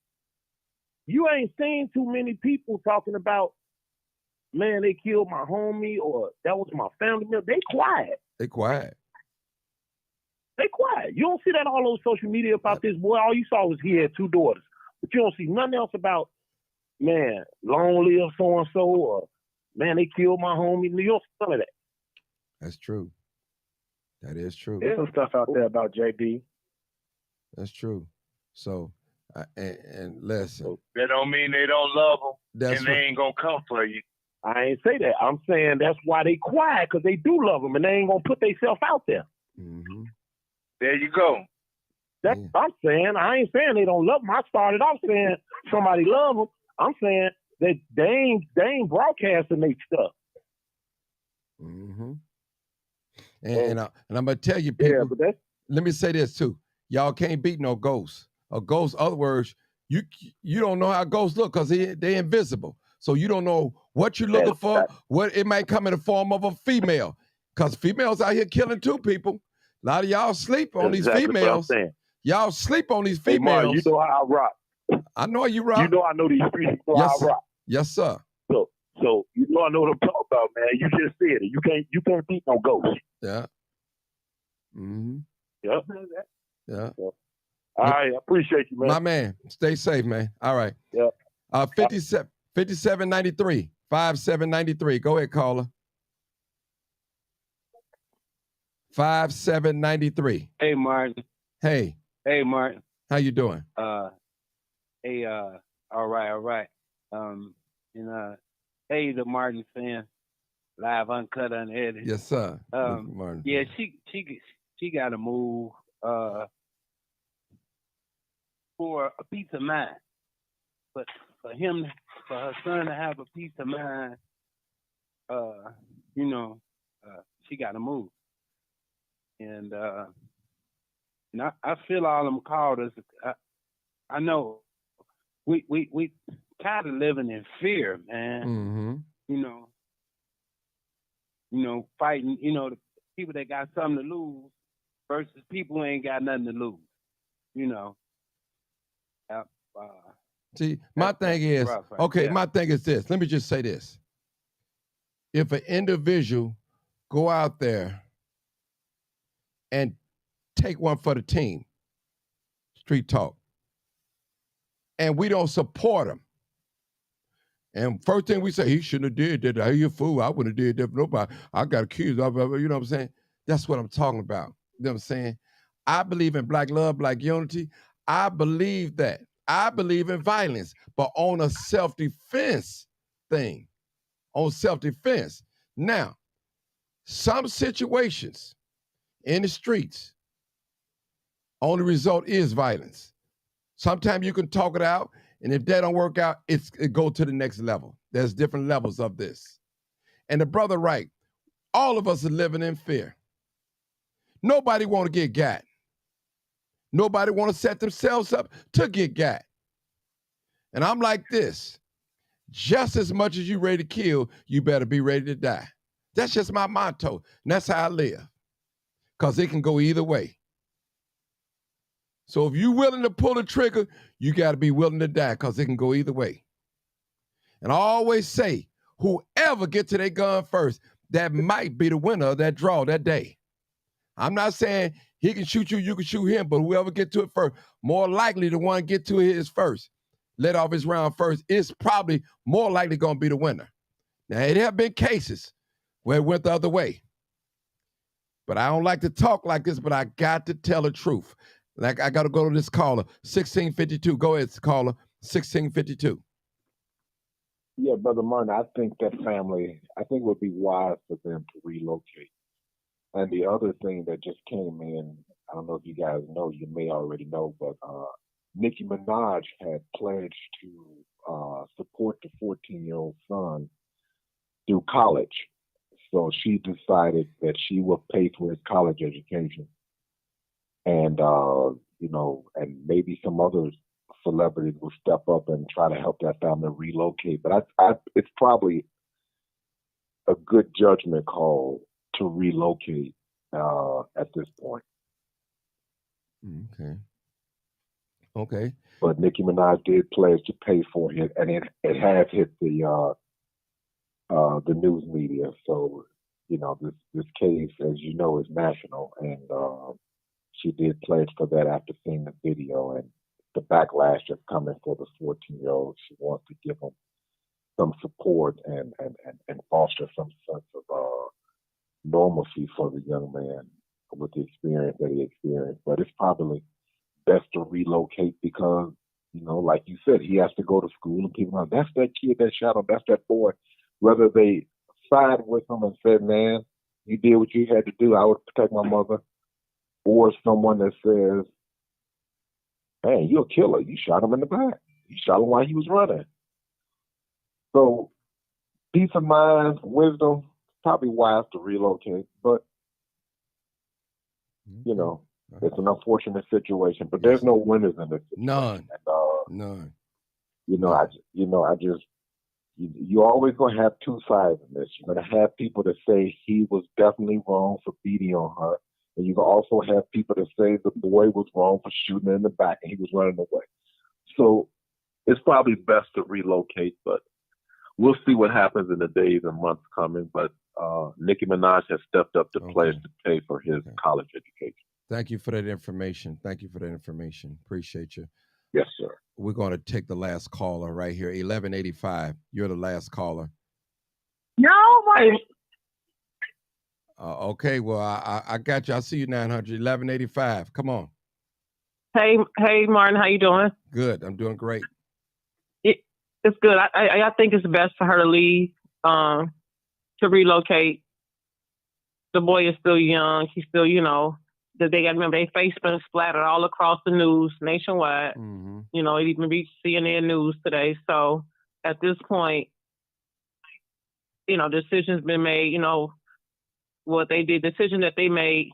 You ain't seen too many people talking about, man, they killed my homie or that was my family member. They quiet. They quiet. You don't see that all over social media about this boy. All you saw was he had 2 daughters. But you don't see nothing else about, man, long live so-and-so or, man, they killed my homie. You don't see none of that. That's true. That is true. There's some stuff out there about JB. That's true. So, and listen. That don't mean they don't love them and they ain't going to come for you. I ain't say that. I'm saying that's why they quiet, because they do love them and they ain't going to put themselves out there. There you go. That's what I'm saying. I ain't saying they don't love them. I started off saying somebody love them. I'm saying that they ain't broadcasting their stuff. And I'm gonna tell you, people. Let me say this too. Y'all can't beat no ghost. A ghost, other words, you don't know how ghosts look because they invisible. So you don't know what you're looking for. What it might come in the form of a female, because females out here killing 2 people. A lot of y'all sleep on these females. Y'all sleep on these females. Hey, Martin, you know how I rock. I know you rock. You know I know these streets. You know how I rock. Yes, sir. So you know I know what I'm talking about, man. You just said it. You can't beat no ghost. Yeah. Yep. Yeah. All right, I appreciate you, man. My man, stay safe, man. All right. Yeah. 5793, 5793. Go ahead, caller. 5793. Hey, Martin. Hey. Hey, Martin. How you doing? All right. Hey, the Martin fan, live, uncut, unedited. Yes, sir. Martin. Yeah, she got to move for a peace of mind, but for her son to have a peace of mind, she got to move. And I feel all them called us. I know we tired of living in fear, man. Mm-hmm. Fighting. The people that got something to lose versus people who ain't got nothing to lose. See, my thing is, rough, right? okay, Yeah. my thing is this. Let me just say this. If an individual go out there and take one for the team, street talk, and we don't support him, and first thing we say, he shouldn't have did that. He a fool. I wouldn't have did that for nobody. I got accused. You know what I'm saying? That's what I'm talking about. You know what I'm saying? I believe in black love, black unity. I believe that. I believe in violence, but on a self-defense thing. On self-defense. Now, some situations in the streets, only result is violence. Sometimes you can talk it out, and if that don't work out, it go to the next level. There's different levels of this. And the brother right, all of us are living in fear. Nobody want to get got. Nobody want to set themselves up to get got. And I'm like this, just as much as you ready to kill, you better be ready to die. That's just my motto, and that's how I live, because it can go either way. So if you're willing to pull the trigger, you got to be willing to die, because it can go either way. And I always say, whoever gets to their gun first, that might be the winner of that draw that day. I'm not saying he can shoot you, you can shoot him, but whoever gets to it first, more likely the one get to his first, let off his round first, is probably more likely going to be the winner. Now, it have been cases where it went the other way. But I don't like to talk like this, but I got to tell the truth. Like, I got to go to this caller, 1652. Go ahead, caller, 1652. Yeah, Brother Martin, I think that family, it would be wise for them to relocate. And the other thing that just came in, I don't know if you guys know, you may already know, but Nicki Minaj had pledged to support the 14-year-old son through college. So she decided that she would pay for his college education. And, and maybe some other celebrities will step up and try to help that family relocate. But it's probably a good judgment call to relocate at this point. Okay. But Nicki Minaj did pledge to pay for it, and it has hit the news media. So, this case, as you know, is national, and she did pledge for that after seeing the video, and the backlash is coming for the 14-year-old. She wants to give him some support and foster some sense of normalcy for the young man with the experience that he experienced. But it's probably best to relocate because, like you said, he has to go to school and people are like, that's that kid that shot him, that's that boy. Whether they side with him and said, man, you did what you had to do, I would protect my mother, or someone that says, hey, you're a killer, you shot him in the back. You shot him while he was running. So peace of mind, wisdom, probably wise to relocate, but it's an unfortunate situation. But there's no winners in this situation. None. You're always going to have two sides in this. You're going to have people that say he was definitely wrong for beating on her, and you can also have people that say the boy was wrong for shooting her in the back and he was running away. So it's probably best to relocate, but we'll see what happens in the days and months coming. But Nicki Minaj has stepped up to pledge to pay for his college education. Thank you for that information. Thank you for that information. Appreciate you. Yes, sir. We're going to take the last caller right here, 1185. You're the last caller. No, Martin. Okay, well, I got you. I see you, 900, 1185. Come on. Hey, Martin, how you doing? Good. I'm doing great. It's good. I think it's best for her to leave, to relocate. The boy is still young. He's still, that they got to remember their face been splattered all across the news nationwide. Mm-hmm. It even reached CNN News today. So at this point, decisions been made. What they did, decision that they made.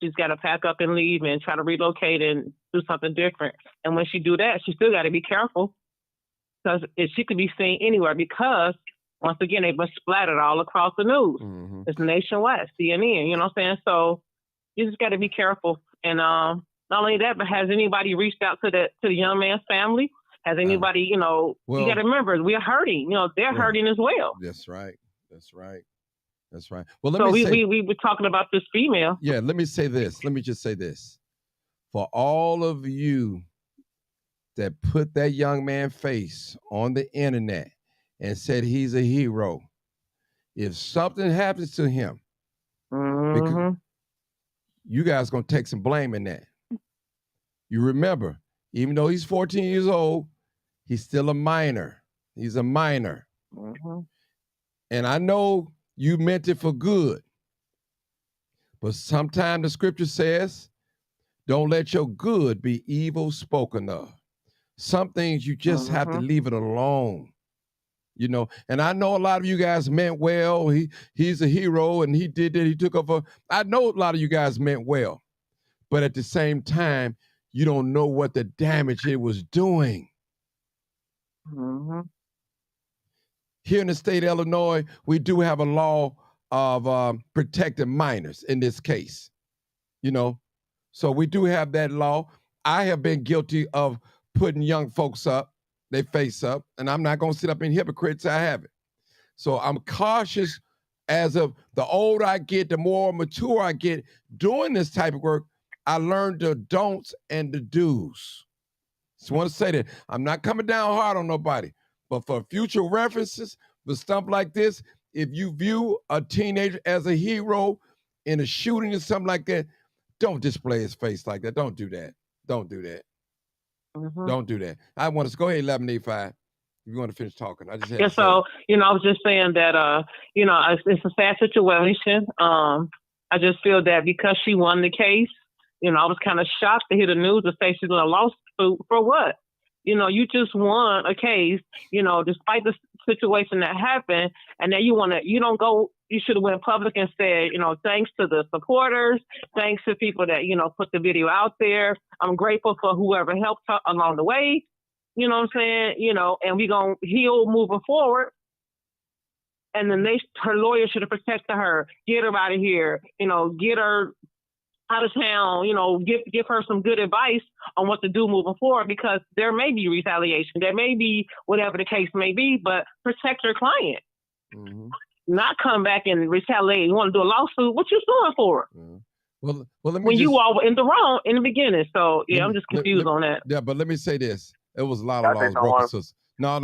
She's got to pack up and leave and try to relocate and do something different. And when she do that, she still got to be careful because she could be seen anywhere because, once again, they've been splattered all across the news. Mm-hmm. It's nationwide, CNN, you know what I'm saying? So you just got to be careful. And not only that, but has anybody reached out to the young man's family? Has anybody, you got to remember, we're hurting. They're hurting as well. That's right. Well, so we were talking about this female. Yeah, let me say this. Let me just say this. For all of you that put that young man's face on the internet and said he's a hero, if something happens to him, because you guys going to take some blame in that. You remember, even though he's 14 years old, he's still a minor. He's a minor. And I know you meant it for good. But sometimes the scripture says, don't let your good be evil spoken of. Some things you just have to leave it alone. And I know a lot of you guys meant well. He's a hero and he did it. He took over. I know a lot of you guys meant well. But at the same time, you don't know what the damage it was doing. Here in the state of Illinois, we do have a law of protecting minors in this case. So we do have that law. I have been guilty of putting young folks up, they face up, and I'm not going to sit up in hypocrites. I haven't. So I'm cautious as of the older I get, the more mature I get doing this type of work. I learned the don'ts and the do's. Just want to say that I'm not coming down hard on nobody, but for future references, for stuff like this, if you view a teenager as a hero in a shooting or something like that, don't display his face like that. Don't do that. Don't do that. Don't do that. I want to go ahead, 1185. If you want to finish talking, I just had so I was just saying that it's a sad situation. I just feel that because she won the case, I was kind of shocked to hear the news to say she's in a lawsuit for what? You just won a case, despite the situation that happened, and then you should have went public and said, thanks to the supporters, thanks to people that, put the video out there. I'm grateful for whoever helped her along the way. You know what I'm saying? And we going to heal moving forward. And then her lawyer should have protected her, get her out of here, get her out of town, give her some good advice on what to do moving forward, because there may be retaliation. There may be whatever the case may be, but protect your client. Not come back and retaliate. You want to do a lawsuit? What you suing for? Well, let me when you all were in the wrong in the beginning. So, I'm just confused on that. Yeah, but let me say this. It was a lot of laws broken. No.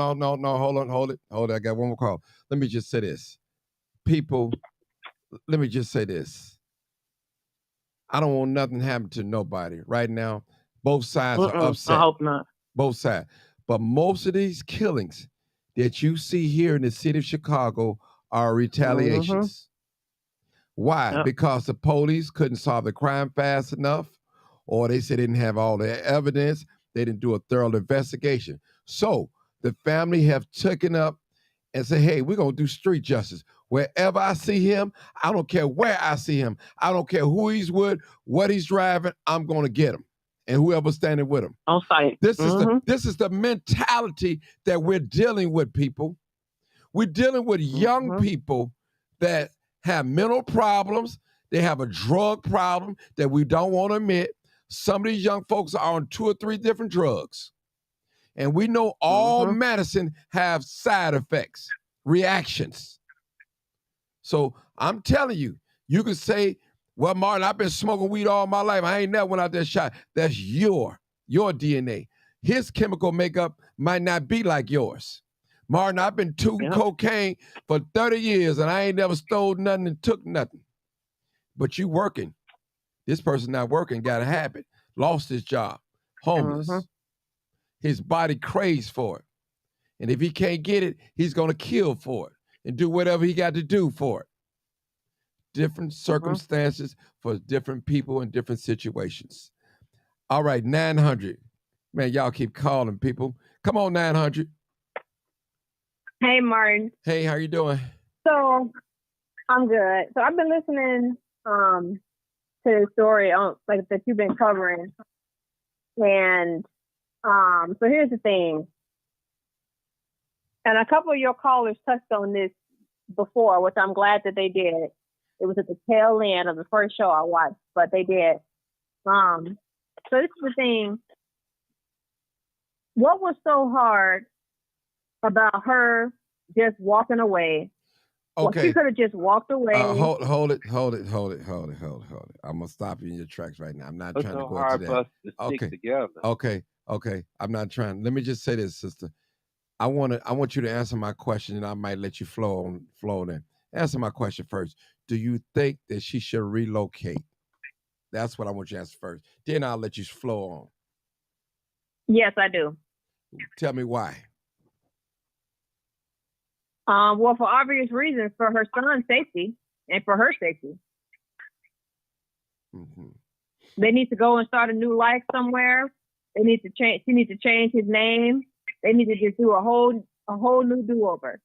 Hold it. I got one more call. Let me just say this. People, let me just say this. I don't want nothing to happen to nobody right now. Both sides are upset. I hope not. Both sides. But most of these killings that you see here in the city of Chicago are retaliations. Why? Because the police couldn't solve the crime fast enough, or they said they didn't have all the evidence. They didn't do a thorough investigation. So the family have taken up and said, hey, we're going to do street justice. Wherever I see him, I don't care where I see him. I don't care who he's with, what he's driving, I'm going to get him. And whoever's standing with him. On site. This is the mentality that we're dealing with, people. We're dealing with young people that have mental problems. They have a drug problem that we don't want to admit. Some of these young folks are on 2 or 3 different drugs. And we know all medicine have side effects, reactions. So I'm telling you, you can say Well, Martin, I've been smoking weed all my life. I ain't never went out there shot. That's your DNA. His chemical makeup might not be like yours. Martin, I've been tooting cocaine for 30 years, and I ain't never stole nothing and took nothing. But you working. This person not working, got a habit, lost his job, homeless. His body craves for it. And if he can't get it, he's going to kill for it and do whatever he got to do for it. Different circumstances for different people in different situations. All right, 900. Man, y'all keep calling people. Come on, 900. Hey, Martin. Hey, how you doing? So, I'm good. So, I've been listening to the story on that you've been covering. And so here's the thing. And a couple of your callers touched on this before, which I'm glad that they did. It was at the tail end of the first show I watched, but they did. So this is the thing. What was so hard about her just walking away? Okay. Well, she could have just walked away. Hold it. I'm gonna stop you in your tracks right now. I'm not trying to go into that. For us to stick together. Okay. I'm not trying. Let me just say this, sister. I want you to answer my question, and I might let you flow in. Answer my question first. Do you think that she should relocate? That's what I want you to answer first. Then I'll let you flow on. Yes, I do. Tell me why. Well, for obvious reasons, for her son's safety and for her safety. They need to go and start a new life somewhere. They need to change. She needs to change his name. They need to just do a whole new do-over.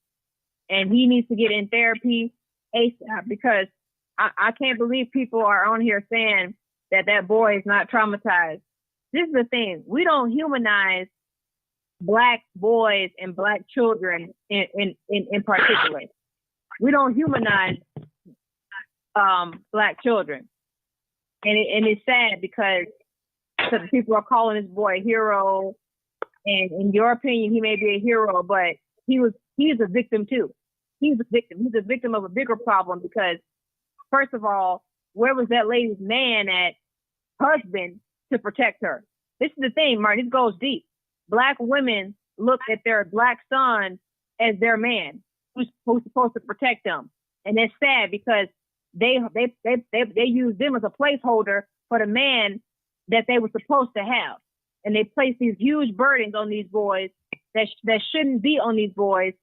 And he needs to get in therapy ASAP, because I can't believe people are on here saying that boy is not traumatized. This is the thing. We don't humanize Black boys and Black children in particular. We don't humanize Black children. And it's sad because some people are calling this boy a hero. And in your opinion, he may be a hero, but he's a victim too. He's a victim. He's a victim of a bigger problem because, first of all, where was that lady's man at, husband, to protect her? This is the thing, Martin. This goes deep. Black women look at their Black son as their man who's supposed to protect them. And it's sad because they use them as a placeholder for the man that they were supposed to have. And they place these huge burdens on these boys that shouldn't be on these boys.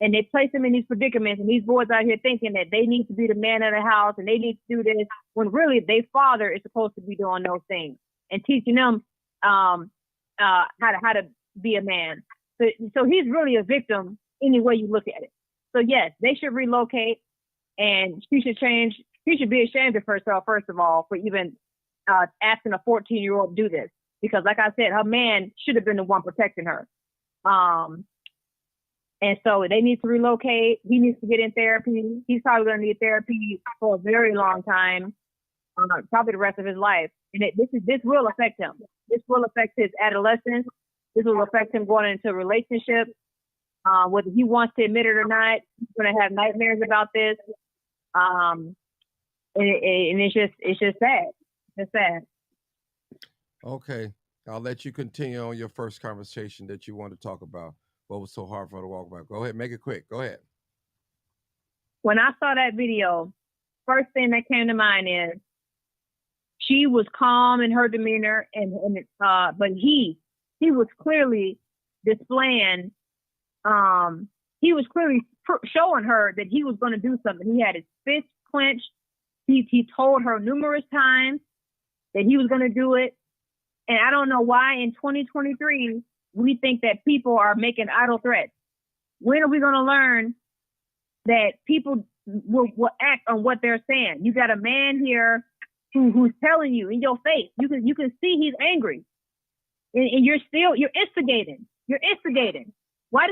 And they place them in these predicaments. And these boys out here thinking that they need to be the man of the house and they need to do this, when really their father is supposed to be doing those things and teaching them how to be a man. So he's really a victim any way you look at it. So yes, they should relocate, and she should change. She should be ashamed of herself, first of all, for even asking a 14-year-old to do this. Because like I said, her man should have been the one protecting her. And so they need to relocate. He needs to get in therapy. He's probably going to need therapy for a very long time, probably the rest of his life. And this will affect him. This will affect his adolescence. This will affect him going into a relationship. Whether he wants to admit it or not, he's going to have nightmares about this. And it's just sad. It's sad. Okay. I'll let you continue on your first conversation that you want to talk about. What was so hard for her to walk about? Go ahead. Make it quick. Go ahead. When I saw that video, first thing that came to mind is she was calm in her demeanor, but he was clearly displaying, he was clearly showing her that he was going to do something. He had his fist clenched. He told her numerous times that he was going to do it. And I don't know why in 2023, we think that people are making idle threats. When are we going to learn that people will act on what they're saying? You got a man here who's telling you in your face. You can see he's angry, and you're instigating. You're instigating. Why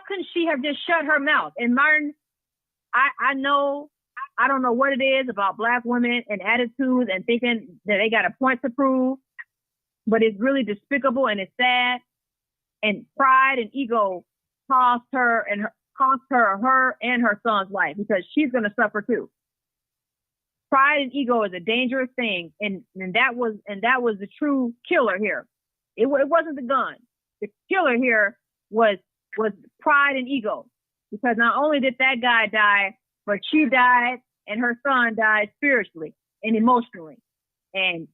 couldn't she have just shut her mouth? And Martin, I don't know what it is about Black women and attitudes and thinking that they got a point to prove, but it's really despicable and it's sad. And pride and ego cost her and her son's life, because she's going to suffer too. pride and ego is a dangerous thing, and that was the true killer here. It wasn't the gun. The killer here was pride and ego, because not only did that guy die, but she died and her son died spiritually and emotionally. And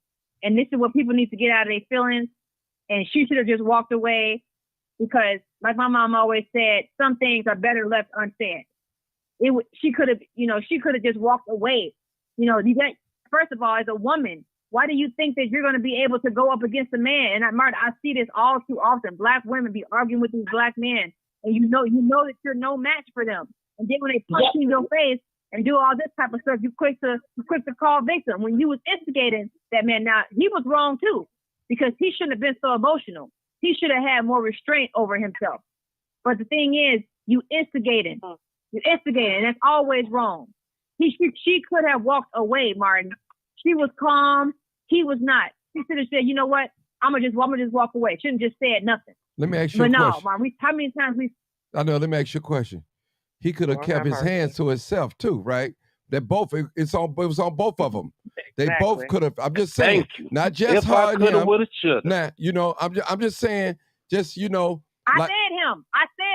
this is what people need to get out of their feelings. And she should have just walked away, because, like my mom always said, some things are better left unsaid. She could have just walked away. First of all, as a woman, why do you think that you're going to be able to go up against a man? And Martha, I see this all too often. Black women be arguing with these black men, and you know that you're no match for them. And then when they punch you in your face and do all this type of stuff, you're quick to call victim. When you was instigating that man, now he was wrong too, because he shouldn't have been so emotional. He should have had more restraint over himself. But the thing is, you instigating. You instigating, and that's always wrong. She could have walked away, Martin. She was calm. He was not. She should have said, you know what? I'm gonna just walk away. Shouldn't just said nothing. Let me ask you a question. Martin, how many times we? I know. Let me ask you a question. He could have kept his hands to himself too, right? That both it was on both of them. They both could have. I'm just saying, not just if her I and coulda, him. woulda, shoulda. Now, I'm just saying, I said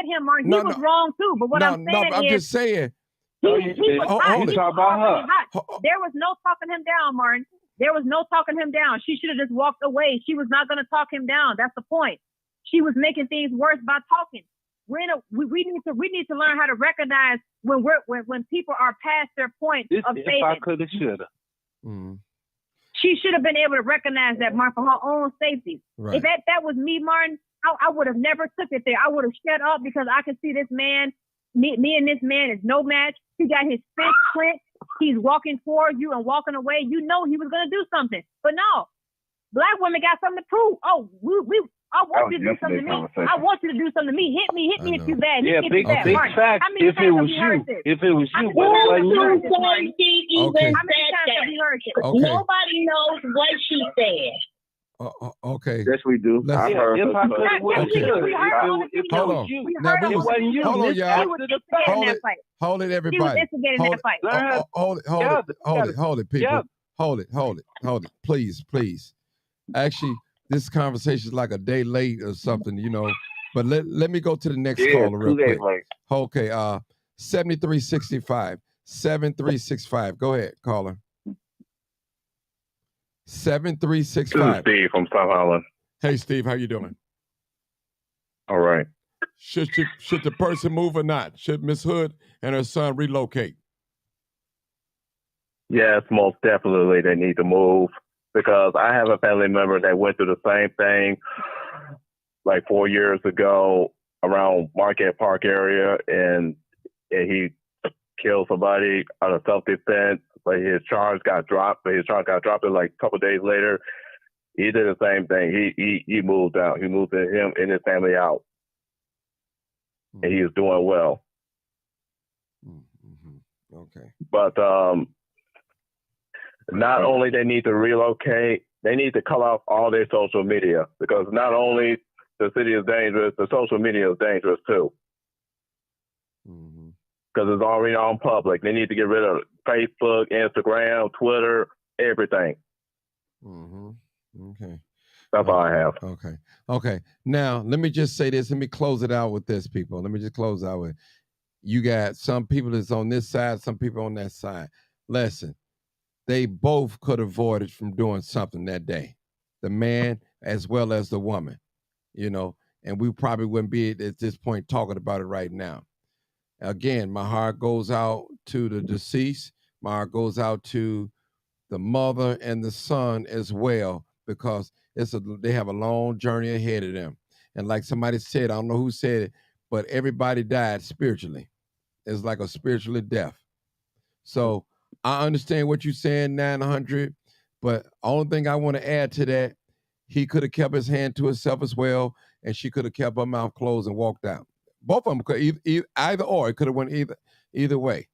him, Martin. He was wrong too. But I'm just saying. He was hot. Hold it. There was no talking him down, Martin. There was no talking him down. She should have just walked away. She was not going to talk him down. That's the point. She was making things worse by talking. We need to learn how to recognize when people are past their point of If saving. I coulda, shoulda. She should have been able to recognize that, Martin, for her own safety. Right. If that was me, Martin, I would have never took it there. I would have shut up, because I could see this man, me and this man is no match. He got his fist clenched. He's walking towards you and walking away. You know he was going to do something. But no, black women got something to prove. Oh, I want you to do something to me. I want you to do something to me. Hit me if you bad. Yeah, big Martin, fact. If it was you, but it wasn't you. She even said that. Okay. Nobody knows what she said. Okay. Yes, we do. Let's- I've heard If I her. coulda, woulda, shoulda. Hold on. Now, It wasn't you. Hold on, y'all. Hold it. Hold it, He was everybody. instigating that fight. Hold it, people. Hold it. Please. Actually, this conversation is like a day late or something, But let me go to the next caller real 2 days quick. late. Okay, 7365. 7365. Go ahead, caller. 7365. Steve from South Island. Hey, Steve, how you doing? All right. Should the person move or not? Should Miss Hood and her son relocate? Yes, most definitely they need to move, because I have a family member that went through the same thing like 4 years ago around Marquette Park area, and he killed somebody out of self-defense, but his charge got dropped. And like a couple of days later. He did the same thing. He moved out. He moved him and his family out, and he is doing well. Okay. But not only they need to relocate, they need to cut off all their social media, because not only the city is dangerous, the social media is dangerous too. Because it's already on public. They need to get rid of Facebook, Instagram, Twitter, everything. Okay. That's all I have. Okay. Now, let me just say this. Let me close it out with this, people. Let me just close out with, you got some people that's on this side, some people on that side. Listen, they both could have avoided from doing something that day, the man as well as the woman, and we probably wouldn't be at this point talking about it right now. Again, my heart goes out to the deceased. My heart goes out to the mother and the son as well, because they have a long journey ahead of them. And like somebody said, I don't know who said it, but everybody died spiritually. It's like a spiritual death. So I understand what you're saying, 900, but only thing I want to add to that, he could have kept his hand to himself as well, and she could have kept her mouth closed and walked out. Both of them could either or. It could have went either way.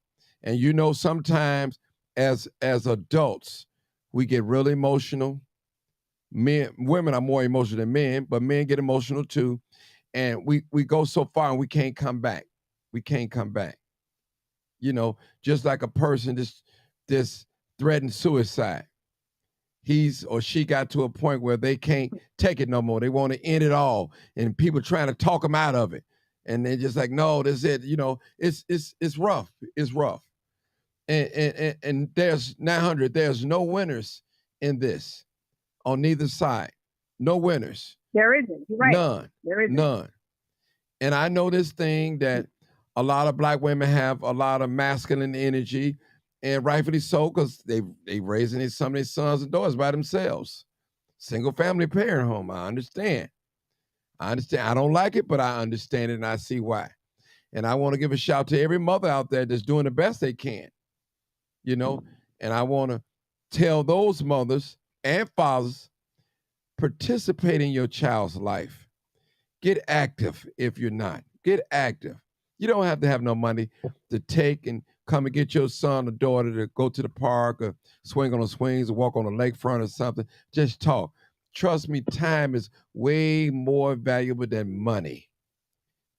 And sometimes as adults, we get really emotional. Women are more emotional than men, but men get emotional too. And we go so far and we can't come back. We can't come back. Just like a person, this threatened suicide. He's or she got to a point where they can't take it no more. They want to end it all, and people trying to talk them out of it. And they're just like, no, that's it. You know, it's rough. It's rough. And there's 900. There's no winners in this on neither side. No winners. There isn't. You're right. None. There isn't. None. And I know this thing that a lot of black women have a lot of masculine energy, and rightfully so, because they raising some of their sons and daughters by themselves. Single family parent home. I understand. I don't like it, but I understand it and I see why. And I want to give a shout to every mother out there that's doing the best they can. You know, and I want to tell those mothers and fathers, participate in your child's life. Get active if you're not. Get active. You don't have to have no money to take and come and get your son or daughter to go to the park or swing on the swings or walk on the lakefront or something. Just talk. Trust me, time is way more valuable than money.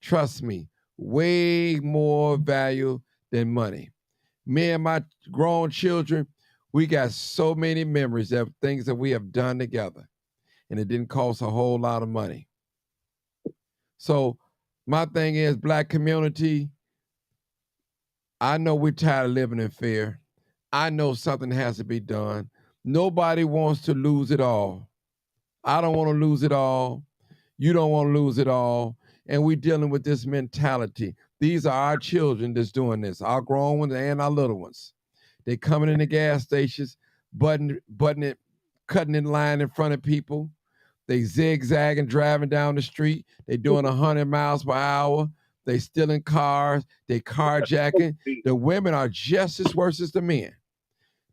Trust me, way more value than money. Me and my grown children, we got so many memories of things that we have done together, and it didn't cost a whole lot of money. So my thing is, black community, I know we're tired of living in fear. I know something has to be done. Nobody wants to lose it all. I don't want to lose it all. You don't want to lose it all. And we're dealing with this mentality. These are our children that's doing this, our grown ones and our little ones. They coming in the gas stations, butting it, cutting in line in front of people. They zigzagging, driving down the street. They doing 100 miles per hour. They stealing cars. They carjacking. The women are just as worse as the men.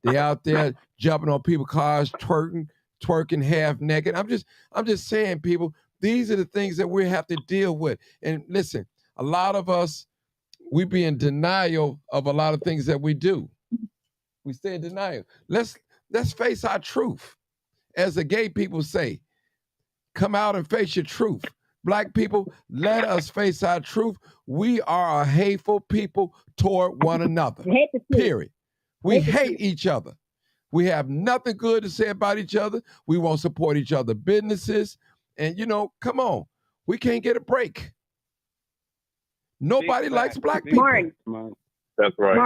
They out there jumping on people's cars, twerking half naked. I'm just saying, people, these are the things that we have to deal with. And listen, a lot of us, we be in denial of a lot of things that we do. We stay in denial. Let's face our truth. As the gay people say, come out and face your truth. Black people, let us face our truth. We are a hateful people toward one another. Period. We hate each other. We have nothing good to say about each other. We won't support each other's businesses. And, you know, come on. We can't get a break. Nobody likes black people. Martin. That's right.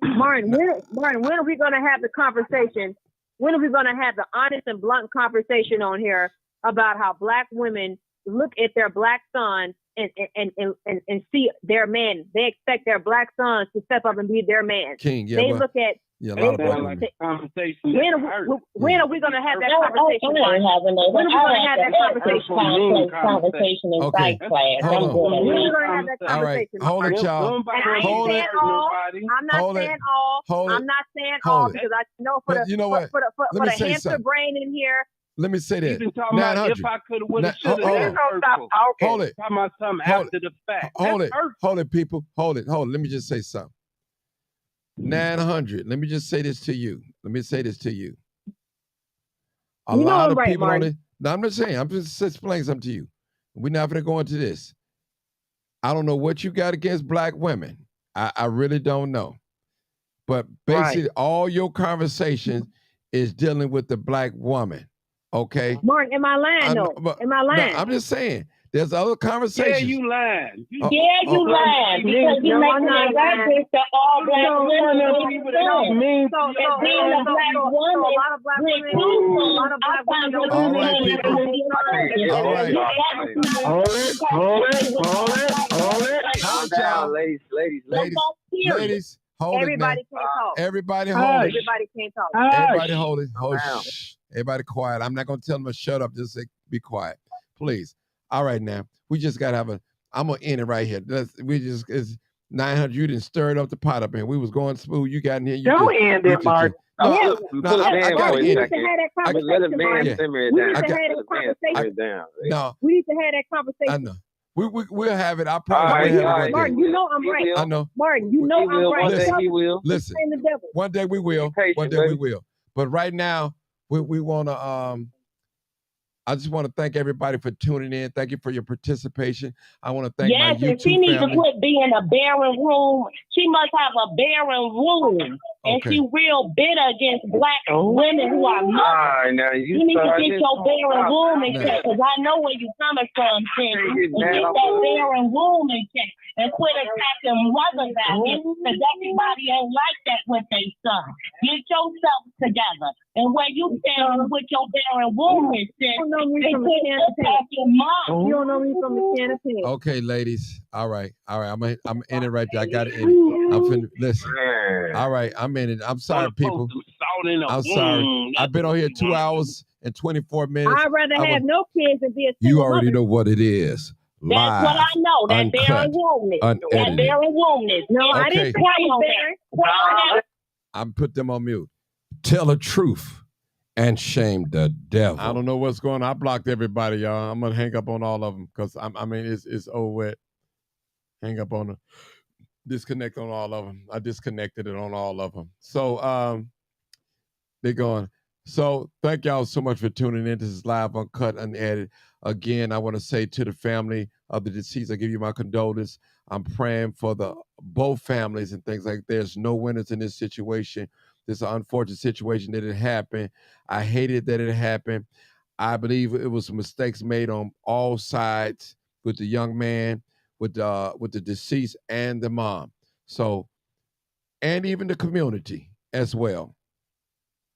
Martin, when are we going to have the conversation? When are we going to have the honest and blunt conversation on here about how black women look at their black sons and see their men? They expect their black sons to step up and be their man. King, yeah, they well, look at. Yeah, When are we going to have that conversation? When are we going to have that conversation? Okay. Hold on. When are we going to have that All right. conversation? Hold it, y'all. And I ain't Hold saying it. all. I'm not Hold it. saying all. Hold it. I'm not saying Hold all it. because I know for But the you know what? for Let the me say hamster something. brain in here. Let me say You've that. been talking about 900. if I could have, would have, Now, should have. hold it. Talking about something Hold after the fact. Hold That's it. hurtful. Hold it, people. Hold it. Let me just say something. 900. Let me just say this to you. A You know lot I'm of right, people on Martin. it. No, I'm not saying. I'm just explaining something to you. We're not going to go into this. I don't know what you got against black women. I really don't know. But basically, all your conversations is dealing with the black woman. Okay? Martin, am I lying though? Am I lying? No, I'm just saying. There's other conversations. Yeah, you lying. You lying because you making it reference to all black women being sons. And being a black woman, All right, people. All right. Hold it. Calm down, ladies. Ladies, hold Everybody it, man. can't talk. Everybody hold it. Everybody can't talk. Everybody hold it. Shh. Everybody quiet. I'm not going to tell them to shut up. Just say, be quiet. Please. All right, now. We just got to have I'm going to end it right here. It's 900. You didn't stir it up the pot up here. We was going smooth. You got in here. Don't end it, Mark. I got to end it. Let a man simmer We it need down. to have that conversation. No, We need to have that I conversation. know. We'll have it. I promise right, we'll have all it right. one Martin, day. you know I'm right. I know. Martin, you know He will. I'm right. One day he will. Listen. Playing the devil. One day we will. patient, One day baby. we will. But right now, we want to. I just want to thank everybody for tuning in. Thank you for your participation. I want to thank my Yes, and she YouTube needs to family. quit being a barren room. She must have a barren room And she real bitter against black women who are mothers. Now You need to get your barren womb in check, because I know where you're coming from, Cindy. And get that barren womb in check. And quit attacking mothers out here, because everybody ain't like that with their son. Get yourself together. And where you stand with your barren womb is, sis, and quit attacking mom. You don't know me from the canopy. Okay, ladies. All right. I'm in it right there. I got it in it. I'm finna listen. All right, I'm in it. I'm sorry, people. I'm sorry. I've been on here 2 hours and 24 minutes. I'd rather have no kids than be a single You already mother. know what it is. That's Live, what I know. That barren uncut, wombness. That unedited. barren wombness. No, I Okay. didn't say I was barren. I'm put them on mute. Tell the truth and shame the devil. I don't know what's going on. I blocked everybody, y'all. I'm gonna hang up on all of them because it's over with. Hang up on them. Disconnect on all of them. I disconnected it on all of them. So they're going. So thank y'all so much for tuning in. This is Live, Uncut, Unedited. Again, I want to say to the family of the deceased, I give you my condolences. I'm praying for both families and things like that. There's no winners in this situation. This is an unfortunate situation that it happened. I hated that it happened. I believe it was mistakes made on all sides with the young man, with the deceased and the mom. So, and even the community as well.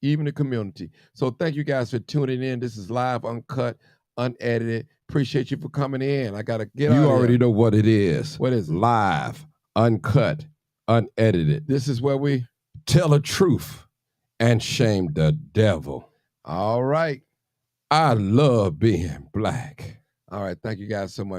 Even the community. So thank you guys for tuning in. This is Live, Uncut, Unedited. Appreciate you for coming in. I got to get You already know what it is. What is it? Live, Uncut, Unedited. This is where we tell the truth and shame the devil. All right. I love being black. All right. Thank you guys so much.